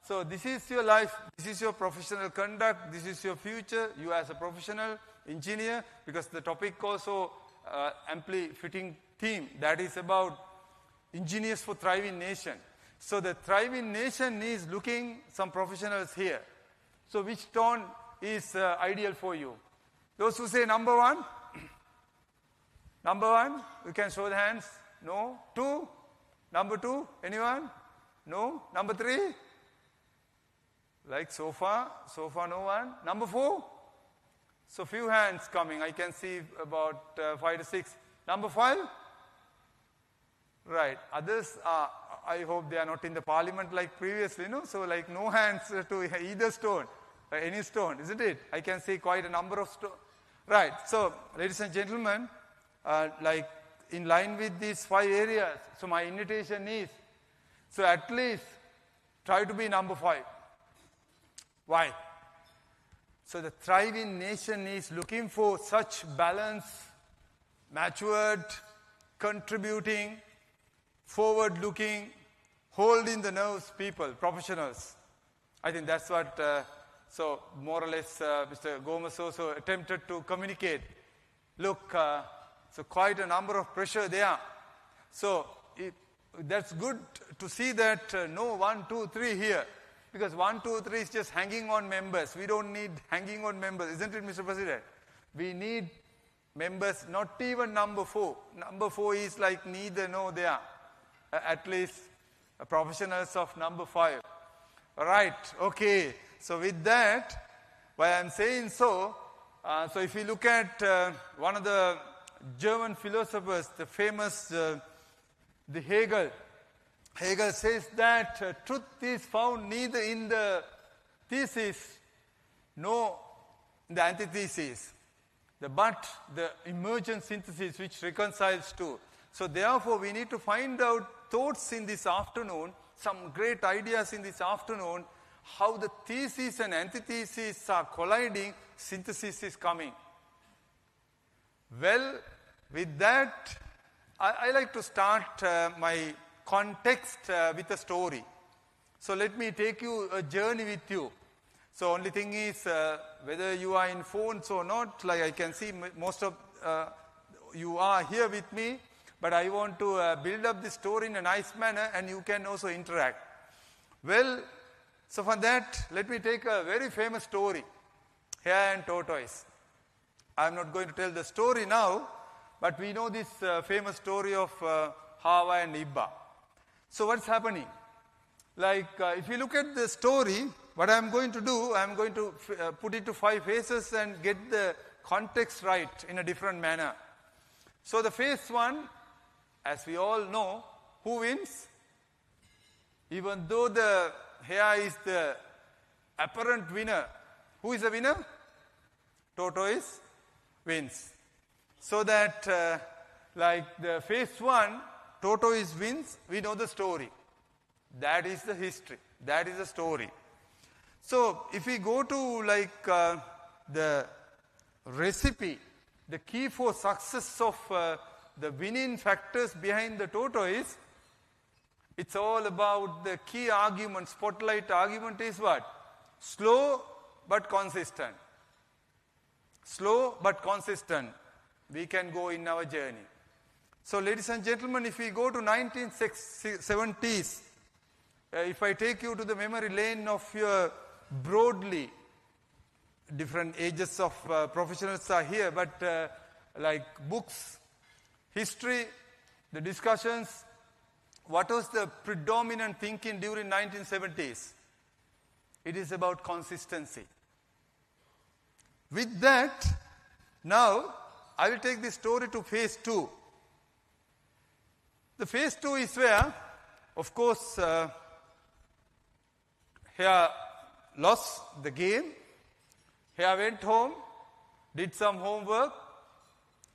so this is your life, this is your professional conduct, this is your future, you as a professional engineer, because the topic also amply fitting theme, that is about engineers for thriving nation. So the thriving nation is looking some professionals here. So which stone is ideal for you? Those who say number 1? Number 1? You can show the hands. No? 2? Number 2? Anyone? No? Number 3? Like so far no one. Number 4? So few hands coming. I can see about 5 to 6. Number 5? Right. Others are, I hope they are not in the parliament like previously, no? So like no hands to either stone, any stone, isn't it? I can see quite a number of stones. Right. So ladies and gentlemen, like in line with these 5 areas, so my invitation is, so at least try to be number 5. Why? So the thriving nation is looking for such balanced, matured, contributing, forward-looking, holding the nerves people, professionals. I think that's what, so more or less Mr. Gomez also attempted to communicate. Look, so quite a number of pressure there. So that's good to see that no 1, 2, 3 here. Because 1, 2, 3 is just hanging on members. We don't need hanging on members, isn't it, Mr. President? We need members, not even number 4. Number 4 is like neither, no, there. At least professionals of number 5. Right, okay. So with that, why I'm saying so, so if you look at one of the German philosophers, the famous the Hegel says that truth is found neither in the thesis nor in the antithesis, but the emergent synthesis which reconciles two. So therefore we need to find out thoughts in this afternoon, some great ideas in this afternoon, how the thesis and antithesis are colliding, synthesis is coming. Well, with that, I like to start my context with a story. So let me take you a journey with you. So only thing is whether you are in phones or not, like I can see most of you are here with me, but I want to build up this story in a nice manner and you can also interact. Well, so for that, let me take a very famous story, Hare and Tortoise. I'm not going to tell the story now, but we know this famous story of Hava and Ibba. So what's happening? Like if you look at the story, what I'm going to do, I'm going to put it to 5 phases and get the context right in a different manner. So the phase 1, as we all know, who wins? Even though the hare is the apparent winner, who is the winner? Tortoise wins. So that like the phase 1, Tortoise wins, we know the story. That is the history. That is the story. So if we go to like the recipe, the key for success of the winning factors behind the tortoise, it's all about the key argument, spotlight argument is what? Slow but consistent. Slow but consistent. We can go in our journey. So ladies and gentlemen, if we go to 1970s, if I take you to the memory lane of your broadly, different ages of professionals are here, but like books, history, the discussions, what was the predominant thinking during 1970s? It is about consistency. With that, now I will take this story to phase 2. The phase 2 is where, of course, here lost the game. Here went home, did some homework,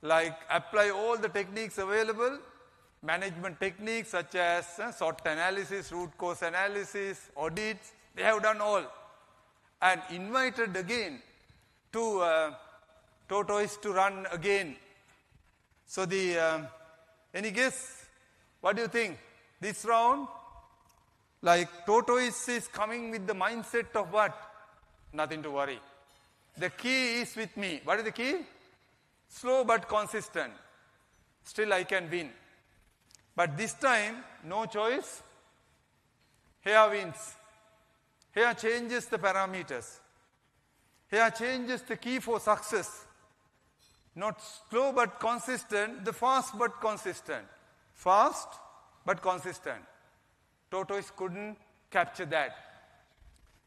like apply all the techniques available, management techniques such as SWOT analysis, root cause analysis, audits. They have done all. And invited again to Tortoise to run again. So any guess? What do you think? This round, like Tortoise is coming with the mindset of what? Nothing to worry. The key is with me. What is the key? Slow but consistent. Still I can win. But this time, no choice. Here wins. Here changes the parameters. Here changes the key for success. Not slow but consistent, the fast but consistent. Fast but consistent. Tortoise couldn't capture that.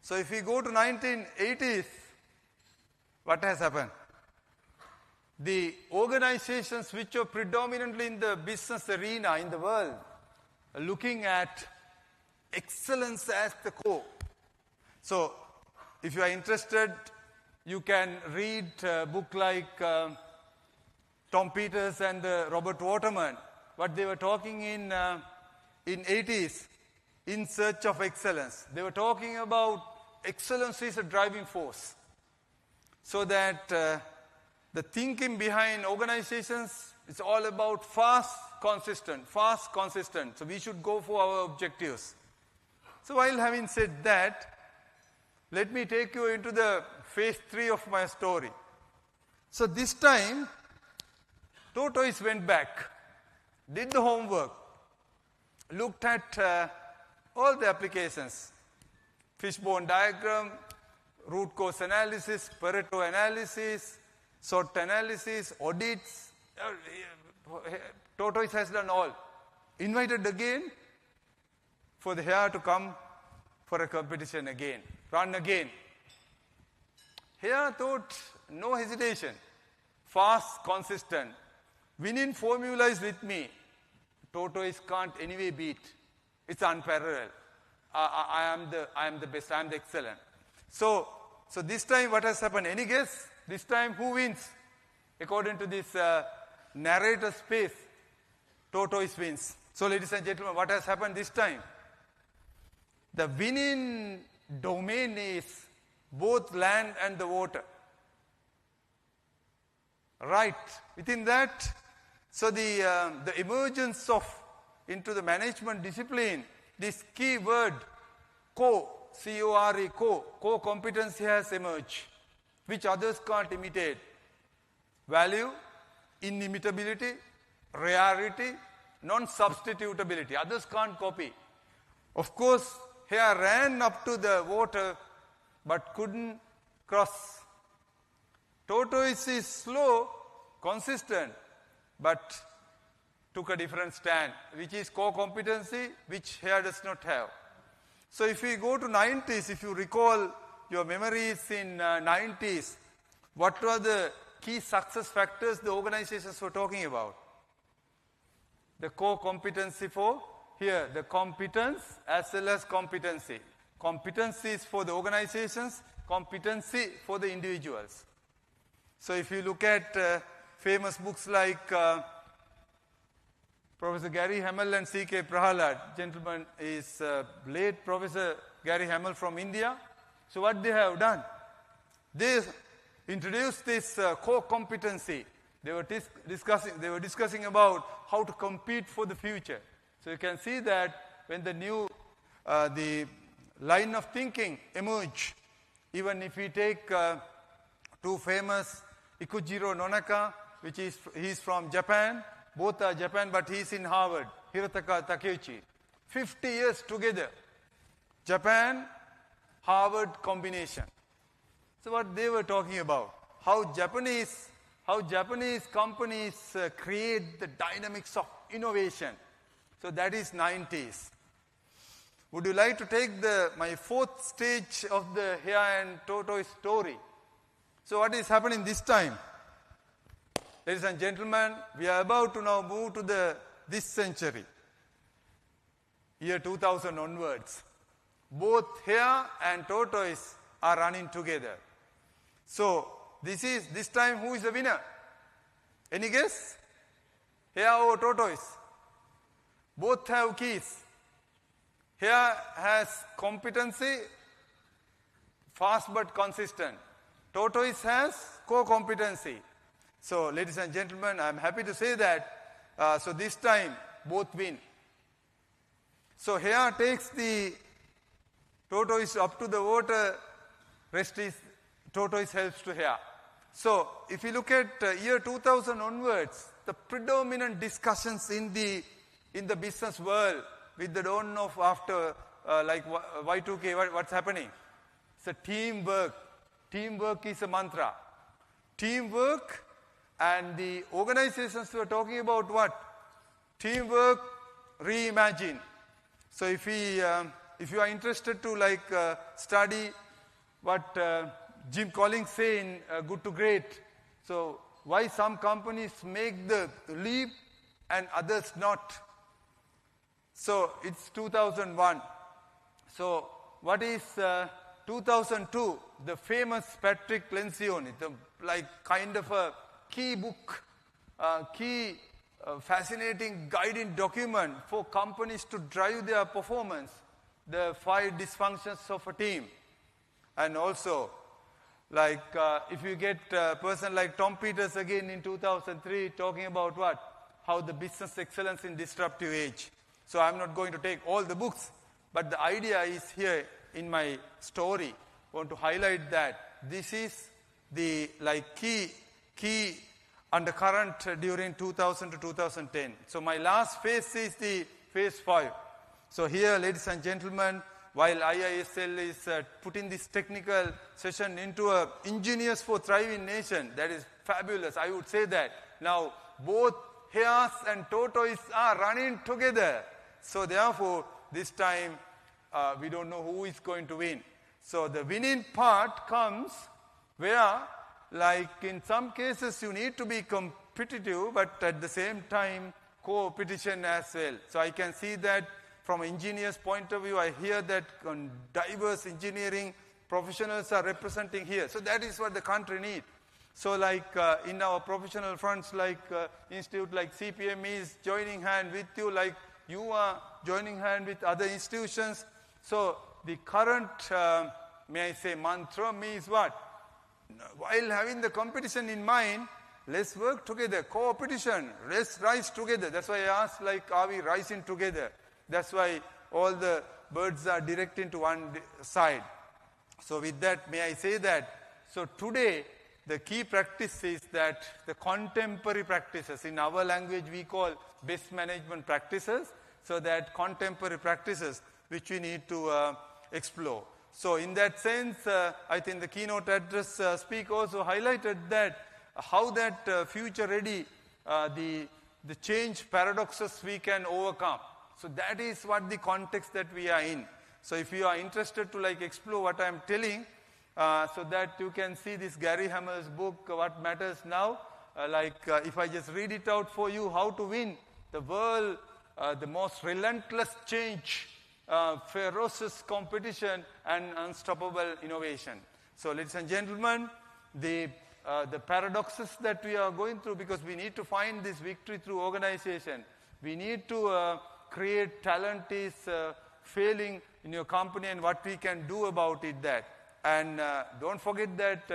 So if we go to 1980s, what has happened? The organizations which are predominantly in the business arena in the world are looking at excellence as the core. So if you are interested, you can read a book like Tom Peters and Robert Waterman, what they were talking in 80s, in search of excellence. They were talking about excellence is a driving force. So that the thinking behind organizations is all about fast, consistent. So we should go for our objectives. So while having said that, let me take you into the phase 3 of my story. So this time, Tortoise went back, did the homework, looked at all the applications, fishbone diagram, root cause analysis, Pareto analysis, SWOT analysis, audits. Tortoise has done all. Invited again for the hare to come for a competition again, run again. Hare thought, no hesitation, fast, consistent. Winning formula is with me. Tortoise can't anyway beat. It's unparalleled. I am the best, I am the excellent. So this time what has happened? Any guess? This time who wins? According to this narrator space, Tortoise wins. So ladies and gentlemen, what has happened this time? The winning domain is both land and the water. Right. Within that, so the emergence of into the management discipline, this key word, C-O-R-E, core competency has emerged, which others can't imitate. Value, inimitability, rarity, non-substitutability. Others can't copy. Of course, hare ran up to the water but couldn't cross. Tortoise is slow, consistent, but took a different stand, which is core competency, which hare does not have. So if we go to 90s, if you recall your memories in 90s, what were the key success factors the organizations were talking about? The core competency for here, the competence as well as competency. Competency is for the organizations, competency for the individuals. So if you look at famous books like Professor Gary Hamel and C.K. Prahalad, gentleman is late Professor Gary Hamel from India. So what they have done? They introduced this core competency. They were discussing about how to compete for the future. So you can see that when the new the line of thinking emerged, even if we take two famous, Ikujiro Nonaka, he's from Japan. Both are Japan, but he's in Harvard. Hirotaka Takeuchi. 50 years together. Japan-Harvard combination. So what they were talking about, how Japanese companies create the dynamics of innovation. So that is 90s. Would you like to take my fourth stage of the hair and tortoise story? So what is happening this time? Ladies and gentlemen, we are about to now move to this century, year 2000 onwards. Both hare and tortoise are running together. So this time who is the winner? Any guess? Hare or tortoise? Both have keys. Hare has competency, fast but consistent. Tortoise has co-competency. So, ladies and gentlemen, I am happy to say that, so this time, both win. So, hare takes the tortoise up to the water, rest is tortoise helps to hare. So, if you look at year 2000 onwards, the predominant discussions in the business world with the dawn of after like Y2K, what's happening? It's a teamwork. Teamwork is a mantra. Teamwork, and the organizations were talking about what? Teamwork, reimagine. So if you are interested to study what Jim Collins say in Good to Great, so why some companies make the leap and others not. So it's 2001. So what is 2002? The famous Patrick Lencioni, kind of a key book, fascinating guiding document for companies to drive their performance, the 5 dysfunctions of a team. And also, if you get a person like Tom Peters again in 2003 talking about what? How the business excellence in disruptive age. So I'm not going to take all the books, but the idea is here in my story. I want to highlight that this is the key undercurrent during 2000 to 2010. So my last phase is the phase 5. So here, ladies and gentlemen, while IIESL is putting this technical session into a Engineers for Thriving Nation, that is fabulous. I would say that. Now, both hares and tortoise are running together. So therefore, this time, we don't know who is going to win. So the winning part comes where, in some cases, you need to be competitive, but at the same time, co-opetition as well. So I can see that from an engineer's point of view, I hear that diverse engineering professionals are representing here. So that is what the country needs. So in our professional fronts, institute like CPM is joining hand with you, like you are joining hand with other institutions. So the current, may I say, mantra is what? While having the competition in mind, let's work together, co-opetition, let's rise together. That's why I asked, are we rising together? That's why all the birds are directing to one side. So with that, may I say that, so today, the key practice is that the contemporary practices, in our language we call best management practices, so that contemporary practices which we need to explore. So in that sense, I think the keynote address speaker also highlighted that how that future ready, the change paradoxes we can overcome. So that is what the context that we are in. So if you are interested to explore what I am telling, so that you can see this Gary Hammer's book, What Matters Now, if I just read it out for you, how to win the world, the most relentless change, ferocious competition and unstoppable innovation. So ladies and gentlemen, the paradoxes that we are going through, because we need to find this victory through organization. We need to create talent is failing in your company and what we can do about it that. And don't forget that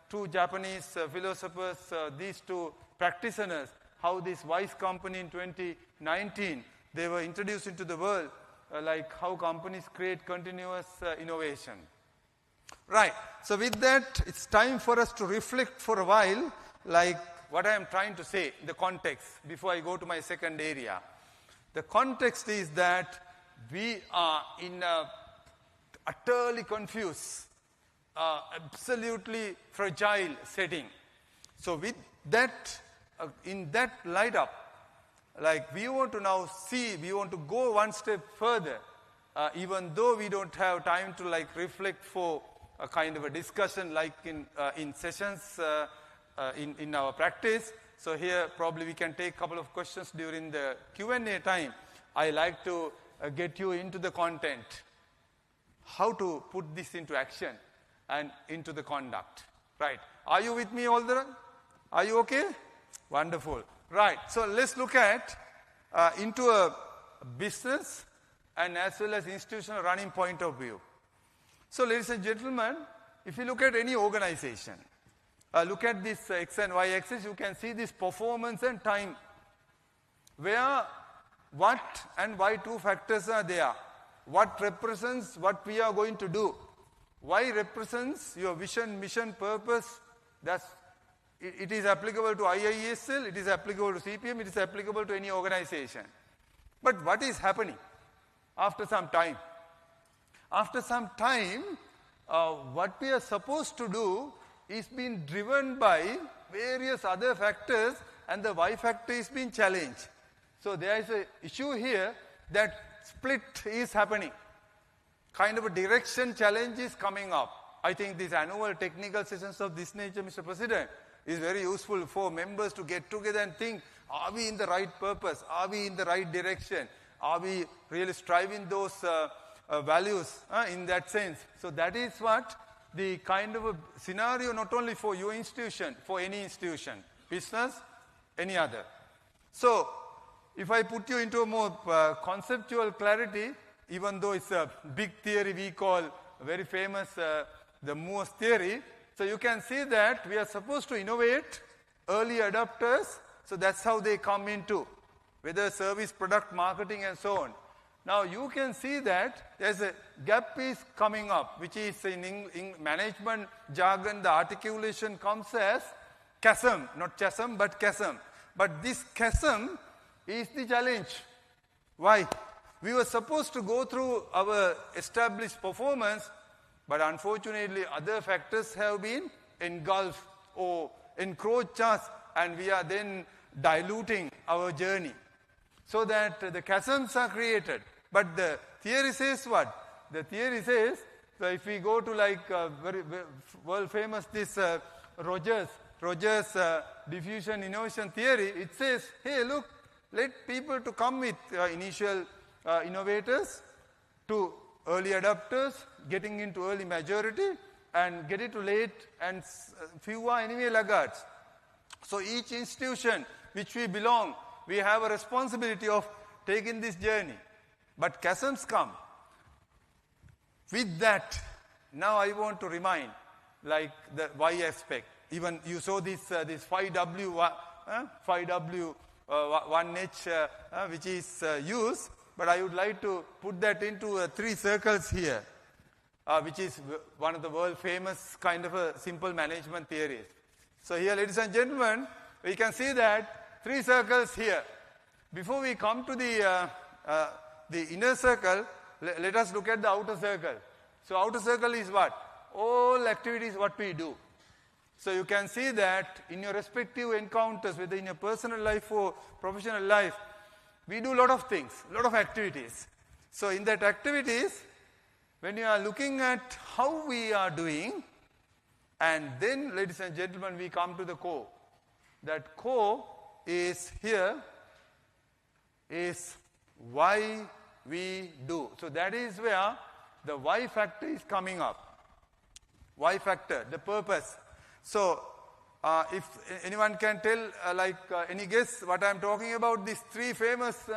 2 Japanese philosophers, these 2 practitioners, how this wise company in 2019, they were introduced into the world, how companies create continuous innovation. Right. So with that, it's time for us to reflect for a while, what I am trying to say, the context, before I go to my second area. The context is that we are in a utterly confused, absolutely fragile setting. So with that, in that light up, like we want to now see, we want to go one step further, even though we don't have time to like reflect for a kind of a discussion like in sessions in our practice. So here probably we can take a couple of questions during the Q&A time. I like to get you into the content, how to put this into action and into the conduct. Right? Are you with me all the time? Are you okay? Wonderful. Right. So let's look at into a business and as well as institutional running point of view. So ladies and gentlemen, if you look at any organization, look at this X and Y axis, you can see this performance and time, where what and why two factors are there. What represents what we are going to do. Y represents your vision, mission, purpose. It is applicable to IIESL, it is applicable to CPM, it is applicable to any organization. But what is happening after some time? After some time, what we are supposed to do is being driven by various other factors, and the Y factor is being challenged. So there is an issue here that split is happening. Kind of a direction challenge is coming up. I think these annual technical sessions of this nature, Mr. President, is very useful for members to get together and think, are we in the right purpose? Are we in the right direction? Are we really striving those values in that sense? So that is what the kind of a scenario not only for your institution, for any institution, business, any other. So if I put you into a more conceptual clarity, even though it's a big theory we call very famous the Moore's theory, so you can see that we are supposed to innovate early adopters, so that's how they come into, whether service, product, marketing and so on. Now you can see that there's a gap is coming up, which is in management jargon, the articulation comes as chasm, not chasm but chasm. But this chasm is the challenge. Why? We were supposed to go through our established performance, but unfortunately other factors have been engulfed or encroached us, and we are then diluting our journey. So that the chasms are created. But the theory says what? The theory says, so if we go to like very world famous this Rogers diffusion innovation theory, it says, hey look, let people to come with initial innovators to early adopters, getting into early majority, and get it to late, and few are anyway laggards. So each institution which we belong, we have a responsibility of taking this journey. But chasms come. With that, now I want to remind, like the Y aspect. Even you saw this 5W, 1H, which is used, but I would like to put that into 3 circles here, which is one of the world famous kind of a simple management theories. So here, ladies and gentlemen, we can see that 3 circles here. Before we come to the inner circle, let us look at the outer circle. So outer circle is what? All activities what we do. So you can see that in your respective encounters, whether in your personal life or professional life, we do a lot of things, a lot of activities. So in that activities, when you are looking at how we are doing, and then, ladies and gentlemen, we come to the core. That core is here, is why we do. So that is where the Y factor is coming up. Y factor, the purpose. So if anyone can tell, any guess what I am talking about, these 3 famous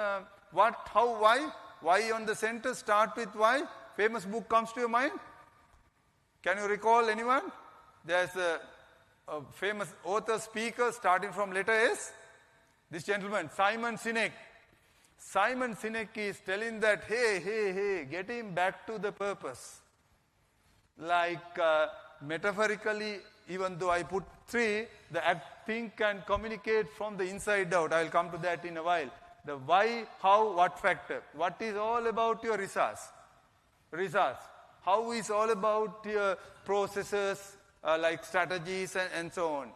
what, how, why? Why on the center, start with why. Famous book comes to your mind? Can you recall anyone? There's a famous author, speaker, starting from letter S. This gentleman, Simon Sinek. Simon Sinek is telling that, hey, get him back to the purpose. Like metaphorically, even though I put 3, the think and communicate from the inside out. I'll come to that in a while. The why, how, what factor. What is all about your resource. How is all about processes, like strategies and so on.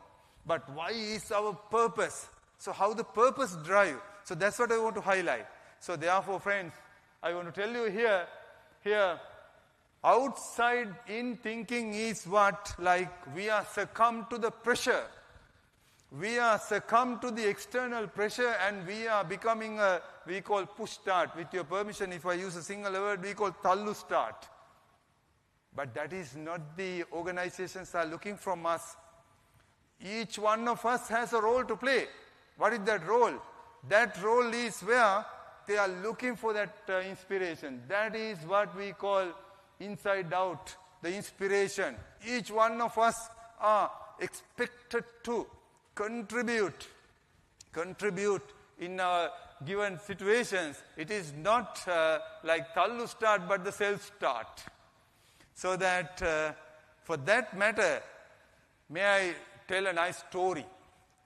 But why is our purpose? So how the purpose drive? So that's what I want to highlight. So therefore, friends, I want to tell you here, outside in thinking is what, like we are succumb to the pressure. We are succumb to the external pressure and we are becoming we call push start. With your permission, if I use a single word, we call tallu start. But that is not the organizations are looking from us. Each one of us has a role to play. What is that role? That role is where they are looking for that inspiration. That is what we call inside out, the inspiration. Each one of us are expected to contribute in our given situations. It is not like tallu start, but the self start. So that, for that matter, may I tell a nice story.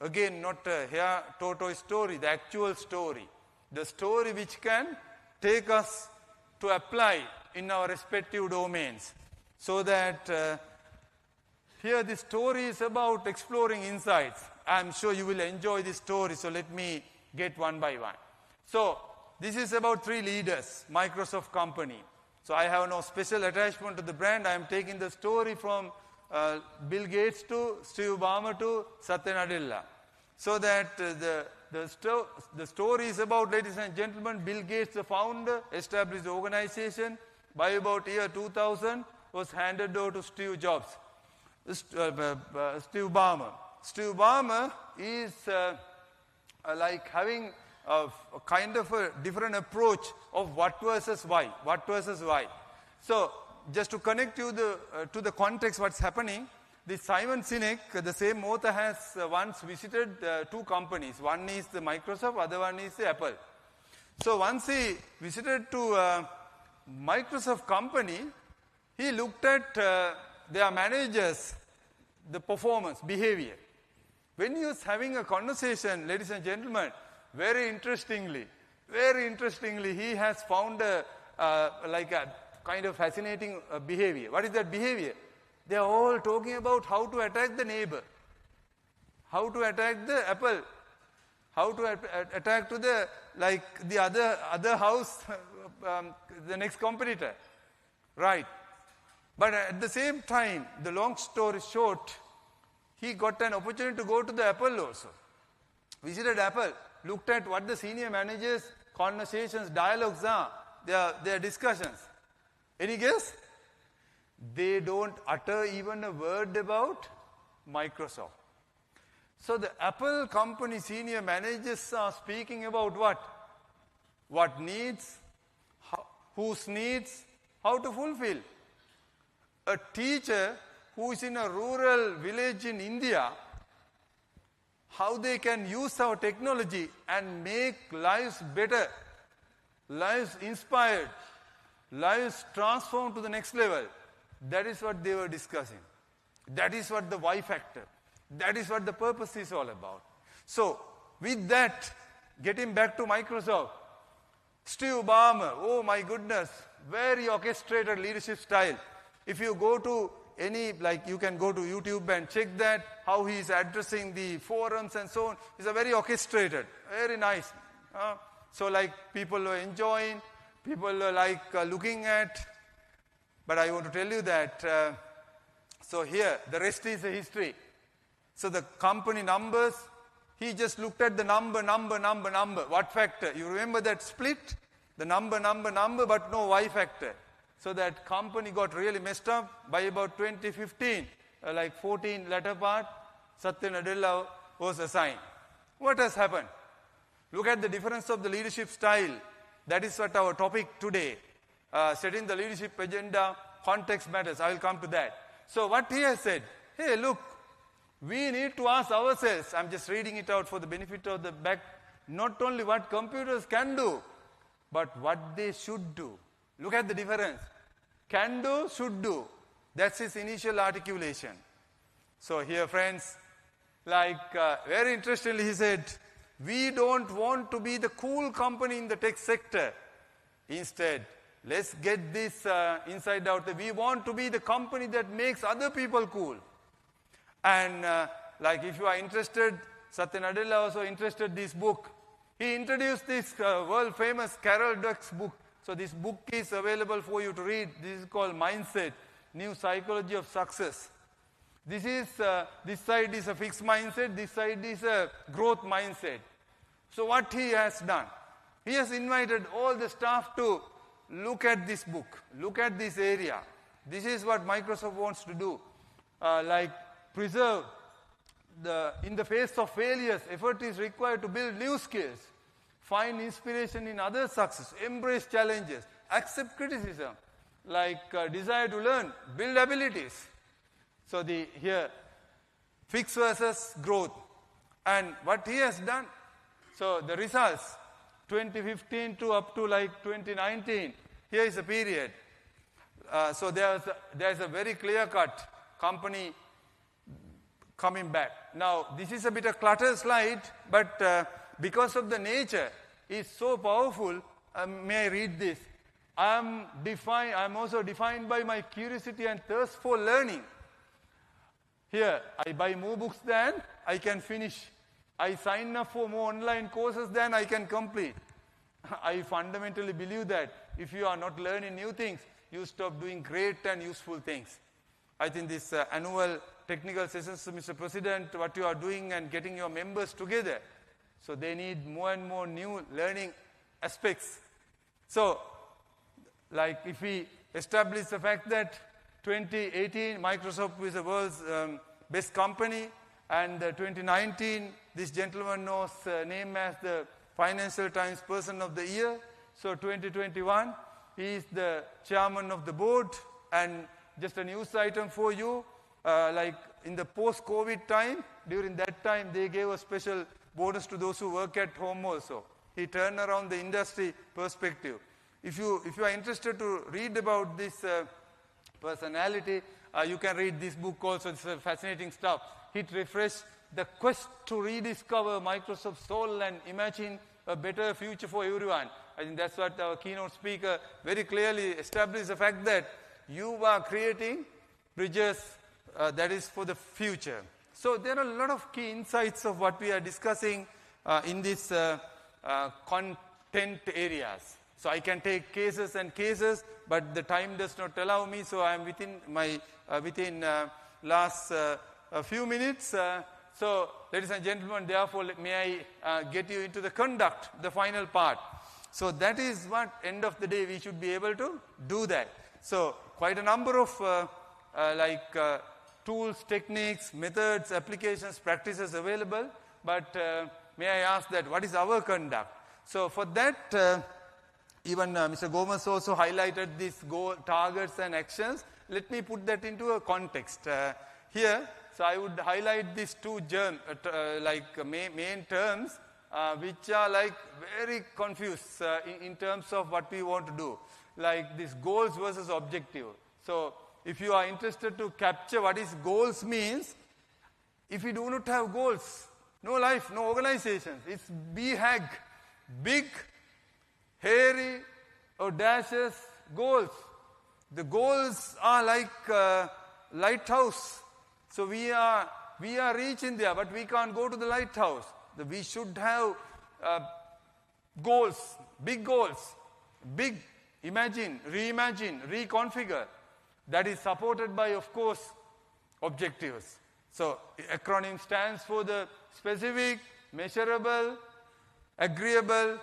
Again, not a hair tortoise story, the actual story. The story which can take us to apply in our respective domains. So that here the story is about exploring insights. I'm sure you will enjoy this story, so let me get one by one. So this is about 3 leaders, Microsoft company. So I have no special attachment to the brand. I am taking the story from Bill Gates to Steve Ballmer to Satya Nadella. So that the story is about, ladies and gentlemen, Bill Gates, the founder, established the organization. By about year 2000, was handed over to Steve Jobs, Steve Ballmer. Steve Ballmer is like having a kind of a different approach of what versus why. So just to connect you to the context what's happening, the Simon Sinek, the same author, has once visited 2 companies. One is the Microsoft, other one is the Apple. So once he visited to Microsoft company, he looked at their managers, the performance, behavior. When he was having a conversation, ladies and gentlemen, very interestingly, he has found like a kind of fascinating behavior. What is that behavior? They are all talking about how to attack the neighbor, how to attack the Apple, how to attack to the other house, the next competitor, right? But at the same time, the long story short, he got an opportunity to go to the Apple also. Visited Apple, looked at what the senior managers' conversations, dialogues are, their discussions. Any guess? They don't utter even a word about Microsoft. So the Apple company senior managers are speaking about what? What needs, whose needs, how to fulfill. A teacher who is in a rural village in India, how they can use our technology and make lives better, lives inspired, lives transformed to the next level. That is what they were discussing. That is what the why factor. That is what the purpose is all about. So, with that, getting back to Microsoft, Steve Ballmer, oh my goodness, very orchestrated leadership style. If you go to any, like you can go to YouTube and check that, how he is addressing the forums and so on. It's a very orchestrated, very nice. So like people are enjoying, people are like looking at. But I want to tell you that, so here, the rest is a history. So the company numbers, he just looked at the number. What factor? You remember that split? The number, but no Y factor. So that company got really messed up. By about 2015, like 14 latter part, Satya Nadella was assigned. What has happened? Look at the difference of the leadership style. That is what our topic today. Setting the leadership agenda, context matters. I will come to that. So what he has said, hey, look, we need to ask ourselves, I'm just reading it out for the benefit of the back, not only what computers can do, but what they should do. Look at the difference. Can do, should do. That's his initial articulation. So here, friends, like very interestingly, he said, we don't want to be the cool company in the tech sector. Instead, Let's get this inside out. We want to be the company that makes other people cool. And like if you are interested, Satya Nadella also interested this book. He introduced this world famous Carol Dweck's book. So this book is available for you to read. This is called Mindset, New Psychology of Success. This side is a fixed mindset, this side is a growth mindset. So what he has done, he has invited all the staff to look at this book, look at this area. This is what Microsoft wants to do. Preserve in the face of failures, effort is required to build new skills, find inspiration in other success, embrace challenges, accept criticism, desire to learn, build abilities. So here, fix versus growth. And what he has done, so the results, 2015 to up to 2019, here is a period. So there's a very clear-cut company coming back. Now, this is a bit of cluttered slide, but because of the nature, it's so powerful. May I read this? I'm also defined by my curiosity and thirst for learning. Here, I buy more books than I can finish. I sign up for more online courses than I can complete. I fundamentally believe that if you are not learning new things, you stop doing great and useful things. I think this annual technical sessions, Mr. President, what you are doing and getting your members together. So they need more and more new learning aspects. So, if we establish the fact that 2018, Microsoft is the world's best company, and 2019, this gentleman was named as the Financial Times Person of the Year. So 2021, he is the chairman of the board. And just a news item for you, in the post-COVID time, during that time, they gave a special bonus to those who work at home also. He turned around the industry perspective. If you are interested to read about this personality, you can read this book also. It's fascinating stuff. It refreshes the quest to rediscover Microsoft's soul and imagine a better future for everyone. I think that's what our keynote speaker very clearly established, the fact that you are creating bridges that is for the future. So there are a lot of key insights of what we are discussing in these content areas. So I can take cases and cases, but the time does not allow me, so I am within my last few minutes. So, ladies and gentlemen, therefore, may I get you into the conduct, the final part. So that is what, end of the day, we should be able to do that. So quite a number of tools, techniques, methods, applications, practices available, but may I ask that, what is our conduct? So for that, even Mr. Gomez also highlighted these goal, targets and actions. Let me put that into a context. Here, so I would highlight these two main terms, which are very confused in terms of what we want to do. Like this goals versus objective. So if you are interested to capture what is goals means, if you do not have goals, no life, no organizations. It's BHAG, big, hairy, audacious goals. The goals are like lighthouse. So we are reaching there, but we can't go to the lighthouse. We should have goals, big, imagine, reimagine, reconfigure. That is supported by, of course, objectives. So acronym stands for the specific, measurable, agreeable,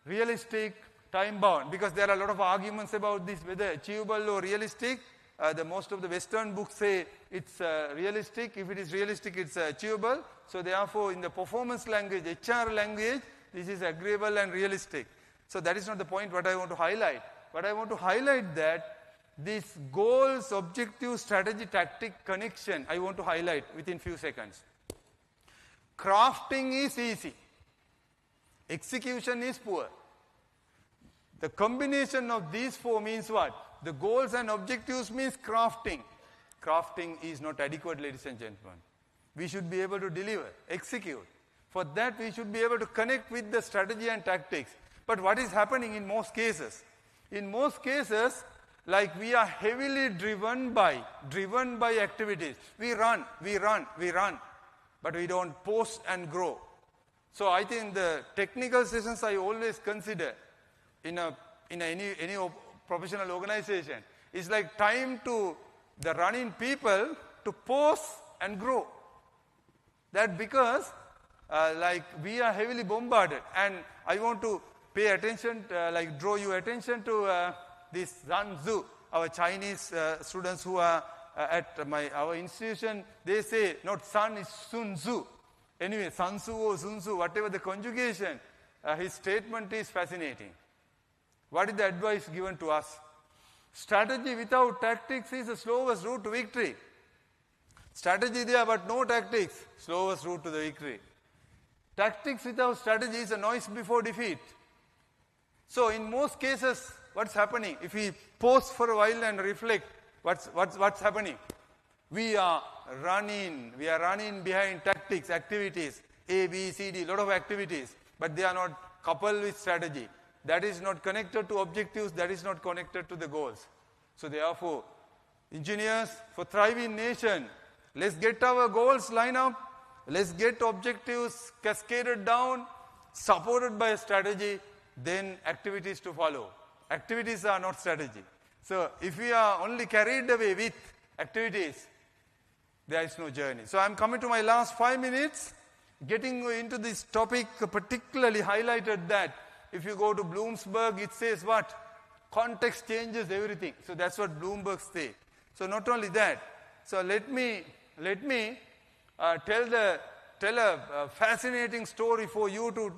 realistic, time-bound. Because there are a lot of arguments about this, whether achievable or realistic. Most of the Western books say it's realistic. If it is realistic, it's achievable. So therefore, in the performance language, HR language, this is agreeable and realistic. So that is not the point what I want to highlight. But I want to highlight that this goals, objective, strategy, tactic connection, I want to highlight within few seconds. Crafting is easy. Execution is poor. The combination of these four means what? The goals and objectives means crafting. Crafting is not adequate, ladies and gentlemen. We should be able to deliver, execute. For that, we should be able to connect with the strategy and tactics. But what is happening in most cases? in most cases, like we are heavily driven by activities. We run, but we don't post and grow. So I think the technical sessions I always consider in any professional organization is like time to the running people to post and grow. That because like we are heavily bombarded, and I want to pay attention, draw your attention to this Sun Tzu. Our Chinese students who are at our institution, they say not Sun, is Sun Tzu. Anyway, Sun Tzu or Sun Tzu, whatever the conjugation, his statement is fascinating. What is the advice given to us? Strategy without tactics is the slowest route to victory. Strategy there, but no tactics, slowest route to the victory. Tactics without strategy is a noise before defeat. So in most cases, what's happening? If we pause for a while and reflect, what's happening? We are running behind tactics, activities, A, B, C, D, lot of activities, but they are not coupled with strategy. That is not connected to objectives, that is not connected to the goals. So therefore, engineers, for thriving nation, let's get our goals lined up, let's get objectives cascaded down, supported by a strategy, then activities to follow. Activities are not strategy. So if we are only carried away with activities, there is no journey. So I'm coming to my last 5 minutes, getting into this topic, particularly highlighted that if you go to Bloomberg, it says what? Context changes everything. So that's what Bloomberg say. So not only that, so let me tell a fascinating story for you to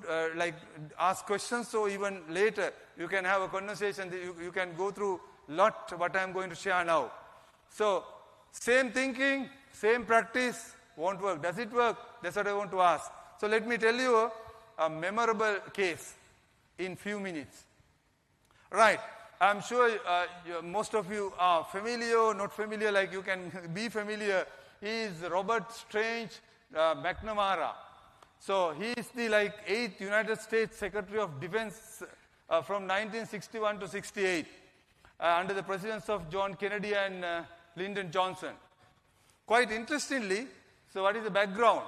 ask questions. So even later you can have a conversation. You can go through lot what I am going to share now. So same thinking, same practice won't work. Does it work? That's what I want to ask. So let me tell you a memorable case in few minutes. Right. I'm sure most of you are familiar, not familiar, like you can be familiar. He is Robert Strange McNamara. So he is the 8th United States Secretary of Defense from 1961 to 68 under the presidency of John Kennedy and Lyndon Johnson. Quite interestingly, so what is the background?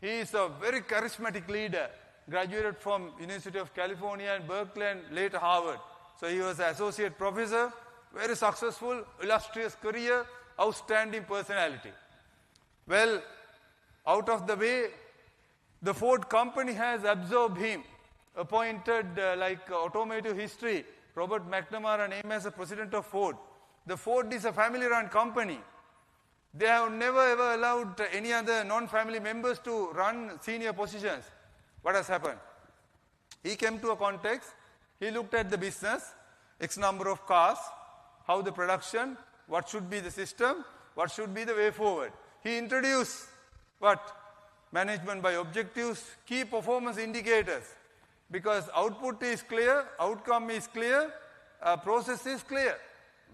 He is a very charismatic leader, graduated from University of California and Berkeley and later Harvard. So he was an associate professor, very successful, illustrious career, outstanding personality. Well, out of the way, the Ford company has absorbed him, appointed automotive history, Robert McNamara named as the president of Ford. The Ford is a family-run company. They have never ever allowed any other non-family members to run senior positions. What has happened? He came to a context, he looked at the business, X number of cars, how the production, what should be the system, what should be the way forward. He introduced what? Management by objectives, key performance indicators. Because output is clear, outcome is clear, process is clear.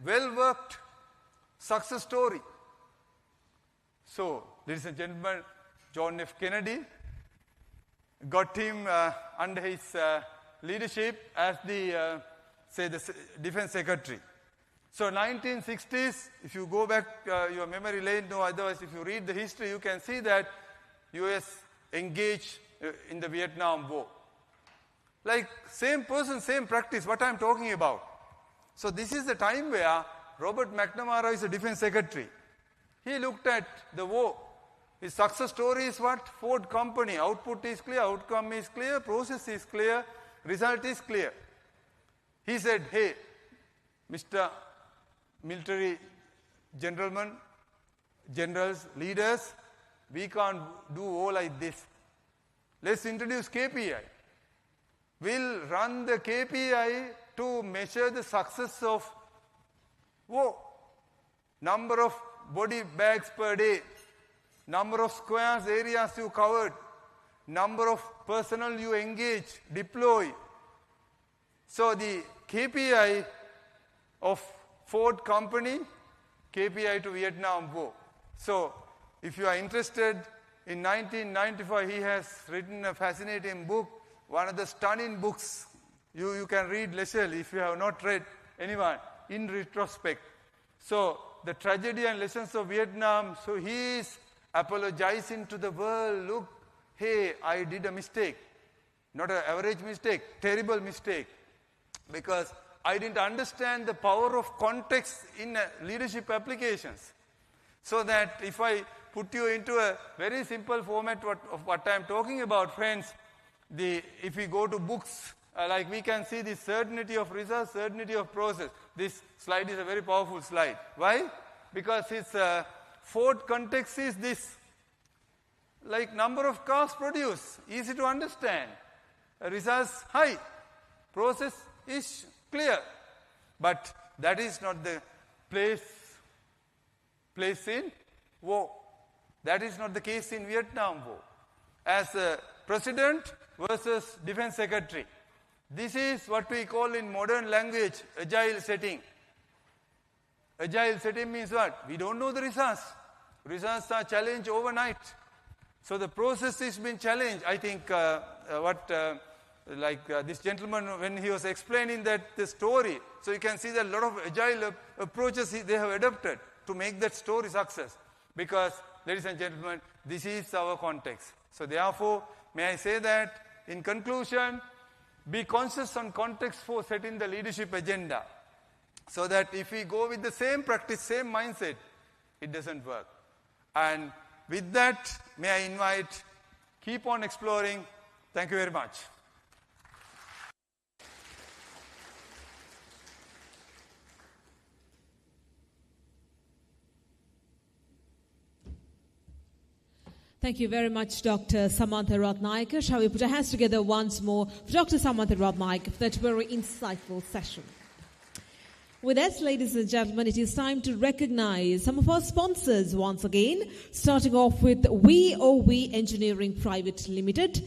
Well worked, success story. So, ladies and gentlemen, John F. Kennedy got him under his leadership as the defense secretary. So 1960s, if you go back your memory lane, no, otherwise if you read the history, you can see that US engaged in the Vietnam War. Like same person, same practice, what I'm talking about. So this is the time where Robert McNamara is the defense secretary. He looked at the war. His success story is what? Ford company. Output is clear, outcome is clear, process is clear, result is clear. He said, hey, Mr. Military gentlemen, generals, leaders, we can't do all like this. Let's introduce KPI. We'll run the KPI to measure the success of war. Number of body bags per day, number of squares, areas you covered, number of personnel you engage, deploy. So the KPI of Ford company, KPI to Vietnam War. So if you are interested, in 1995 he has written a fascinating book, one of the stunning books You can read leisurely if you have not read anyone in retrospect. So the tragedy and lessons of Vietnam, so he is apologizing to the world, look, hey, I did a mistake. Not an average mistake, terrible mistake. Because I didn't understand the power of context in leadership applications. So that if I put you into a very simple format of what I'm talking about, friends, if we go to books, like we can see the certainty of results, certainty of process. This slide is a very powerful slide. Why? Because its fourth context is this. Like number of cars produced, easy to understand. Results high. Process is clear. But that is not the place in war. That is not the case in Vietnam War. As a president versus defense secretary. This is what we call in modern language agile setting. Agile setting means what? We don't know the results. Results are challenged overnight. So the process has been challenged. I think this gentleman, when he was explaining the story, so you can see that a lot of agile approaches they have adopted to make that story success. Because, ladies and gentlemen, this is our context. So therefore, may I say that, in conclusion, be conscious on context for setting the leadership agenda. So that if we go with the same practice, same mindset, it doesn't work. And with that, may I invite, keep on exploring. Thank you very much. Thank you very much, Dr. Samantha Ratnayake. Shall we put our hands together once more for Dr. Samantha Ratnayake for that very insightful session. With that, ladies and gentlemen, it is time to recognize some of our sponsors once again, starting off with VOV Engineering Private Limited,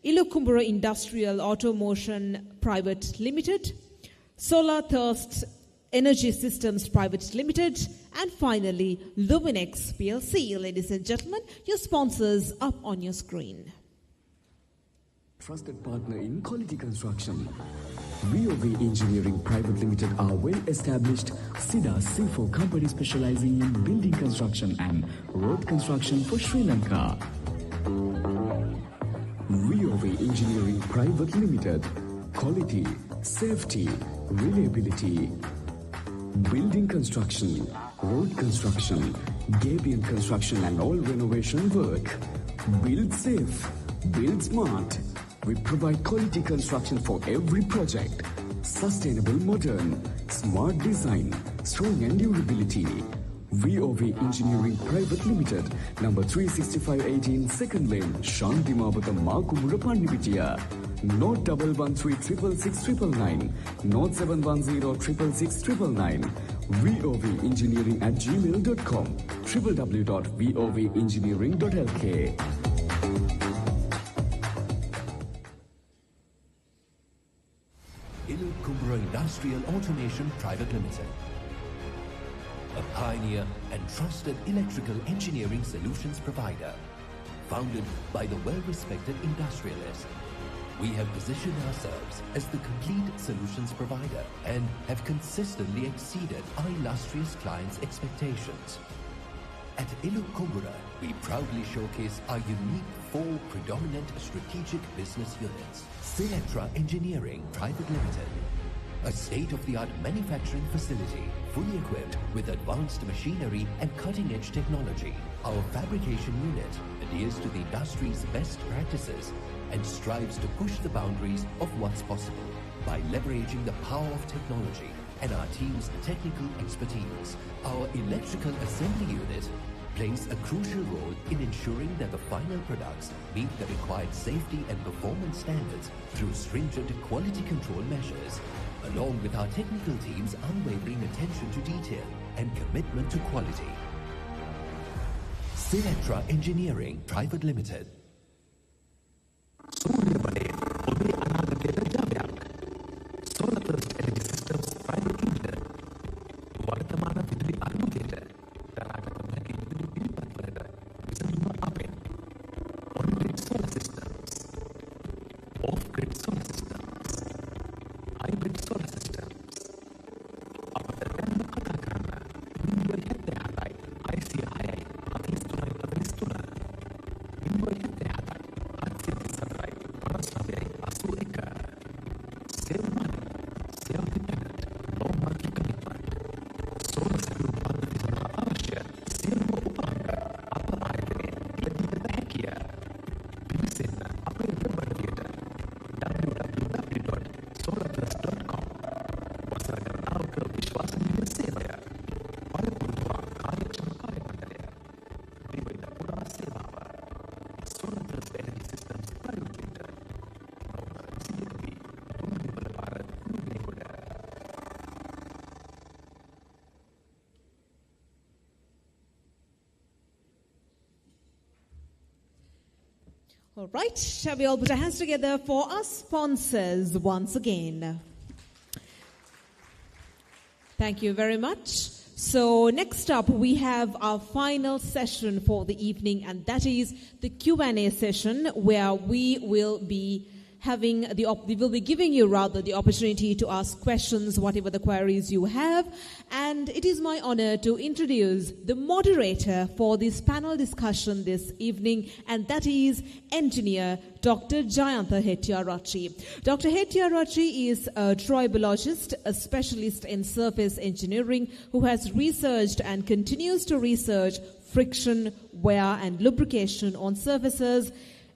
Ilukumbura Industrial Automotion Private Limited, Solar Thirst Energy Systems Private Limited, and finally, Luminex PLC. Ladies and gentlemen, your sponsors up on your screen. Trusted partner in quality construction. VOV Engineering Private Limited are well-established SIDA C4 company specializing in building construction and road construction for Sri Lanka. VOV Engineering Private Limited. Quality, safety, reliability. Building construction, road construction, gabion construction and all renovation work. Build safe, build smart. We provide quality construction for every project. Sustainable, modern, smart design, strong and durability. VOV Engineering Private Limited, number 36518 Second Lane, Shanti Mabata Makumura Pandipitia. Note 1136669, Note 710 VOV Engineering at gmail.com, www.vovengineering.lk. Ilukumbura Industrial Automation Private Limited, a pioneer and trusted electrical engineering solutions provider, founded by the well-respected industrialist. We have positioned ourselves as the complete solutions provider and have consistently exceeded our illustrious clients' expectations. At Ilukumbura, we proudly showcase our unique 4 predominant strategic business units. Selectra Engineering Private Limited, a state-of-the-art manufacturing facility fully equipped with advanced machinery and cutting-edge technology. Our fabrication unit adheres to the industry's best practices and strives to push the boundaries of what's possible by leveraging the power of technology and our team's technical expertise. Our electrical assembly unit plays a crucial role in ensuring that the final products meet the required safety and performance standards through stringent quality control measures, along with our technical team's unwavering attention to detail and commitment to quality. Selectra Engineering Private Limited. Solar Thirst Energy Systems Private Limited. වර්තමාන විදුලි අනුගයට දරාගත හැකි විදුලි පිළිපත්වලට විසඳුම අපෙන්. On-grid solar systems, off-grid solar systems, All right, shall we all put our hands together for our sponsors once again? Thank you very much. So next up, we have our final session for the evening, and that is the Q&A session, where we will be giving you the opportunity to ask questions, whatever the queries you have. And it is my honor to introduce the moderator for this panel discussion this evening, and that is engineer Dr. Jayantha Hettiarachchi. Dr. Hettiarachchi is a tribologist, a specialist in surface engineering, who has researched and continues to research friction, wear, and lubrication on surfaces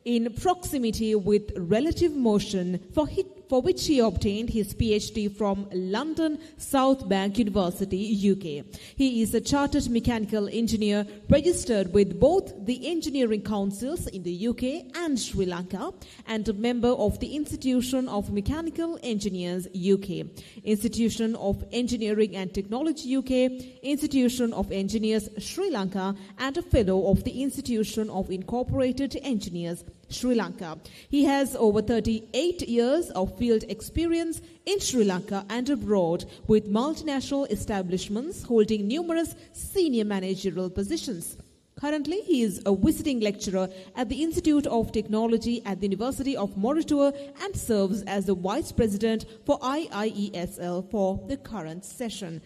in proximity with relative motion, for which he obtained his PhD from London South Bank University, UK. He is a chartered mechanical engineer registered with both the engineering councils in the UK and Sri Lanka, and a member of the Institution of Mechanical Engineers, UK, Institution of Engineering and Technology, UK, Institution of Engineers, Sri Lanka, and a fellow of the Institution of Incorporated Engineers, Sri Lanka. He has over 38 years of field experience in Sri Lanka and abroad, with multinational establishments holding numerous senior managerial positions. Currently, he is a visiting lecturer at the Institute of Technology at the University of Moratuwa and serves as the Vice President for IIESL for the current session.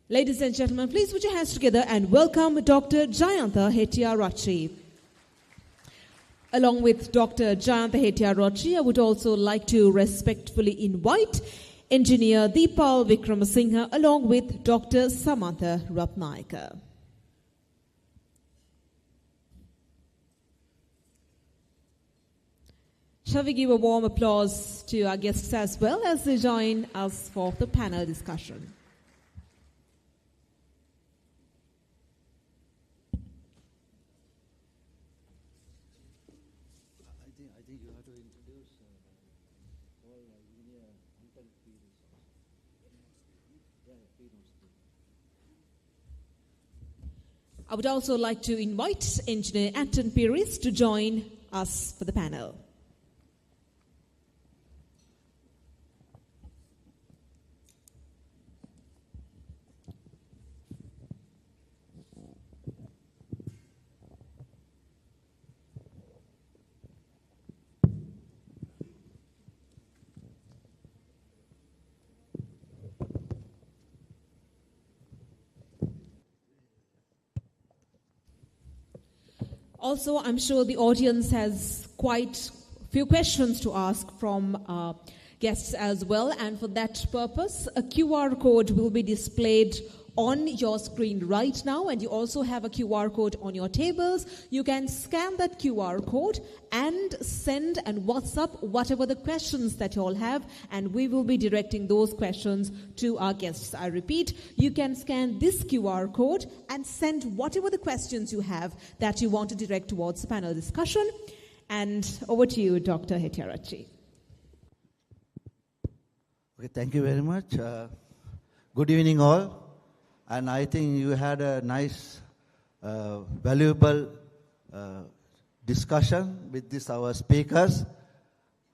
Ladies and gentlemen, please put your hands together and welcome Dr. Jayantha Hettiarachchi. Along with Dr. Jayantha Hettiarachchi, I would also like to respectfully invite Engineer Deepal Vikramasinghe along with Dr. Samantha Ratnayaka. Shall we give a warm applause to our guests as well as they join us for the panel discussion? I would also like to invite Engineer Anton Pires to join us for the panel. Also, I'm sure the audience has quite a few questions to ask from guests as well, and for that purpose, a QR code will be displayed on your screen right now, and you also have a QR code on your tables. You can scan that QR code and send and WhatsApp whatever the questions that you all have, and we will be directing those questions to our guests. I repeat, you can scan this QR code and send whatever the questions you have that you want to direct towards the panel discussion. And over to you, Dr. Hettiarachchi. Okay, thank you very much. Good evening all. And I think you had a nice, valuable discussion with our speakers.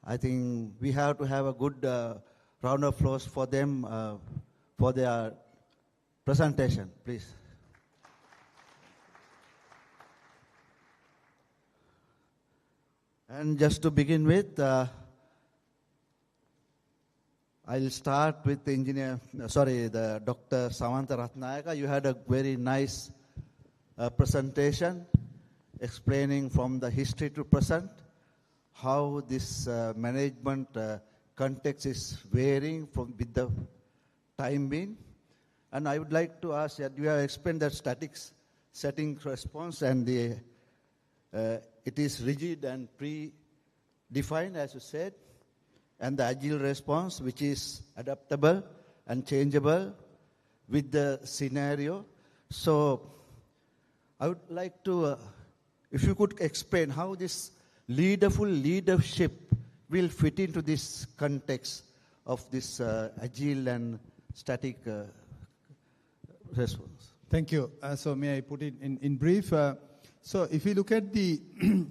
I think we have to have a good round of applause for them for their presentation, please. And just to begin with, I'll start with the Dr. Samantha Ratnayaka. You had a very nice presentation explaining from the history to present how this management context is varying with the time being. And I would like to ask that you have explained that statics setting response and it is rigid and pre-defined, as you said, and the agile response, which is adaptable and changeable with the scenario. So I would like to, if you could explain how this leadership will fit into this context of this agile and static response. Thank you. So may I put it in brief? So if you look at the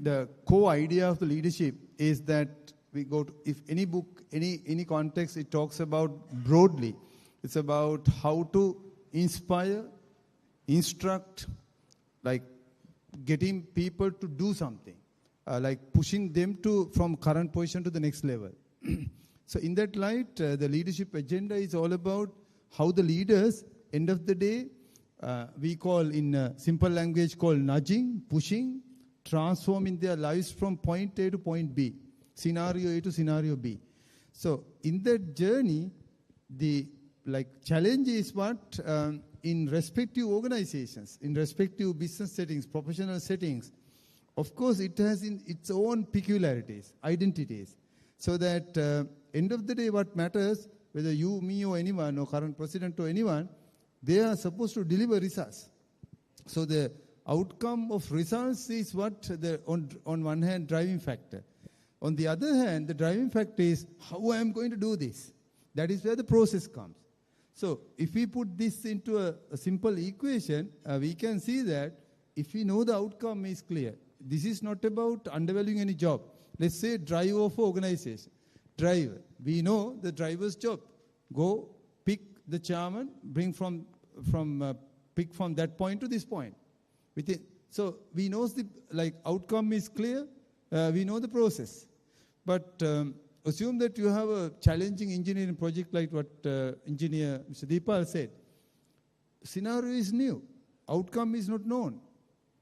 the core idea of the leadership is that we go to, if any book, any context, it talks about broadly. It's about how to inspire, instruct, like getting people to do something, like pushing them to from current position to the next level. So in that light, the leadership agenda is all about how the leaders, end of the day, we call in simple language called nudging, pushing, transforming their lives from point A to point B, scenario A to scenario B. So in that journey, the challenge is what in respective organizations, in respective business settings, professional settings, of course it has in its own peculiarities, identities. So that end of the day what matters, whether you, me or anyone or current president or anyone, they are supposed to deliver results. So the outcome of results is what the on one hand driving factor. On the other hand, the driving factor is how I am going to do this. That is where the process comes. So if we put this into a simple equation, we can see that if we know the outcome is clear, this is not about undervaluing any job. Let's say driver of organization. Driver. We know the driver's job. Go pick the chairman, bring pick from that point to this point. So we know the outcome is clear. We know the process. But assume that you have a challenging engineering project like what engineer Mr. Deepal said. Scenario is new. Outcome is not known.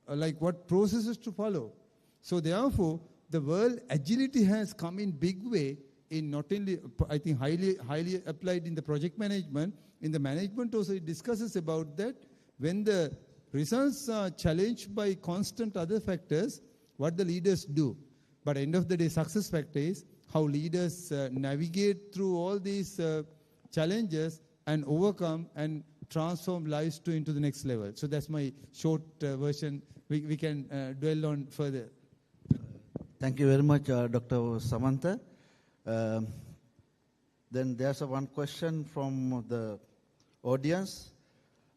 Like what processes to follow. So therefore, the word agility has come in big way in not only, I think, highly applied in the project management. In the management also it discusses about that when the results are challenged by constant other factors, what the leaders do. But end of the day, success factor is how leaders navigate through all these challenges and overcome and transform lives into the next level. So that's my short version. We can dwell on further. Thank you very much, Dr. Samantha. Then there's one question from the audience.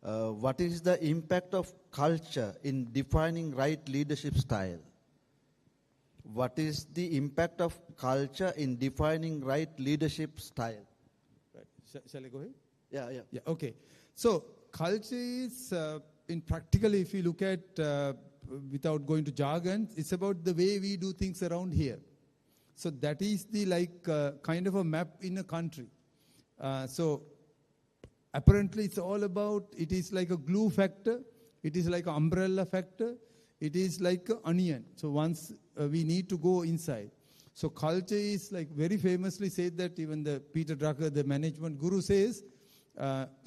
What is the impact of culture in defining right leadership style? What is the impact of culture in defining right leadership style? Right. Shall I go ahead? Yeah. Okay. So culture is, in practically, if you look at, without going to jargon, it's about the way we do things around here. So that is the kind of a map in a country. So apparently it's all about, it is like a glue factor, it is like an umbrella factor, it is like an onion. So once we need to go inside. So culture is very famously said that even the Peter Drucker, the management guru says,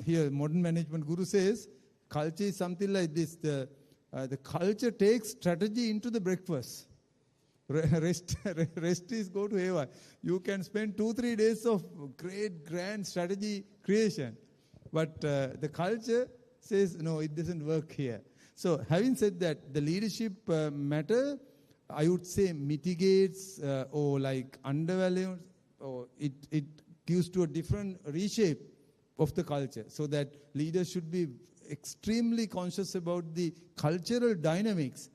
here modern management guru says, culture is something like this. The culture takes strategy into the breakfast. Rest is go to heaven. You can spend 2-3 days of great grand strategy creation. But the culture says, no, it doesn't work here. So having said that, the leadership matter, I would say mitigates or undervalues, or it gives to a different reshape of the culture. So that leaders should be extremely conscious about the cultural dynamics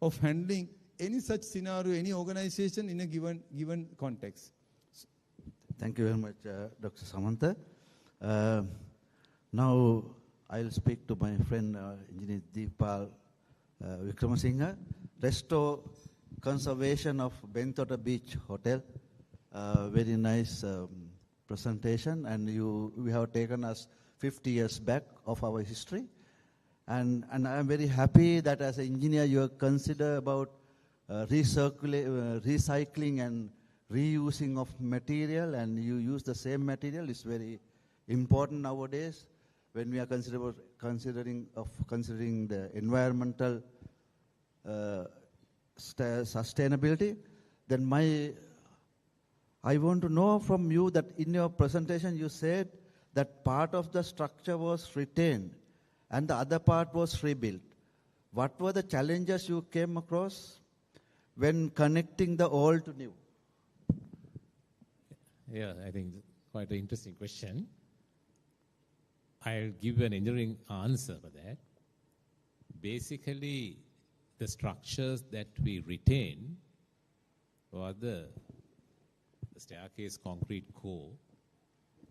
of handling any such scenario, any organization in a given context. Thank you very much, Dr. Samantha. Now I'll speak to my friend, Engineer Deepal Wickramasinghe. Restore conservation of Bentota Beach Hotel. Very nice presentation, and we have taken us 50 years back of our history. And I'm very happy that as an engineer you consider about recycling and reusing of material, and you use the same material. Is very important nowadays when we are considering the environmental sustainability. Then I want to know from you that in your presentation you said that part of the structure was retained and the other part was rebuilt. What were the challenges you came across when connecting the old to new? Yeah, I think quite an interesting question. I'll give an engineering answer for that. Basically, the structures that we retain were the staircase concrete core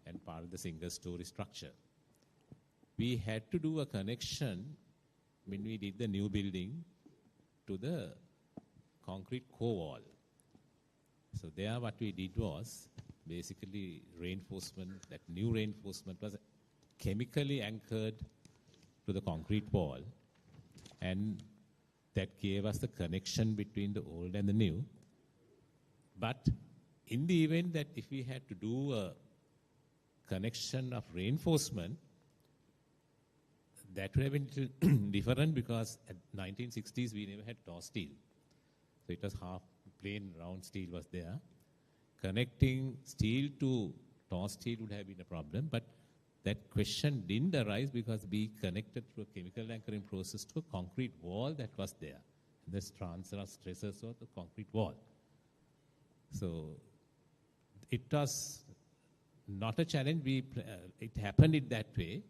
and part of the single-story structure. We had to do a connection when we did the new building to the concrete core wall. So there what we did was basically reinforcement. That new reinforcement was chemically anchored to the concrete wall, and that gave us the connection between the old and the new. But in the event that if we had to do a connection of reinforcement, that would have been little different, because at 1960s we never had tall steel. So it was half plain round steel was there. Connecting steel to tall steel would have been a problem, but that question didn't arise because we connected through a chemical anchoring process to a concrete wall that was there. And this transfer of stresses of the concrete wall. So it was not a challenge. It happened in that way.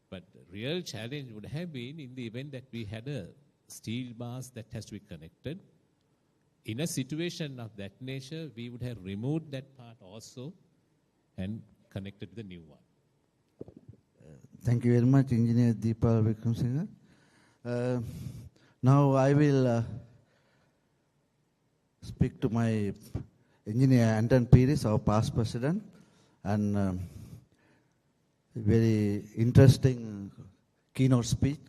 But the real challenge would have been in the event that we had a steel bars that has to be connected. In a situation of that nature, we would have removed that part also and connected the new one. Thank you very much, Engineer Deepa Vikramsinghe. Now I will speak to my engineer Anton Pires, our past president, and very interesting keynote speech.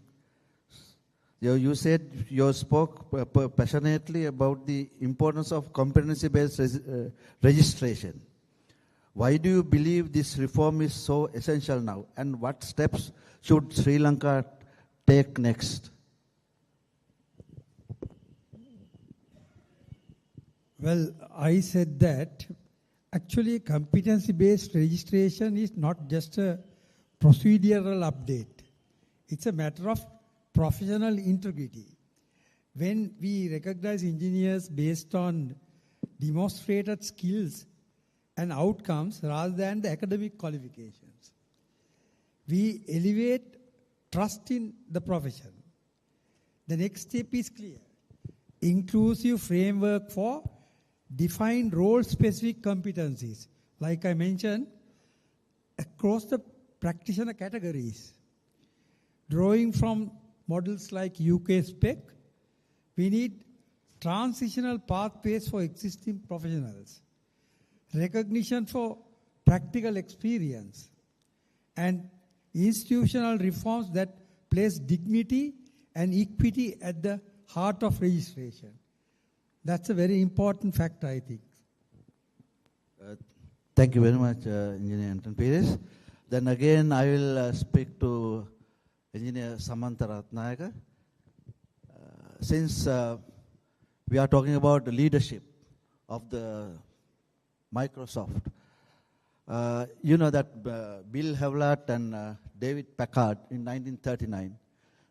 You said you spoke passionately about the importance of competency-based registration. Why do you believe this reform is so essential now, and what steps should Sri Lanka take next? Well, I said that actually competency-based registration is not just a procedural update. It's a matter of professional integrity. When we recognize engineers based on demonstrated skills and outcomes rather than the academic qualifications, we elevate trust in the profession. The next step is clear. Inclusive framework for defined role-specific competencies, like I mentioned, across the practitioner categories. Drawing from models like UK spec, we need transitional pathways for existing professionals, recognition for practical experience, and institutional reforms that place dignity and equity at the heart of registration. That's a very important factor, I think. Thank you very much, Engineer Anton Pires. Then again, I will speak to Engineer Samantha Ratnayaka. Since we are talking about the leadership of the Microsoft, you know that Bill Hewlett and David Packard in 1939,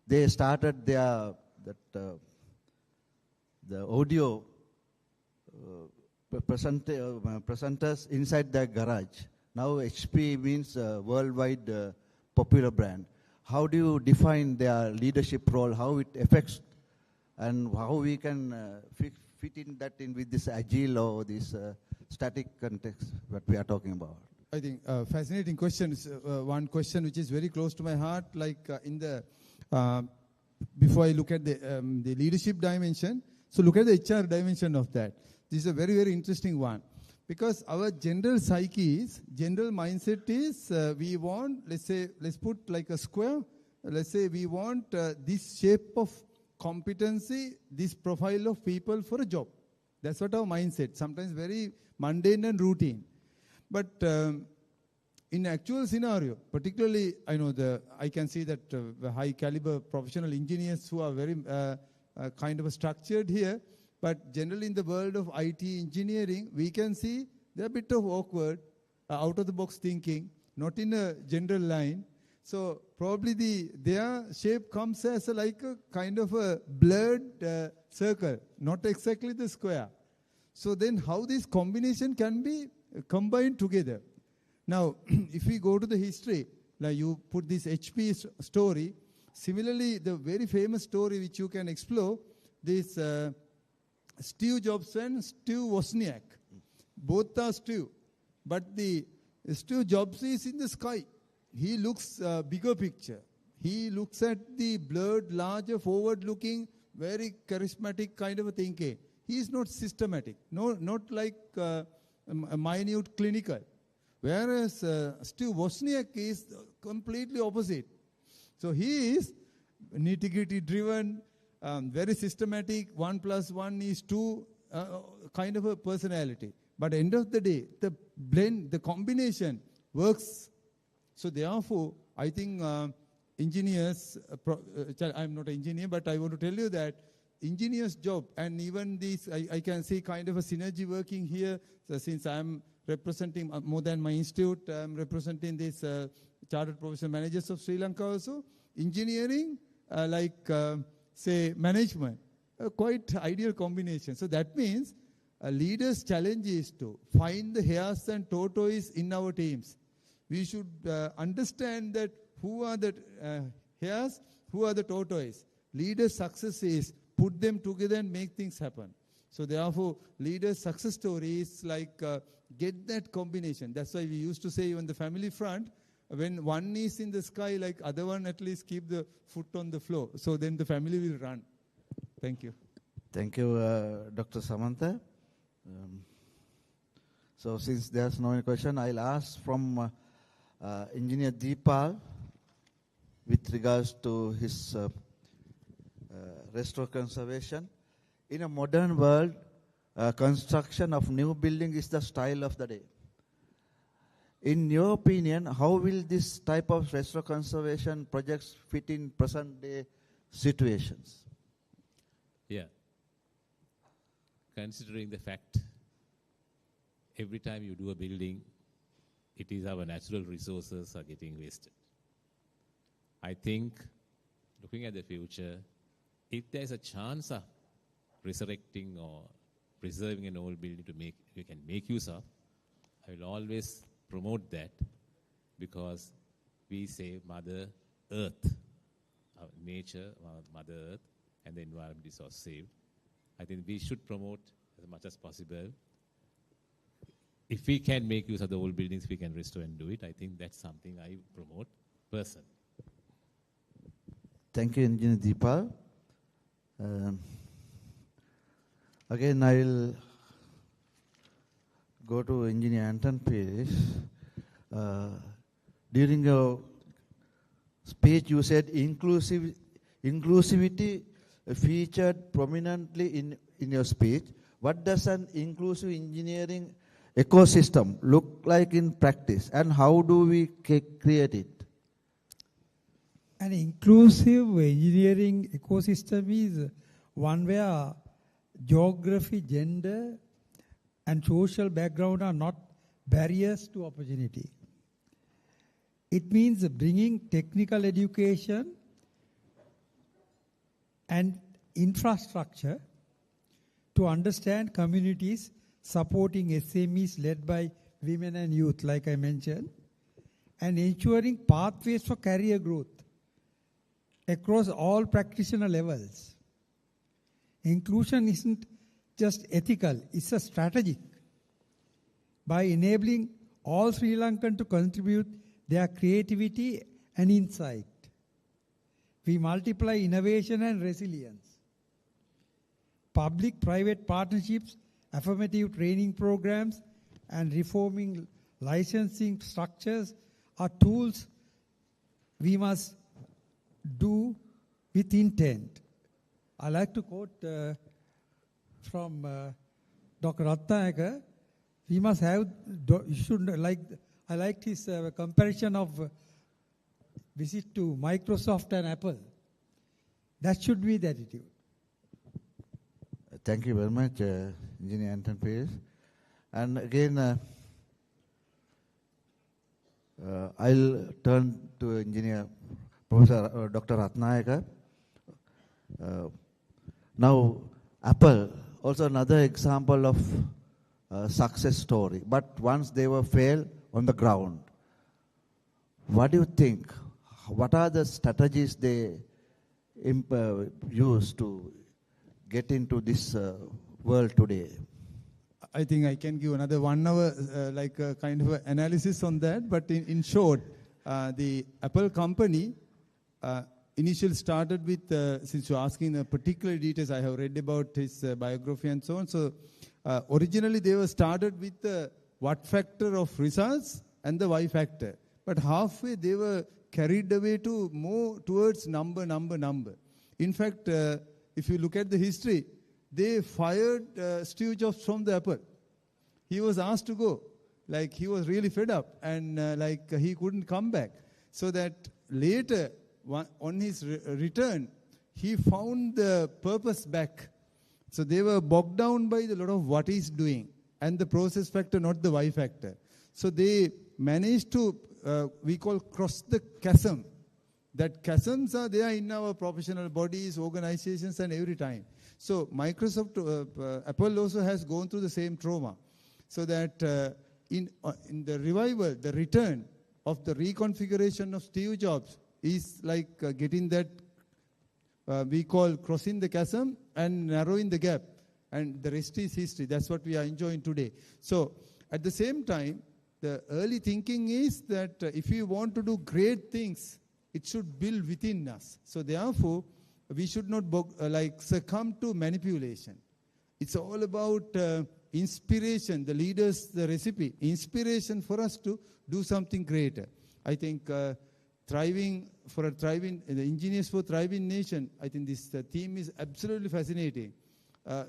they started their the audio presenters inside their garage. Now HP means worldwide popular brand. How do you define their leadership role, how it affects, and how we can fit in that in with this agile or this static context that we are talking about? I think fascinating question is one question which is very close to my heart. Like in the before I look at the leadership dimension, so look at the HR dimension of that. This is a very, very interesting one, because our general psyche is, general mindset is we want, let's put like a square. Let's say we want this shape of competency, this profile of people for a job. That's what our mindset. Sometimes very mundane and routine. But in actual scenario, particularly, I can see that the high caliber professional engineers who are very kind of structured here, but generally in the world of IT engineering, we can see they're a bit of awkward, out of the box thinking, not in a general line. So probably their shape comes as like a kind of a blurred circle, not exactly the square. So then how this combination can be combined together? Now, if we go to the history, like you put this HP story, Similarly, the very famous story which you can explore, this Steve Jobs and Steve Wozniak. Both are Steve. But the Steve Jobs is in the sky. He looks bigger picture. He looks at the blurred, larger, forward-looking, very charismatic kind of a thinking. He is not systematic, not like a minute clinical. Whereas Steve Wozniak is completely opposite. So he is nitty-gritty driven, very systematic, 1 + 1 is 2 kind of a personality. But at the end of the day, the blend, the combination works. So therefore, I think engineers, I'm not an engineer, but I want to tell you that engineer's job, and even this, I can see kind of a synergy working here. So since I'm representing more than my institute, I'm representing this Chartered Professional Managers of Sri Lanka also. Engineering, say management, quite ideal combination. So that means a leader's challenge is to find the hares and tortoise in our teams. We should understand that who are the hares, who are the tortoise. Leader's success is put them together and make things happen. So therefore, leader's success story is like get that combination. That's why we used to say on the family front, when one is in the sky, like other one at least keep the foot on the floor. So then the family will run. Thank you. Thank you, Dr. Samantha. So since there's no question, I'll ask from Engineer Deepal with regards to his restore conservation. In a modern world, construction of new building is the style of the day. In your opinion, how will this type of restore conservation projects fit in present day situations? Yeah. Considering the fact, every time you do a building, it is our natural resources are getting wasted. I think, looking at the future, if there is a chance of resurrecting or preserving an old building to you can make use of, I will always promote that, because we say Mother Earth, our nature, Mother Earth, and the environment is also saved. I think we should promote as much as possible. If we can make use of the old buildings, we can restore and do it. I think that's something I promote personally. Thank you, Engineer Deepal. Again, I will go to Engineer Anton Pires. During your speech, you said inclusivity featured prominently in your speech. What does an inclusive engineering ecosystem look like in practice, and how do we create it? An inclusive engineering ecosystem is one where geography, gender, and social background are not barriers to opportunity. It means bringing technical education and infrastructure to understand communities, supporting SMEs led by women and youth, like I mentioned, and ensuring pathways for career growth across all practitioner levels. Inclusion isn't just ethical, it's a strategic. By enabling all Sri Lankans to contribute their creativity and insight, we multiply innovation and resilience. Public-private partnerships, affirmative training programs, and reforming licensing structures are tools we must do with intent. I like to quote from Dr. Ratnayaka. We must have, I liked his comparison of visit to Microsoft and Apple. That should be the attitude. Thank you very much, Engineer Anton Pires. And again, I'll turn to Engineer Professor Dr. Ratnayaka. Now, Apple, also another example of success story. But once they were failed on the ground, what do you think? what are the strategies they use to get into this world today? I think I can give another 1 hour, like a kind of analysis on that. But in short, the Apple company initially started with, since you're asking the particular details, I have read about his biography and so on. So originally they were started with the what factor of results and the Y factor. But halfway they were carried away to more towards number. In fact, if you look at the history, they fired Steve Jobs from the Apple. He was asked to go. Like, he was really fed up, and he couldn't come back. So that later, on his return, he found the purpose back. So they were bogged down by a lot of what he's doing, and the process factor, not the Y factor. So they managed to, we call, cross the chasm. That chasms are there in our professional bodies, organizations, and every time. So Microsoft, Apple also has gone through the same trauma. So that in the revival, the return of the reconfiguration of Steve Jobs is like getting that we call crossing the chasm and narrowing the gap. And the rest is history. That's what we are enjoying today. So at the same time, the early thinking is that if we want to do great things, it should build within us. So therefore, we should not succumb to manipulation. It's all about inspiration, the leaders, the recipe, inspiration for us to do something greater. I think the engineers for thriving nation, I think this theme is absolutely fascinating.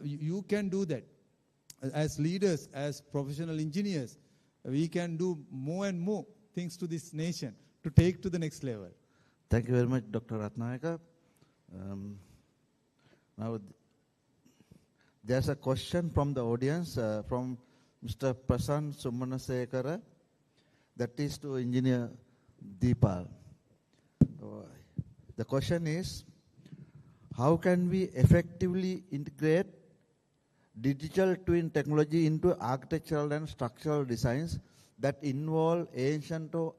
You can do that. As leaders, as professional engineers, we can do more and more things to this nation to take to the next level. Thank you very much, Dr. Ratnayaka. Now, there's a question from the audience, from Mr. Prasan Sumanasekara, that is to Engineer Deepal. The question is, how can we effectively integrate digital twin technology into architectural and structural designs that involve ancient or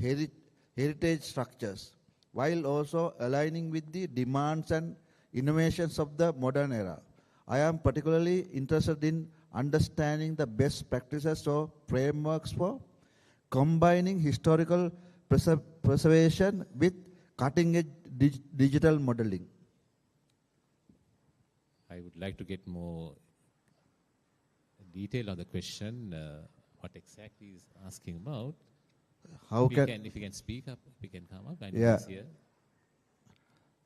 heritage structures, while also aligning with the demands and innovations of the modern era? I am particularly interested in understanding the best practices or frameworks for combining historical preservation with cutting-edge digital modeling. I would like to get more detail on the question, what exactly is asking about. If you can speak up, we can come up. Yeah. Here.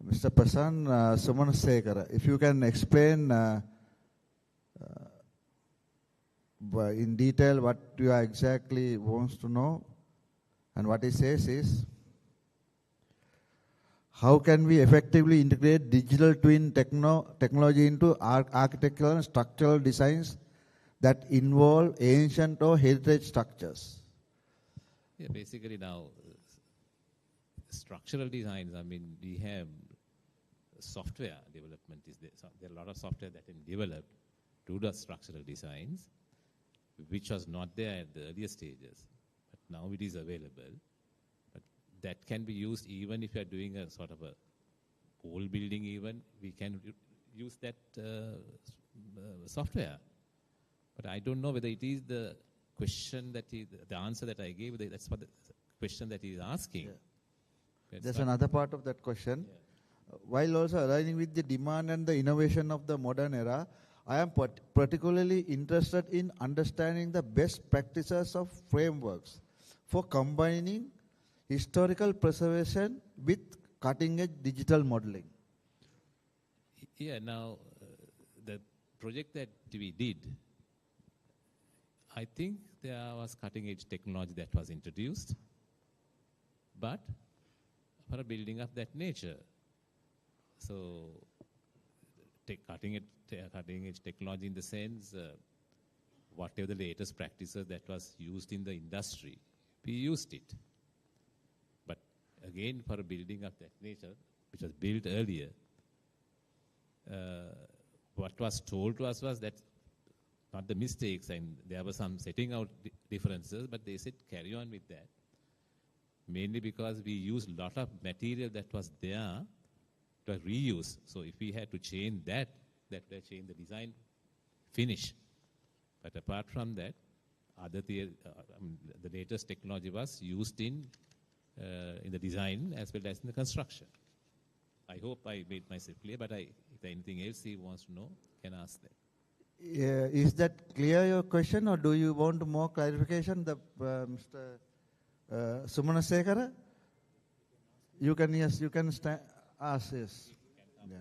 Mr. Prasan Sumanasekara, if you can explain in detail what you exactly wants to know, and what he says is, how can we effectively integrate digital twin technology into architectural and structural designs that involve ancient or heritage structures? Yeah, basically now, structural designs, I mean, we have software development is there. So there are a lot of software that can develop to the structural designs, which was not there at the earlier stages. But now it is available. But that can be used even if you are doing a sort of a old building even, we can use that software. But I don't know whether it is the question that the answer that I gave, that's what the question that he is asking. Yeah. There's another part of that question. Yeah. While also aligning with the demand and the innovation of the modern era, I am particularly interested in understanding the best practices of frameworks for combining historical preservation with cutting-edge digital modeling. Yeah, now the project that we did, I think there was cutting-edge technology that was introduced, but for a building of that nature. So cutting-edge technology in the sense, whatever the latest practices that was used in the industry, we used it. But again, for a building of that nature, which was built earlier, what was told to us was that not the mistakes, and there were some setting out differences, but they said carry on with that. mainly because we used a lot of material that was there to reuse. So if we had to change that would have changed the design finish. But apart from that, the latest technology was used in the design as well as in the construction. I hope I made myself clear, but if there anything else he wants to know, can ask that. Is that clear, your question, or do you want more clarification? Mr. Sumanasekara? You can ask, yes. Yeah.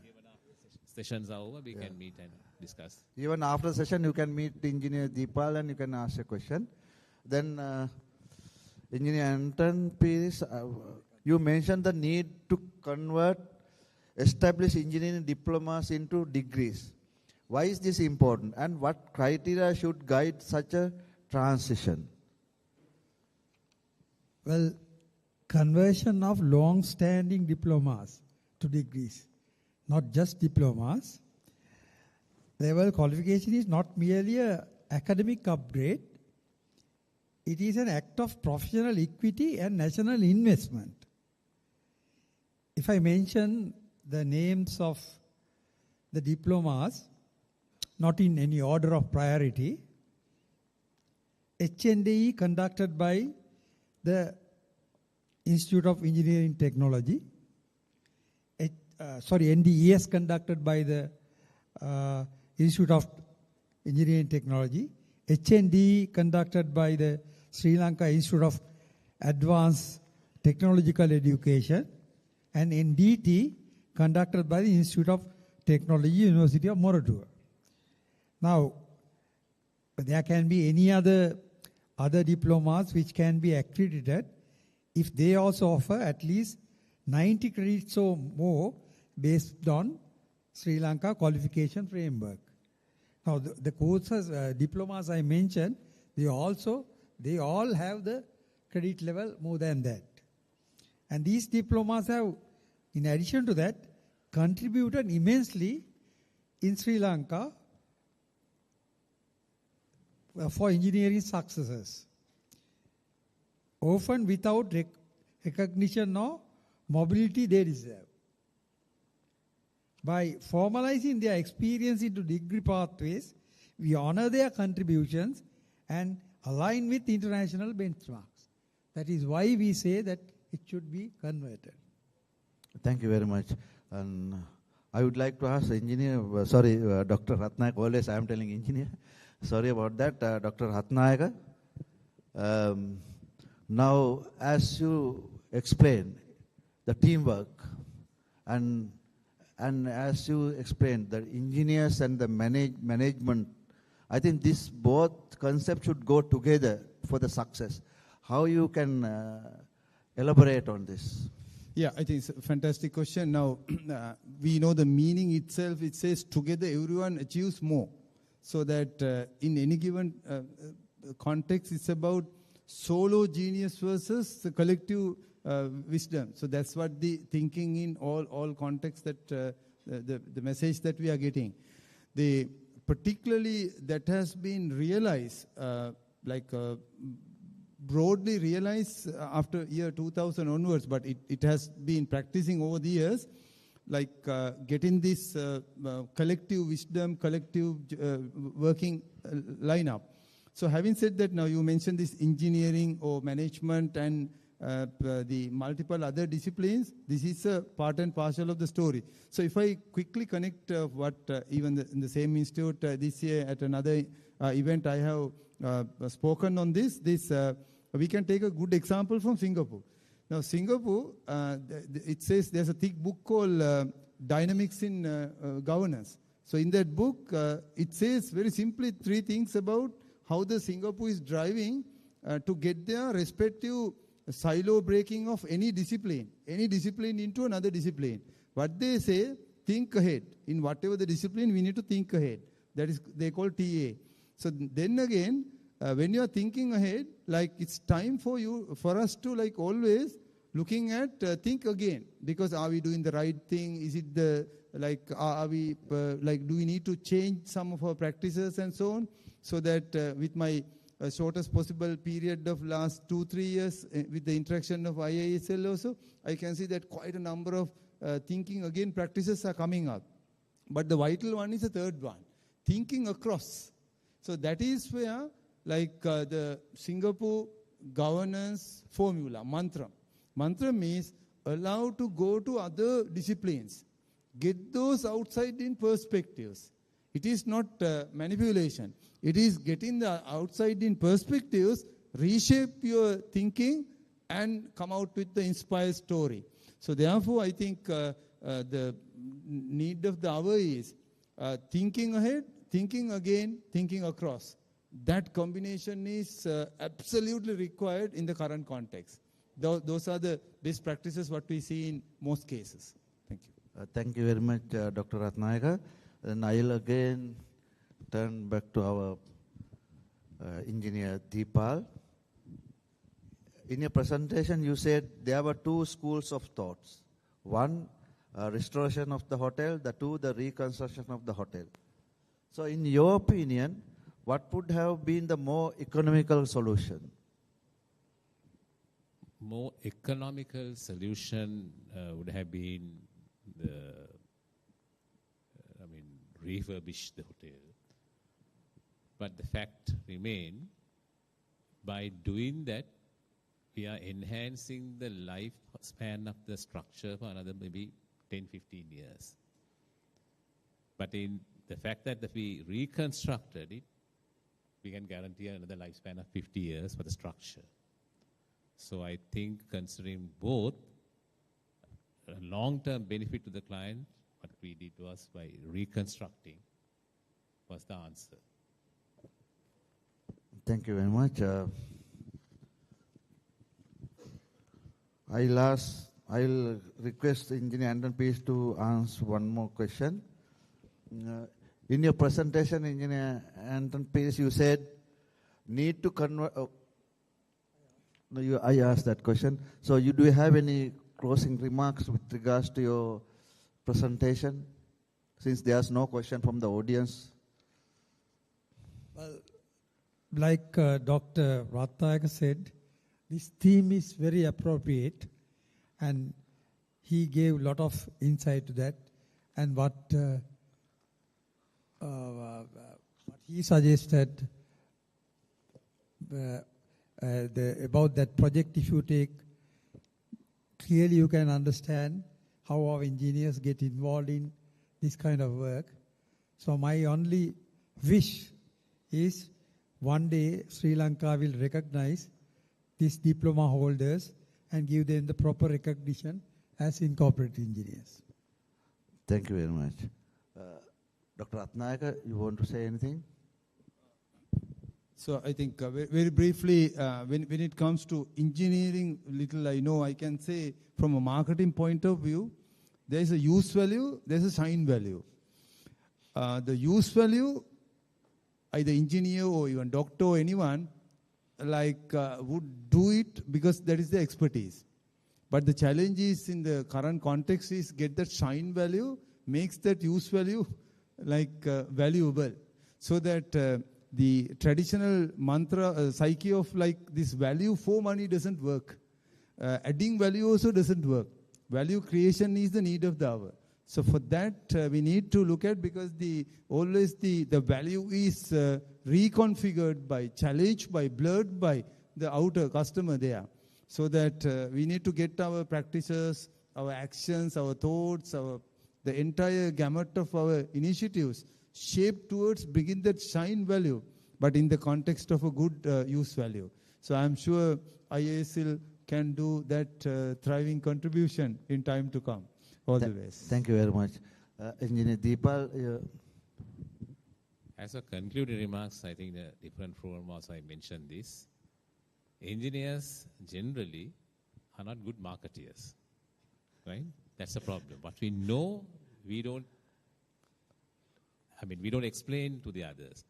Sessions are over, we can meet and discuss. Even after the session, you can meet Engineer Deepal and you can ask a question. Then, Engineer Anton Pires, you mentioned the need to convert established engineering diplomas into degrees. Why is this important, and what criteria should guide such a transition? Well, conversion of long-standing diplomas to degrees, not just diplomas. Level qualification is not merely an academic upgrade. It is an act of professional equity and national investment. If I mention the names of the diplomas, not in any order of priority, HNDE conducted by the Institute of Engineering Technology, NDES conducted by the Institute of Engineering Technology, HNDE conducted by the Sri Lanka Institute of Advanced Technological Education, and NDT conducted by the Institute of Technology, University of Moratuwa. Now, there can be any other diplomas which can be accredited if they also offer at least 90 credits or more based on Sri Lanka qualification framework. Now, the courses, diplomas I mentioned, they all have the credit level more than that. And these diplomas have, in addition to that, contributed immensely in Sri Lanka for engineering successes, often without recognition or mobility they deserve. By formalizing their experience into degree pathways, we honor their contributions and align with international benchmarks. That is why we say that it should be converted. Thank you very much. And I would like to ask engineer, Dr. Ratnayaka, always I am telling engineer. Sorry about that, Dr. Ratnayaka. Now, as you explained, the teamwork, and as you explained, the engineers and the management, I think this both concepts should go together for the success. How you can elaborate on this? Yeah, I think it's a fantastic question. Now, we know the meaning itself. It says together everyone achieves more. So that in any given context, it's about solo genius versus the collective wisdom. So that's what the thinking in all contexts, that the message that we are getting. Particularly that has been realized, broadly realized after year 2000 onwards, but it has been practicing over the years, getting this collective wisdom, collective working lineup. So having said that, now you mentioned this engineering or management and the multiple other disciplines. This is a part and parcel of the story. So if I quickly connect what even in the same institute this year at another event I have spoken on this, we can take a good example from Singapore. Now, Singapore, it says there's a thick book called Dynamics in Governance. So in that book, it says very simply 3 things about how the Singapore is driving to get their respective silo breaking of any discipline into another discipline. What they say, think ahead. In whatever the discipline, we need to think ahead. That is, they call TA. So then again, when you are thinking ahead, it's time for us to always looking at think again, because are we doing the right thing? Is it are we do we need to change some of our practices and so on? So that with my shortest possible period of last 2-3 years with the interaction of IIESL also, I can see that quite a number of thinking again practices are coming up. But the vital one is the third one, thinking across. So that is where like the Singapore governance formula, mantra. Mantra means allow to go to other disciplines. Get those outside-in perspectives. It is not manipulation. It is getting the outside-in perspectives, reshape your thinking, and come out with the inspired story. So therefore, I think the need of the hour is thinking ahead, thinking again, thinking across. That combination is absolutely required in the current context. Those are the best practices what we see in most cases. Thank you. Thank you very much, Dr. Ratnayaka. And I'll again turn back to our engineer Deepal. In your presentation, you said there were two schools of thoughts. One, restoration of the hotel. The two, the reconstruction of the hotel. So in your opinion, what would have been the more economical solution? More economical solution would have been refurbish the hotel. But the fact remains, by doing that, we are enhancing the lifespan of the structure for another maybe 10-15 years. But in the fact that we reconstructed it, we can guarantee another lifespan of 50 years for the structure. So I think considering both a long-term benefit to the client, what we did was by reconstructing was the answer. Thank you very much. I'll request Engineer Anton Peace to answer one more question. In your presentation, Engineer Anton Peace, you said need to convert. I asked that question. So do you have any closing remarks with regards to your presentation, since there's no question from the audience? Well, like Dr. Ratnayaka said, this theme is very appropriate, and he gave a lot of insight to that. And what he suggested about that project, if you take, clearly you can understand how our engineers get involved in this kind of work. So my only wish is one day Sri Lanka will recognize these diploma holders and give them the proper recognition as incorporated engineers. Thank you very much. Dr. Ratnayaka, you want to say anything? So I think very briefly, when it comes to engineering, little I know, I can say from a marketing point of view, there is a use value, there is a shine value. The use value, either engineer or even doctor or anyone, would do it because that is the expertise. But the challenge is in the current context is get that shine value, makes that use value valuable, so that the traditional mantra, psyche of this value for money doesn't work. Adding value also doesn't work. Value creation is the need of the hour. So for that, we need to look at, because always the value is reconfigured by, challenged by, blurred by the outer customer there. So that we need to get our practices, our actions, our thoughts, the entire gamut of our initiatives shaped towards bringing that shine value, but in the context of a good use value. So I'm sure IIESL can do that thriving contribution in time to come. All the best. Thank you very much. Engineer Deepal. As a concluding remarks, I think the different forum also I mentioned this. Engineers generally are not good marketeers, right? That's the problem. What we know, we don't explain to the others.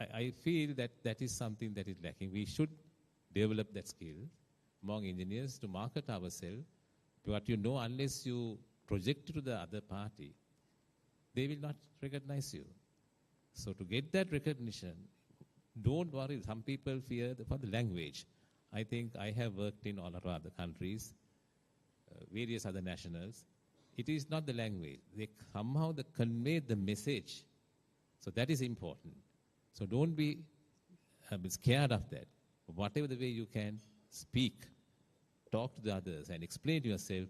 I feel that is something that is lacking. We should develop that skill among engineers to market ourselves. What you know, unless you project it to the other party, they will not recognize you. So to get that recognition, don't worry. Some people fear for the language. I think I have worked in all of other countries, various other nationals. It is not the language. They somehow convey the message. So that is important. So don't be scared of that. Whatever the way you can speak, talk to the others and explain yourself,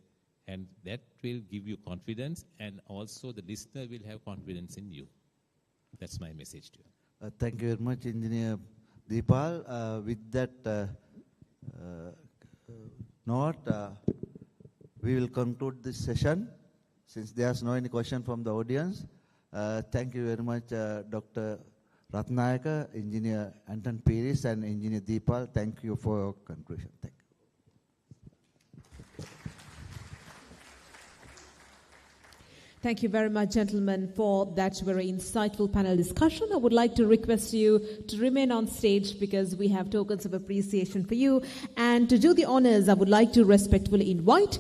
and that will give you confidence, and also the listener will have confidence in you. That's my message to you. Thank you very much, Engineer Deepal. With that note, we will conclude this session since there's no any question from the audience. Thank you very much, Dr. Ratnayaka, Engineer Anton Piris, and Engineer Deepal. Thank you for your conclusion. Thank you. Thank you very much, gentlemen, for that very insightful panel discussion. I would like to request you to remain on stage because we have tokens of appreciation for you. And to do the honors, I would like to respectfully invite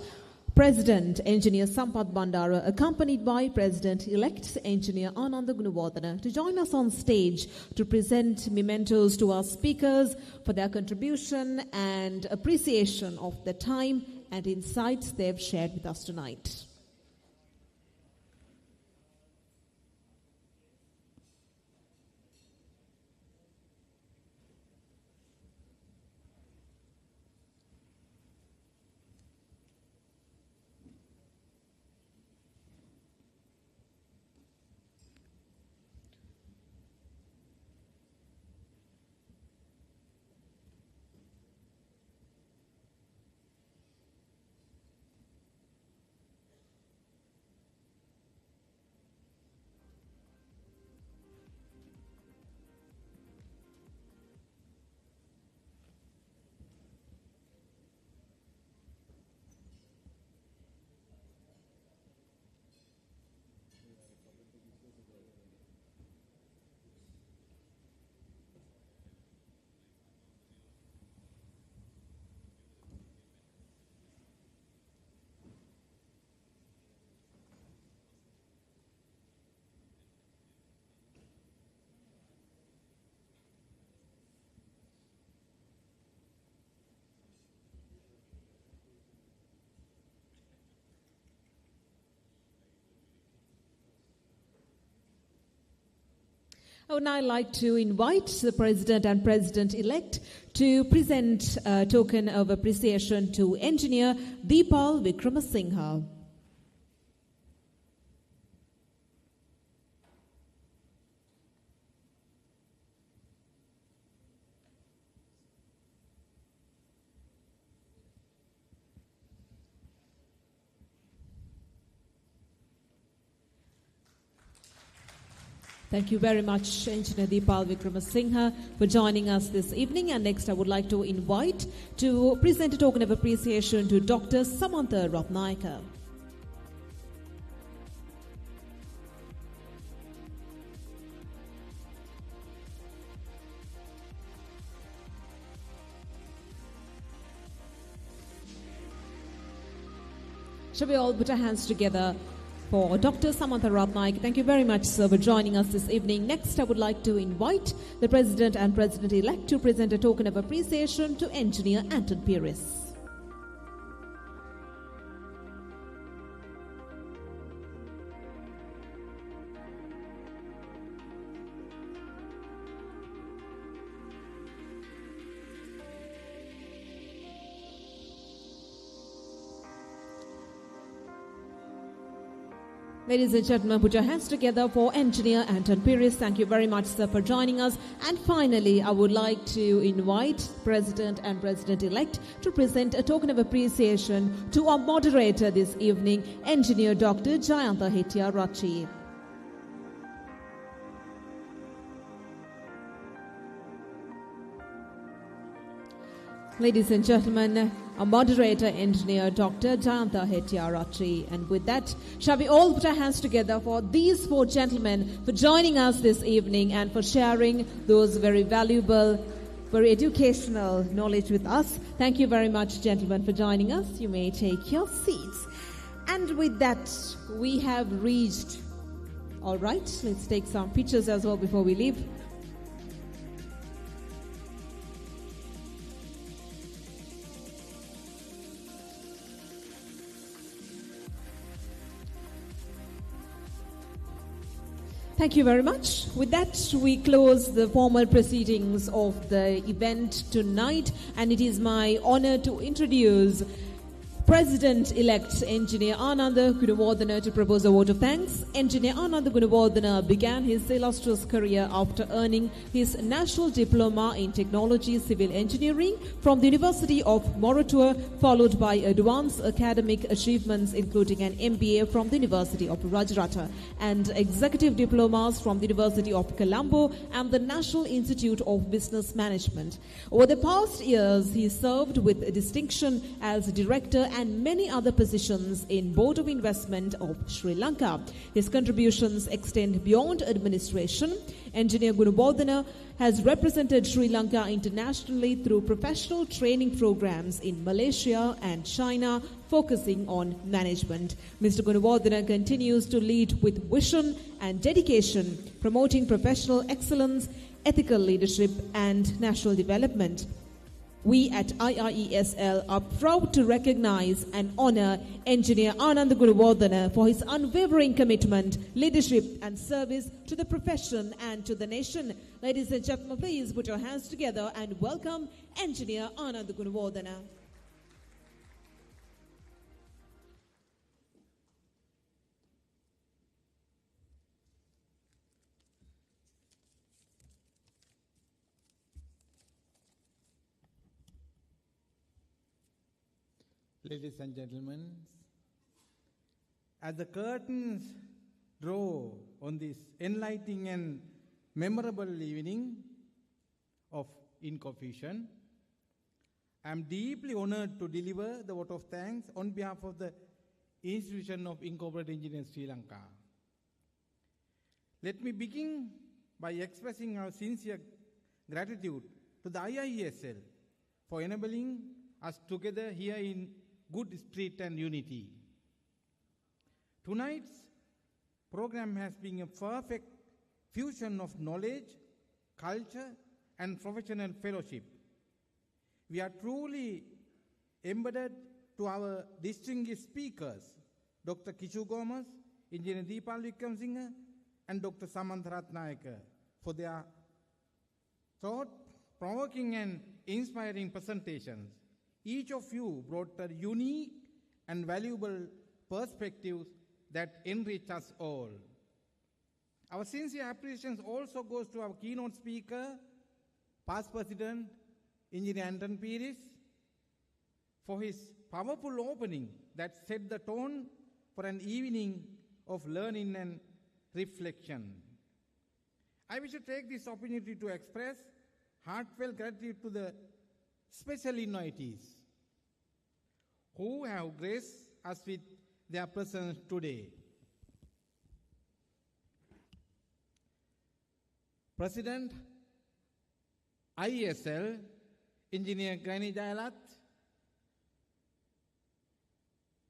President Engineer Sampath Bandara, accompanied by President-elect Engineer Ananda Gunawardena, to join us on stage to present mementos to our speakers for their contribution and appreciation of the time and insights they've shared with us tonight. I would now like to invite the President and President-elect to present a token of appreciation to Engineer Deepal Vikramasinghe. Thank you very much, Engineer Deepal Vikramasinghe, for joining us this evening. And next, I would like to invite to present a token of appreciation to Dr. Samantha Ratnayaka. Shall we all put our hands together for Dr. Samantha Ratnayaka? Thank you very much, sir, for joining us this evening. Next, I would like to invite the President and President-elect to present a token of appreciation to Engineer Anton Piris. Ladies and gentlemen, put your hands together for Engineer Anton Piris. Thank you very much, sir, for joining us. And finally, I would like to invite President and President-elect to present a token of appreciation to our moderator this evening, Engineer Dr. Jayantha Hettiarachchi. Ladies and gentlemen, our moderator, Engineer Dr. Jayantha Hettiarachchi. And with that, shall we all put our hands together for these four gentlemen for joining us this evening and for sharing those very valuable, very educational knowledge with us. Thank you very much, gentlemen, for joining us. You may take your seats. And with that, we have reached. All right, let's take some pictures as well before we leave. Thank you very much. With that, we close the formal proceedings of the event tonight, and it is my honor to introduce President-elect Engineer Ananda Gunawardena to propose a vote of thanks. Engineer Ananda Gunawardena began his illustrious career after earning his National Diploma in Technology Civil Engineering from the University of Moratuwa, followed by advanced academic achievements including an MBA from the University of Rajarata and executive diplomas from the University of Colombo and the National Institute of Business Management. Over the past years, he served with distinction as director and many other positions in Board of Investment of Sri Lanka. His contributions extend beyond administration. Engineer Gunawardena has represented Sri Lanka internationally through professional training programs in Malaysia and China, focusing on management. Mr. Gunawardena continues to lead with vision and dedication, promoting professional excellence, ethical leadership, and national development. We at IIESL are proud to recognize and honor Engineer Ananda Gunawardena for his unwavering commitment, leadership and service to the profession and to the nation. Ladies and gentlemen, please put your hands together and welcome Engineer Ananda Gunawardena. Ladies and gentlemen, as the curtains draw on this enlightening and memorable evening of Inco Fusion, I am deeply honored to deliver the vote of thanks on behalf of the Institution of Incorporated Engineers Sri Lanka. Let me begin by expressing our sincere gratitude to the IIESL for enabling us together here in good spirit and unity. Tonight's program has been a perfect fusion of knowledge, culture, and professional fellowship. We are truly embedded to our distinguished speakers, Dr. Kishu Gomes, Engineer Deepal Wickramasinghe, and Dr. Samantha Ratnayaka, for their thought-provoking and inspiring presentations. Each of you brought a unique and valuable perspectives that enrich us all. Our sincere appreciation also goes to our keynote speaker, past President, Engineer Anton Pires, for his powerful opening that set the tone for an evening of learning and reflection. I wish to take this opportunity to express heartfelt gratitude to the special invitees who have graced us with their presence today. President IIESL, Engineer Granny Jayalat,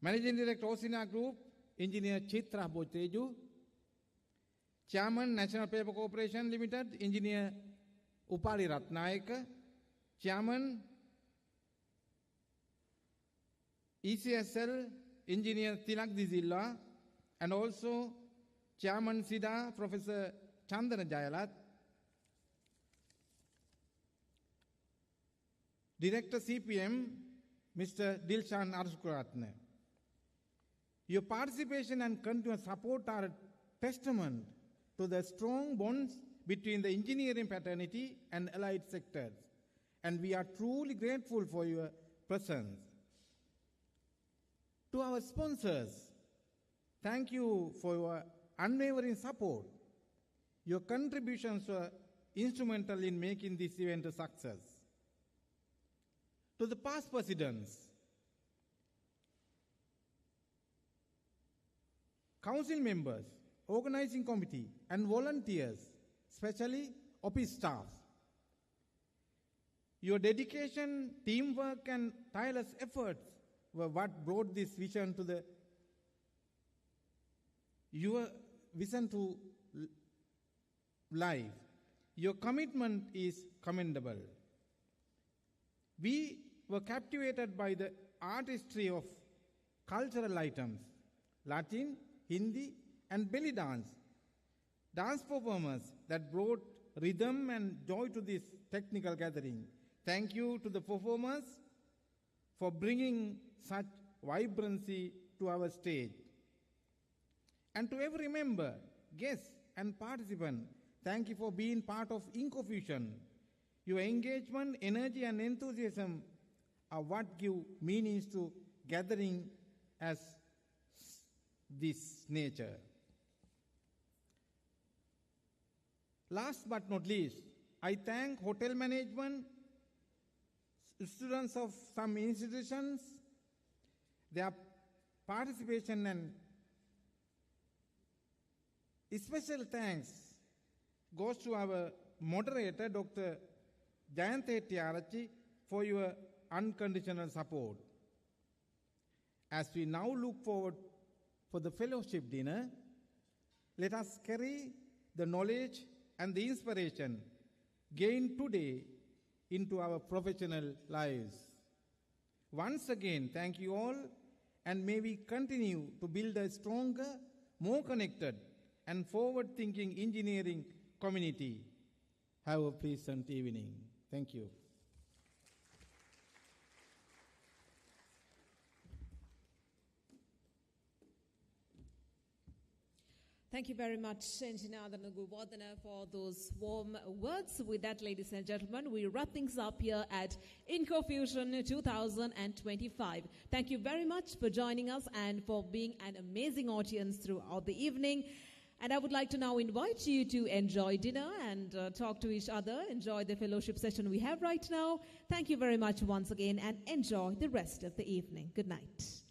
Managing Director Osina Group, Engineer Chitra Boteju, Chairman National Paper Corporation Limited, Engineer Upali Ratnayaka, Chairman IIESL, Engineer Tilak Dizilla, and also Chairman SIDA, Professor Chandana Jayalat, Director CPM, Mr. Dilshan Arsukuratne. Your participation and continuous support are a testament to the strong bonds between the engineering fraternity and allied sectors, and we are truly grateful for your presence. To our sponsors, thank you for your unwavering support. Your contributions were instrumental in making this event a success. To the past presidents, council members, organizing committee, and volunteers, especially office staff, your dedication, teamwork, and tireless efforts were what brought this vision to your vision to life. Your commitment is commendable. We were captivated by the artistry of cultural items, Latin, Hindi, and belly dance, dance performers that brought rhythm and joy to this technical gathering. Thank you to the performers for bringing such vibrancy to our stage. And to every member, guest and participant, thank you for being part of Inco Fusion. Your engagement, energy and enthusiasm are what give meanings to gathering as this nature. Last but not least, I thank hotel management, students of some institutions, their participation, and special thanks goes to our moderator, Dr. Jayanthe Tiarachi, for your unconditional support. As we now look forward for the fellowship dinner, let us carry the knowledge and the inspiration gained today into our professional lives. Once again, thank you all, and may we continue to build a stronger, more connected, and forward-thinking engineering community. Have a pleasant evening. Thank you. Thank you very much, Engineer Gubodana, for those warm words. With that, ladies and gentlemen, we wrap things up here at Inco Fusion 2025. Thank you very much for joining us and for being an amazing audience throughout the evening. And I would like to now invite you to enjoy dinner and talk to each other, enjoy the fellowship session we have right now. Thank you very much once again, and enjoy the rest of the evening. Good night.